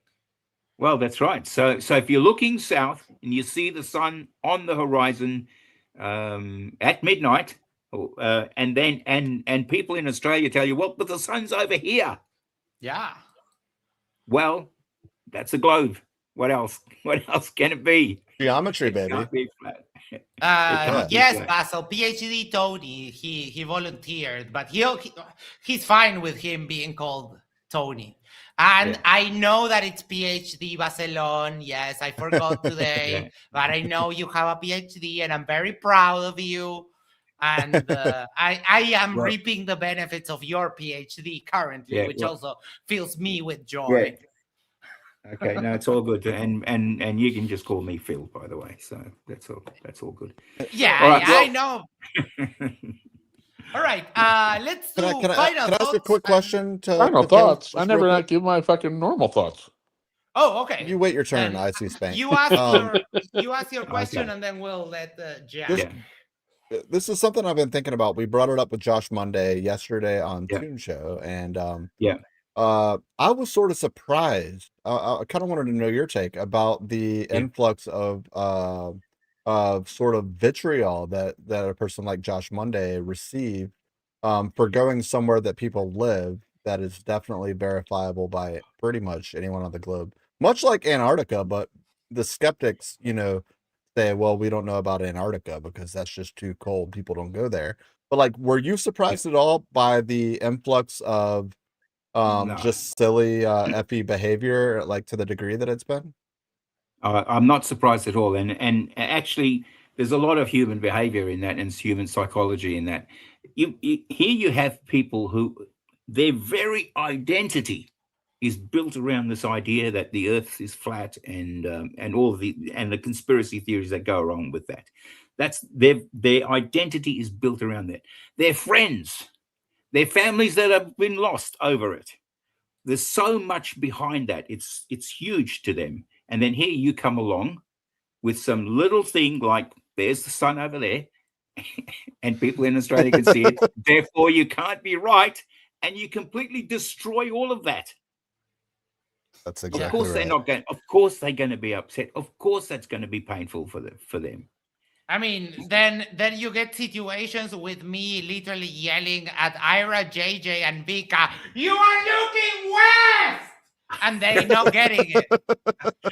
Well, that's right. So if you're looking south and you see the sun on the horizon at midnight, and then and people in Australia tell you, well, but the sun's over here. Yeah. Well, that's a globe. What else? What else can it be? Geometry, baby. Can't be flat. Yes, Basil, PhD Tony. He volunteered, but he's fine with him being called Tony. And I know that it's PhD Barcelona. Yes, I forgot today, but I know you have a PhD, and I'm very proud of you. And I am reaping the benefits of your PhD currently, which also fills me with joy. Okay, no, it's all good, and you can just call me Phil, by the way. So that's all good. Yeah, all right, I know. All right, let's do Can final I ask a quick question? Final thoughts? I never not give my fucking normal thoughts. Oh, okay. You wait your turn. I see Spank. You ask your question, and then we'll let Jack. This is something I've been thinking about. We brought it up with Josh Monday yesterday on Toon Show, and I was sort of surprised. I kind of wanted to know your take about the influx of sort of vitriol that a person like Josh Monday received for going somewhere that people live that is definitely verifiable by pretty much anyone on the globe, much like Antarctica. But the skeptics, say, well, we don't know about Antarctica because that's just too cold. People don't go there. But like, were you surprised at all by the influx of just silly effy behavior, like to the degree that it's been? I'm not surprised at all, and actually, there's a lot of human behavior in that, and human psychology in that. Here you have people who their very identity is built around this idea that the Earth is flat, and all the conspiracy theories that go along with that. That's their identity is built around that. Their friends, their families that have been lost over it. There's so much behind that. It's huge to them. And then here you come along with some little thing like there's the sun over there, and people in Australia can see it. Therefore, you can't be right, and you completely destroy all of that. That's exactly Of course, they're not going. Of course, they're going to be upset. Of course, that's going to be painful for them. I mean, then you get situations with me literally yelling at Ira, JJ, and Vika, "You are looking west!" And they not getting it.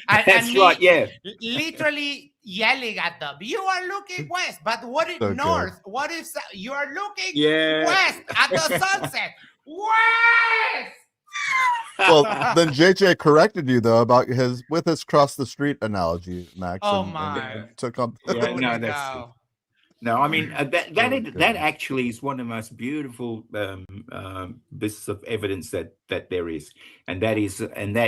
That's right, yeah. Literally yelling at them, "You are looking west!" But what if north? What if you are looking west at the sunset? West! Well, then JJ corrected you though about his cross the street analogy, Max. Oh my! Took up. Yeah, no, that's No, I mean that actually is one of the most beautiful bits of evidence that there is, and that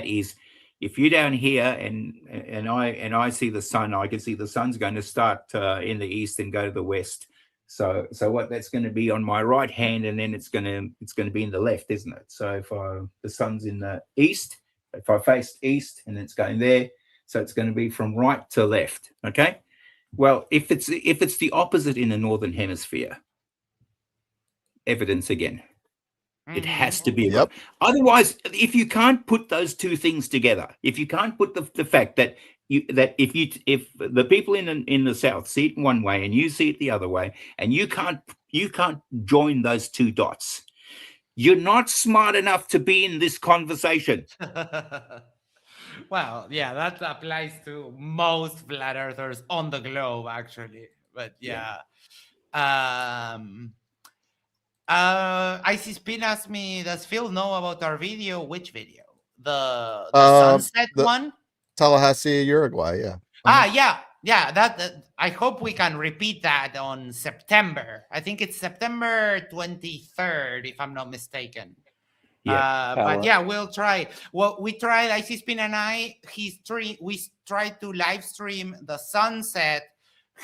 is if you're down here and I see the sun, I can see the sun's going to start in the east and go to the west. So what that's going to be on my right hand, and then it's going to be in the left, isn't it? So if the sun's in the east, if I face east and it's going there, so it's going to be from right to left. Okay. Well, if it's the opposite in the northern hemisphere, evidence again. It has to be. Yep. Otherwise, if you can't put those two things together, if you can't put the fact that if the people in the south see it one way and you see it the other way, and you can't join those two dots, you're not smart enough to be in this conversation. Well, yeah, that applies to most flat earthers on the globe, actually. But yeah. Icy Spin asked me, does Phil know about our video? Which video? The sunset one? Tallahassee, Uruguay, yeah. Yeah. That I hope we can repeat that on September. I think it's September 23rd, if I'm not mistaken. But yeah, we'll try. Well, we tried, Icy Spin and I, we tried to live stream the sunset.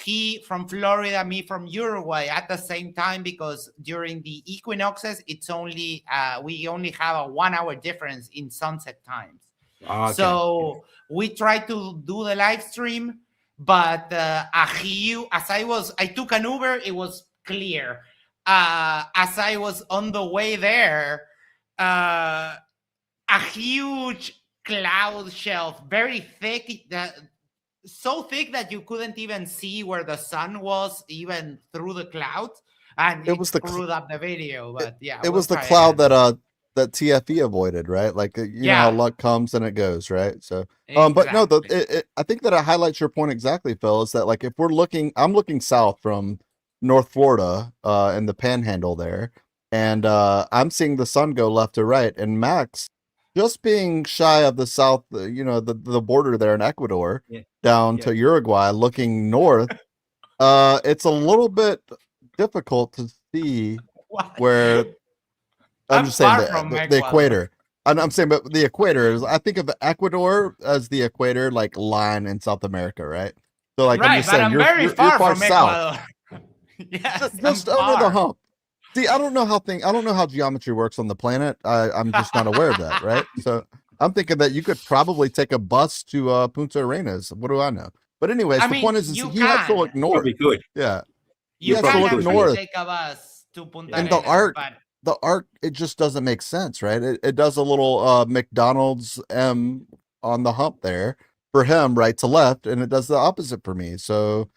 He from Florida, me from Uruguay at the same time, because during the equinoxes, it's only we only have a 1 hour difference in sunset times. Okay. So we tried to do the live stream, but I took an Uber, it was clear. As I was on the way there, a huge cloud shelf, very thick, so thick that you couldn't even see where the sun was, even through the clouds, and it screwed up the video. But yeah, it was the cloud that TFE avoided, right? Like you know how luck comes and it goes, right? So, but no, I think that it highlights your point exactly, Phil. Is that like if I'm looking south from North Florida, in the Panhandle there, and I'm seeing the sun go left to right, and Max, just being shy of the south, the border there in Ecuador, down to Uruguay, looking north, it's a little bit difficult to see where. I'm just saying the equator. I'm saying, but the equator is. I think of Ecuador as the equator, like line in South America, right? So, like, I'm just saying, you're far south. Yes, just over the hump. See, I don't know how geometry works on the planet. I'm just not aware of that, right? So I'm thinking that you could probably take a bus to Punta Arenas. What do I know? But anyways, the point is he has to look north. Probably could. Yeah, you can actually take a bus to Punta Arenas. And the arc, it just doesn't make sense, right? It does a little McDonald's M on the hump there for him, right to left, and it does the opposite for me. So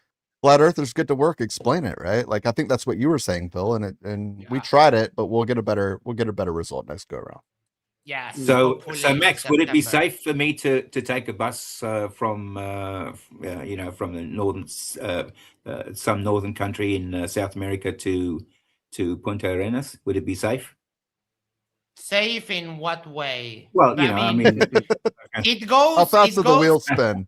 flat earthers get to work, explain it, right? Like I think that's what you were saying, Phil, and we tried it, but we'll get a better result next go around. Yeah. So Max, would it be safe for me to take a bus from the northern some northern country in South America to Punta Arenas? Would it be safe? Safe in what way? Well, I mean it goes. How fast do the wheels spin?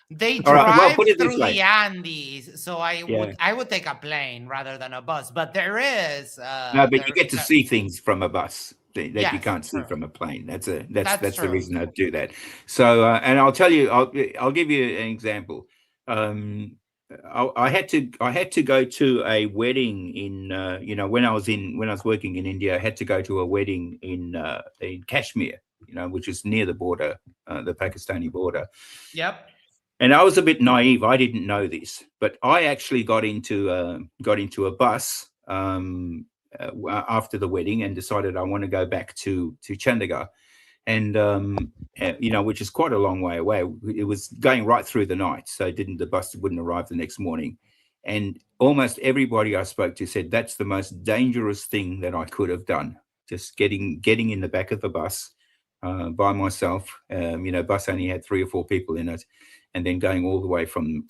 They drive through the Andes, so I would take a plane rather than a bus. But there is no, but you get to see things from a bus that you can't see from a plane. That's the reason I do that. So and I'll tell you, I'll give you an example. I had to go to a wedding in when I was working in India. I had to go to a wedding in Kashmir, which is near the border, the Pakistani border. Yep. And I was a bit naive. I didn't know this, but I actually got into a bus after the wedding and decided I want to go back to Chandigarh, and which is quite a long way away. It was going right through the night, so the bus wouldn't arrive the next morning. And almost everybody I spoke to said that's the most dangerous thing that I could have done. Just getting in the back of the bus by myself. Bus only had 3 or 4 people in it, and then going all the way from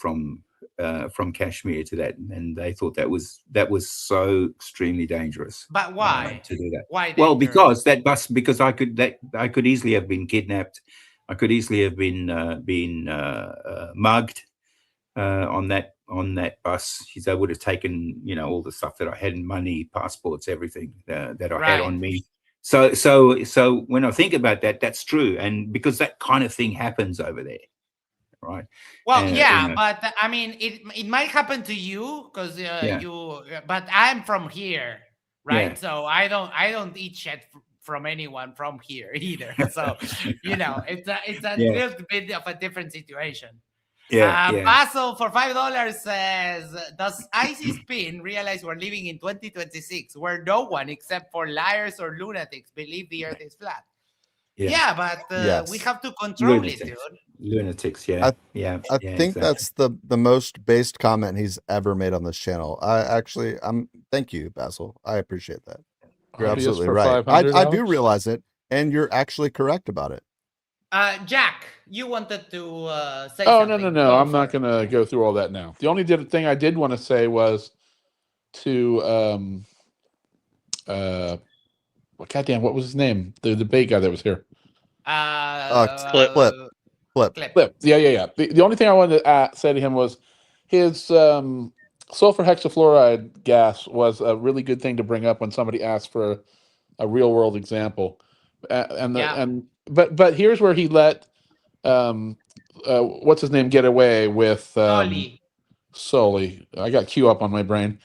Kashmir to that, and they thought that was so extremely dangerous. But why to do that? Why? Well, because I could easily have been kidnapped. I could easily have been mugged on that on that bus, I would have taken, all the stuff that I had, money, passports, everything that I had on me. So when I think about that, that's true, and because that kind of thing happens over there, right? Well, but I mean, it might happen to you because but I'm from here, right? Yeah. So I don't eat shit from anyone from here either. So it's a little bit of a different situation. Basil for $5 says, does Icy Spin realize we're living in 2026 where no one except for liars or lunatics believe the earth is flat? Yeah, but we have to control it, dude. Lunatics, I think exactly. that's the most based comment he's ever made on this channel. Thank you, Basil. I appreciate that. You're absolutely for right. $500? I do realize it, and you're actually correct about it. Jack, you wanted to say Oh, something. no. I'm not going to go through all that now. The only thing I did want to say was to goddamn, what was his name? The debate guy that was here. Clip. Yeah. The only thing I wanted to say to him was his sulfur hexafluoride gas was a really good thing to bring up when somebody asked for a real world example. But here's where he let what's his name get away with Soli. I got Q up on my brain.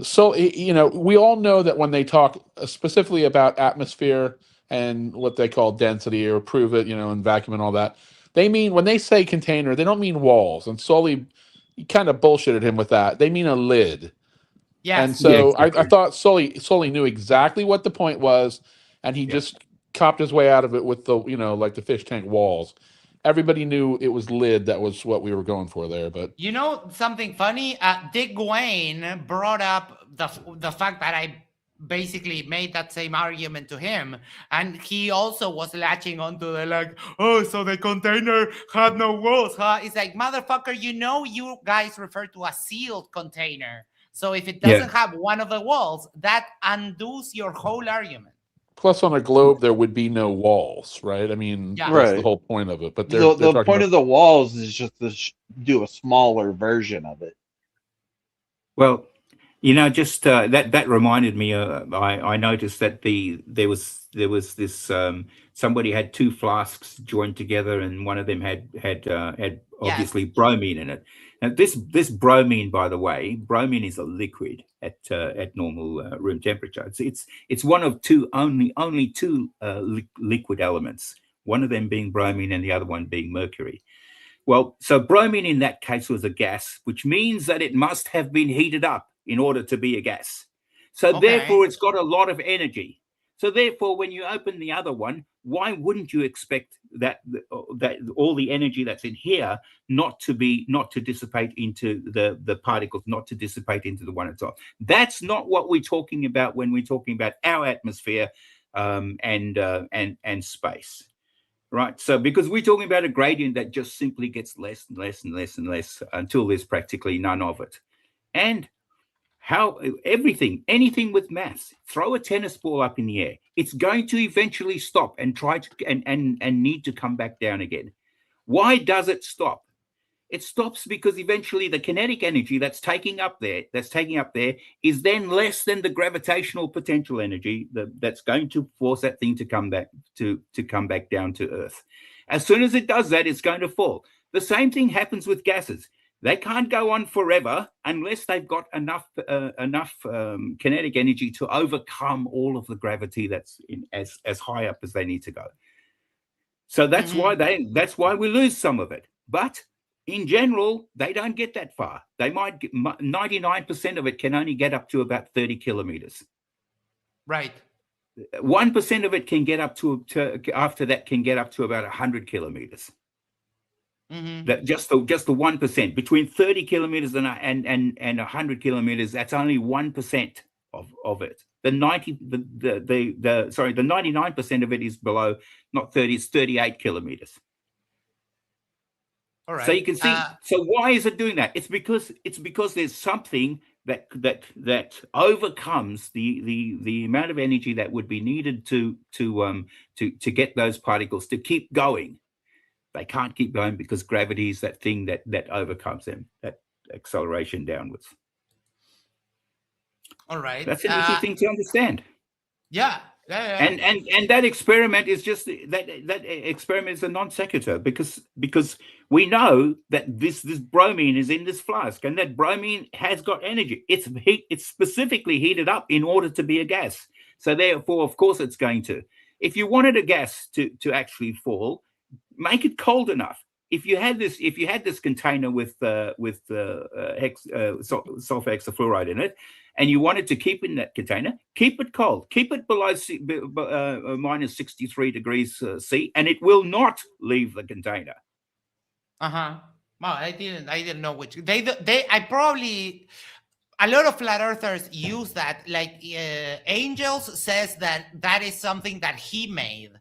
So we all know that when they talk specifically about atmosphere and what they call density or prove it, and vacuum and all that, they mean, when they say container, they don't mean walls. And Soli kind of bullshitted him with that. They mean a lid. Yes. And so I thought Soli knew exactly what the point was, and he just copped his way out of it with the, like the fish tank walls. Everybody knew it was lid. That was what we were going for there. But something funny? Dick Wayne brought up the fact that I basically made that same argument to him, and he also was latching onto the so the container had no walls, huh? It's like, motherfucker, you guys refer to a sealed container. So if it doesn't have one of the walls, that undoes your whole argument. Plus, on a globe, there would be no walls, right? I mean, that's the whole point of it. But the point of the walls is just to do a smaller version of it. Well, just that reminded me. I noticed that there was this somebody had two flasks joined together, and one of them had obviously bromine in it. Now this bromine, by the way, bromine is a liquid at normal room temperature. It's one of only two liquid elements. One of them being bromine, and the other one being mercury. Well, so bromine in that case was a gas, which means that it must have been heated up in order to be a gas. So therefore, it's got a lot of energy. So therefore, when you open the other one, why wouldn't you expect that all the energy that's in here not to dissipate into the particles, not to dissipate into the one at top? That's not what we're talking about when we're talking about our atmosphere and space. Right. So because we're talking about a gradient that just simply gets less and less and less and less until there's practically none of it. And anything with mass, throw a tennis ball up in the air, it's going to eventually stop and try to and need to come back down again. Why does it stop? It stops because eventually the kinetic energy that's taking up there is then less than the gravitational potential energy that's going to force that thing to come back down to Earth. As soon as it does that, it's going to fall. The same thing happens with gases. They can't go on forever unless they've got enough kinetic energy to overcome all of the gravity that's as high up as they need to go. So that's why we lose some of it. But in general, they don't get that far. They might get 99% of it can only get up to about 30 kilometers. Right. 1% of it can get up to after that can get up to about 100 kilometers. That just the 1% between 30 kilometers and 100 kilometers. That's only 1% of it. The 99% of it is below, not 30. It's 38 kilometers. All right. So you can see. So why is it doing that? It's because there's something that overcomes the amount of energy that would be needed to get those particles to keep going. They can't keep going because gravity is that thing that overcomes them. That acceleration downwards. All right. That's an easy thing to understand. Yeah. And that experiment is just that experiment is a non sequitur because we know that this bromine is in this flask and that bromine has got energy. It's specifically heated up in order to be a gas. So therefore, of course, it's going to. If you wanted a gas to actually fall, make it cold enough. If you had this container with sulfur hexafluoride in it, and you wanted to keep in that container, keep it cold, keep it below minus 63 degrees C, and it will not leave the container. Well, I didn't know which I probably. A lot of flat earthers use that. Like Angels says that is something that he made,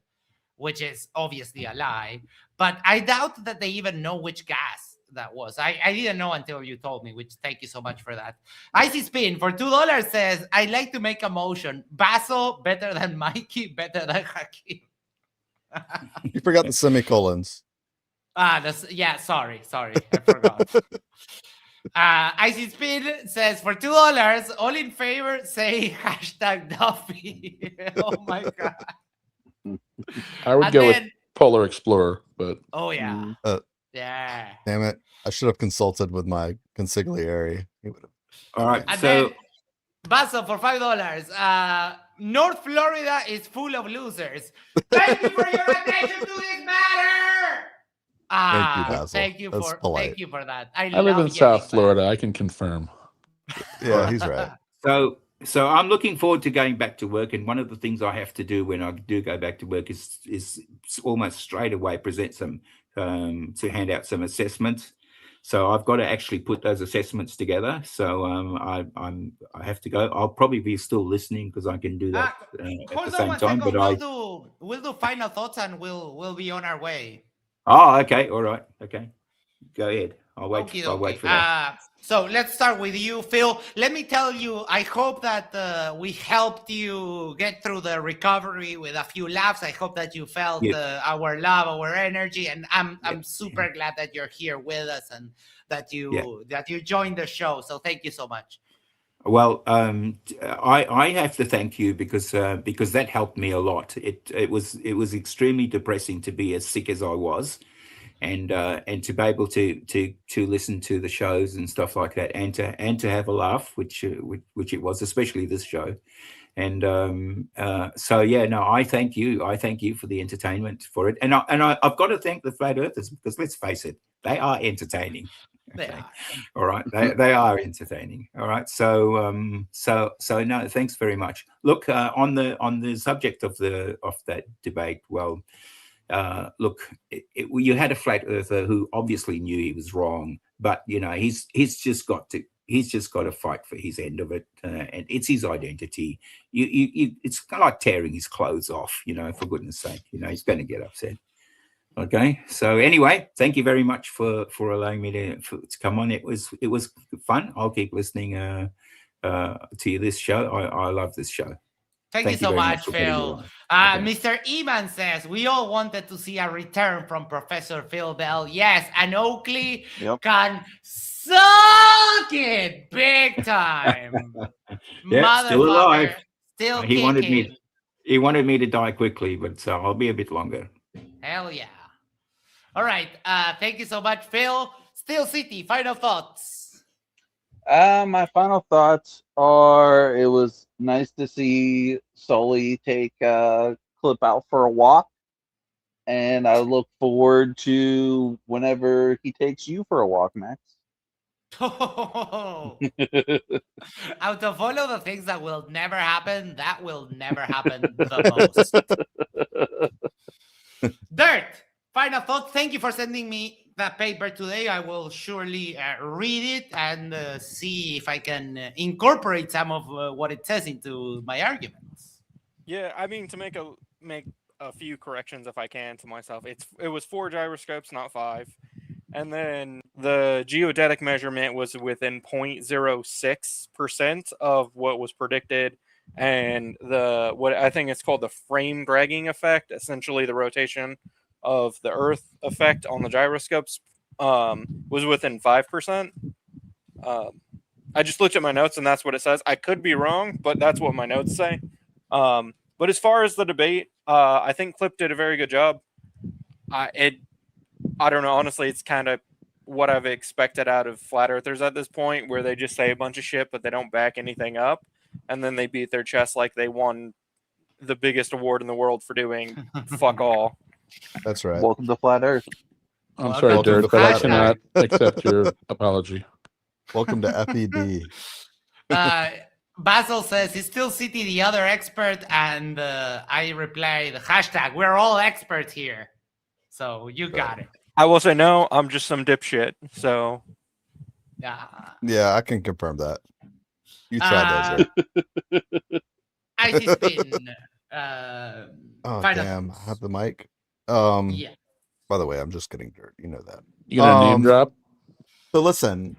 which is obviously a lie. But I doubt that they even know which gas that was. I didn't know until you told me, which thank you so much for that. Icy Spin for $2 says, I like to make a motion. Basso better than Mikey, better than Hakeem. You forgot the semicolons. Sorry, I forgot. Icy Spin says, for $2, all in favor, say hashtag Duffy. Oh my God. I would go with Polar Explorer, but oh yeah. Yeah. Damn it. I should have consulted with my consigliere. All right. And then Basso for $5. North Florida is full of losers. Thank you for your attention to this matter. Thank you, Basil. Thank you for that. I live in South Florida. I can confirm. Yeah, he's right. So I'm looking forward to going back to work, and one of the things I have to do when I do go back to work is almost straight away present some to hand out some assessments. So I've got to actually put those assessments together. So I have to go. I'll probably be still listening because I can do that at the same time. But we'll do final thoughts and we'll be on our way. Oh, okay, all right, okay, go ahead. I'll wait for that. So let's start with you, Phil. Let me tell you, I hope that we helped you get through the recovery with a few laughs. I hope that you felt our love, our energy, and I'm super glad that you're here with us and that you joined the show. So thank you so much. Well, I have to thank you because that helped me a lot. It was extremely depressing to be as sick as I was. And to be able to listen to the shows and stuff like that, and to have a laugh, which it was, especially this show, and so yeah, no, I thank you for the entertainment for it, and I've got to thank the Flat Earthers because let's face it, they are entertaining. Okay. They are. All right, they are entertaining. All right, so no, thanks very much. Look, on the subject of that debate, well. Look, you had a flat earther who obviously knew he was wrong, but you know he's just got to fight for his end of it, and it's his identity. It's kind of like tearing his clothes off, you know. For goodness' sake, you know he's going to get upset. Okay, so anyway, thank you very much for allowing me to come on. It was fun. I'll keep listening to this show. I love this show. Thank you so much, Phil. Mr. Eman says, we all wanted to see a return from Professor Phil Bell. Yes, and Oakley can suck it big time. Yeah, still alive. Still he wanted me to die quickly, but I'll be a bit longer. Hell yeah. All right. Thank you so much, Phil. Steel City, final thoughts. My final thoughts are it was nice to see Soli take Clip out for a walk. And I look forward to whenever he takes you for a walk, Max. Oh. Out of all of the things that will never happen, that will never happen the most. Dirt, final thought. Thank you for sending me that paper today. I will surely read it and see if I can incorporate some of what it says into my arguments. Yeah, I mean, to make a few corrections if I can to myself. It was 4 gyroscopes, not 5. And then the geodetic measurement was within 0.06% of what was predicted. And what I think it's called the frame dragging effect, essentially the rotation of the Earth effect on the gyroscopes, was within 5%. I just looked at my notes and that's what it says. I could be wrong, but that's what my notes say. But as far as the debate, I think Clip did a very good job. I don't know. Honestly, it's kind of what I've expected out of flat earthers at this point, where they just say a bunch of shit, but they don't back anything up, and then they beat their chest like they won the biggest award in the world for doing fuck all. That's right. Welcome to Flat Earth. I'm sorry, Welcome to Derek, but I Flat cannot Earth. accept your apology. Welcome to FED. Basil says, is still City the other expert? And I replied, hashtag, we're all experts here. So you got it. I will say no, I'm just some dipshit. So Yeah, I can confirm that. You tried those, right? Icy Spin. Oh, final damn. thoughts. I have the mic. Yeah. By the way, I'm just getting dirt. You know that. You gonna name drop? So listen,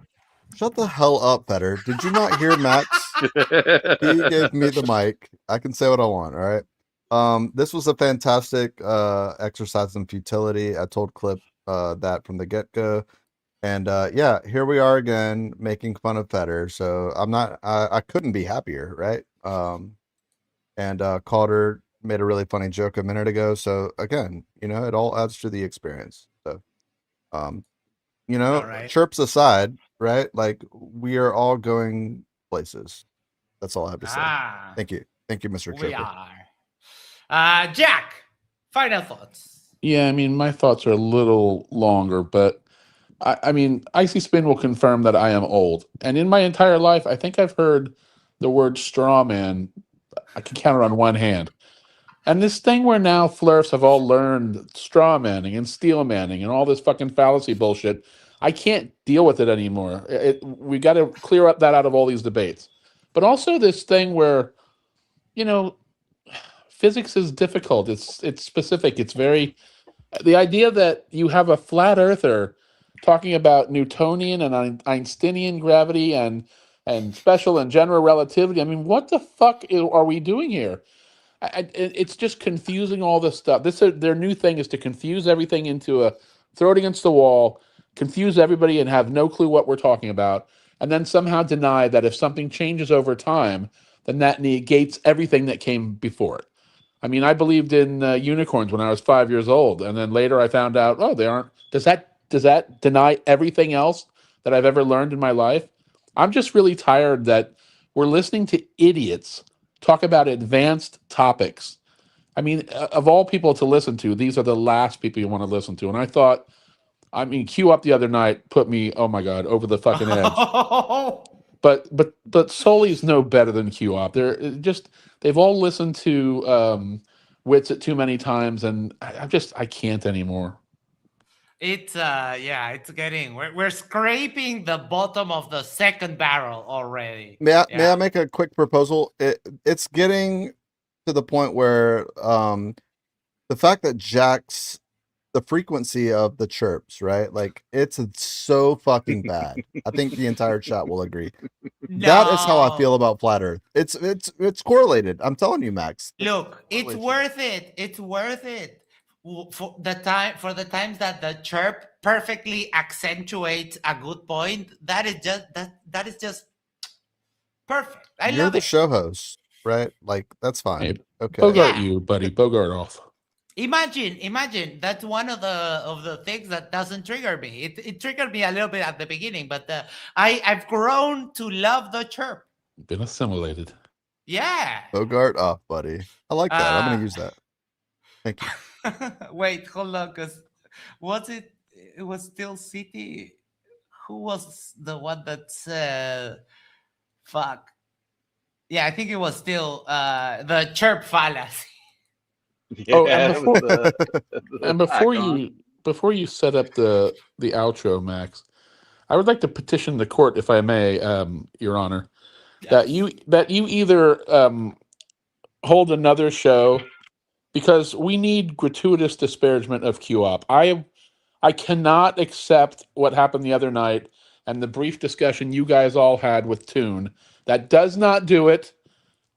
shut the hell up, Fetter. Did you not hear Max? He gave me the mic. I can say what I want, all right? This was a fantastic exercise in futility. I told Clip that from the get-go. And yeah, here we are again making fun of Fetter. So I couldn't be happier, right? And Calder made a really funny joke a minute ago. So again, it all adds to the experience. So right. chirps aside, right? Like we are all going places. That's all I have to say. Thank you. Thank you, Mr. We Chirper. are. Jack, final thoughts. Yeah, I mean, my thoughts are a little longer, but I mean, Icy Spin will confirm that I am old. And in my entire life, I think I've heard the word straw man, I can count it on one hand. And this thing where now flirts have all learned straw manning and steel manning and all this fucking fallacy bullshit, I can't deal with it anymore. We got to clear up that out of all these debates. But also this thing where, physics is difficult. It's specific. It's very... The idea that you have a flat earther talking about Newtonian and Einsteinian gravity and special and general relativity. I mean, what the fuck are we doing here? It's just confusing all this stuff. Their new thing is to confuse everything into throw it against the wall, confuse everybody and have no clue what we're talking about, and then somehow deny that if something changes over time, then that negates everything that came before it. I mean, I believed in unicorns when I was 5 years old, and then later I found out, oh, they aren't. Does that deny everything else that I've ever learned in my life? I'm just really tired that we're listening to idiots talk about advanced topics. I mean, of all people to listen to, these are the last people you want to listen to. And I thought, Q Up the other night put me, oh my God, over the fucking edge. But Soli's no better than Q Up. They've all listened to Wits it too many times, and I can't anymore. It's it's getting we're scraping the bottom of the second barrel already. May I make a quick proposal? It's getting to the point where the fact that the frequency of the chirps, right? Like it's so fucking bad. I think the entire chat will agree. That is how I feel about flat Earth. It's correlated. I'm telling you, Max. Look, it's worth it. It's worth it for the times that the chirp perfectly accentuates a good point. That is just perfect. You're love the it. show host, right? Like that's fine. Hey, okay. Bogart you, buddy. Bogart off. Imagine that's one of the things that doesn't trigger me. It triggered me a little bit at the beginning, but I've grown to love the chirp. Been assimilated. Yeah. Bogart off, buddy. I like that. I'm gonna use that. Thank you. Wait, hold on, because it was still City? Who was the one that said fuck? Yeah, I think it was still the chirp fallacy. Yeah, and before you set up the outro, Max, I would like to petition the court, if I may, Your Honor, that you either hold another show, because we need gratuitous disparagement of QOP. I cannot accept what happened the other night and the brief discussion you guys all had with Toon. That does not do it.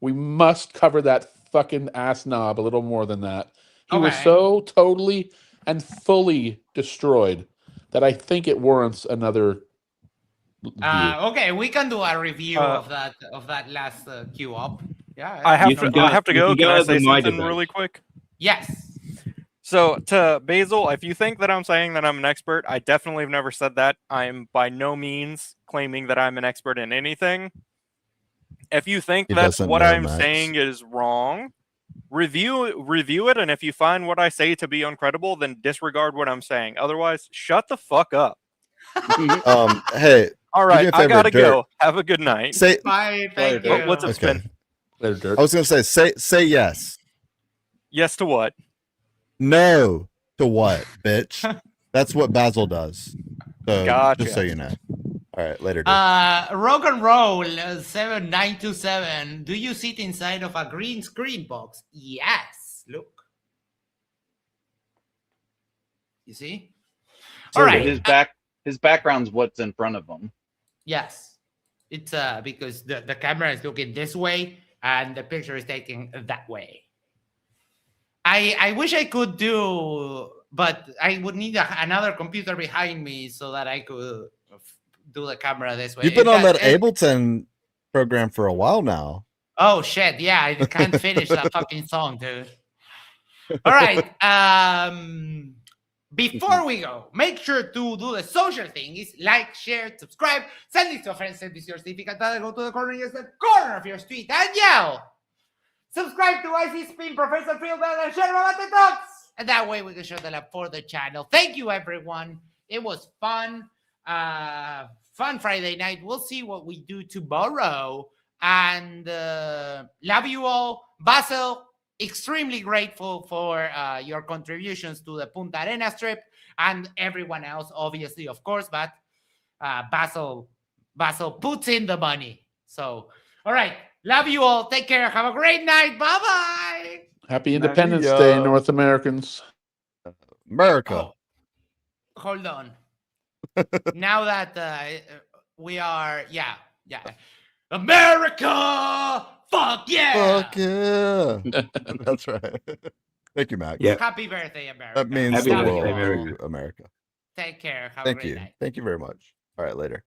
We must cover that fucking ass knob a little more than that. He was so totally and fully destroyed that I think it warrants another Okay, we can do a review of that last queue up. Yeah, I have You to. can go- I have to you go. can Can go I over say my something debate. really quick? Yes. So to Basil, if you think that I'm saying that I'm an expert, I definitely have never said that. I am by no means claiming that I'm an expert in anything. If you think He that doesn't what know, I'm Max. saying is wrong, review it, and if you find what I say to be uncredible, then disregard what I'm saying. Otherwise, shut the fuck up. Hey. All do right, me a I favor, gotta Dirt. go. Have a good night. Say. Bye. Thank Oh, you. what's up, Okay. Spin? Later, Dirt. I was gonna say yes. Yes to what? No to what, bitch? That's what Basil does. So Gotcha. just so you know. All right, later. Dirt. Rock and Roll 7927. Do you sit inside of a green screen box? Yes. Look. You see? All right. His background's what's in front of him. Yes. It's because the camera is looking this way and the picture is taken that way. I wish I could do, but I would need another computer behind me so that I could do the camera this way. You've been on that Ableton program for a while now. Oh shit! Yeah, I can't finish that fucking song, dude. All right. Before we go, make sure to do the social thing: is like, share, subscribe, send this to a friend, send this to your significant other, go to the corner, yes, the corner of your street, and yell. Subscribe to IC Spin, Professor Fieldman, and share about the talks. And that way we can show the love for the channel. Thank you, everyone. It was fun. Fun Friday night. We'll see what we do tomorrow. And love you all. Basil, extremely grateful for your contributions to the Punta Arenas trip. And everyone else, obviously, of course. But Basil puts in the money. So, all right. Love you all. Take care. Have a great night. Bye-bye. Happy Independence Day, North Americans. America. Oh, hold on. Now that we are, yeah. America! Fuck yeah! Fuck yeah. That's right. Thank you, Max. Yeah. Happy birthday, America. That means Happy the birthday, world America. to America. Take care. Have a Thank great you. night. Thank you very much. All right, later.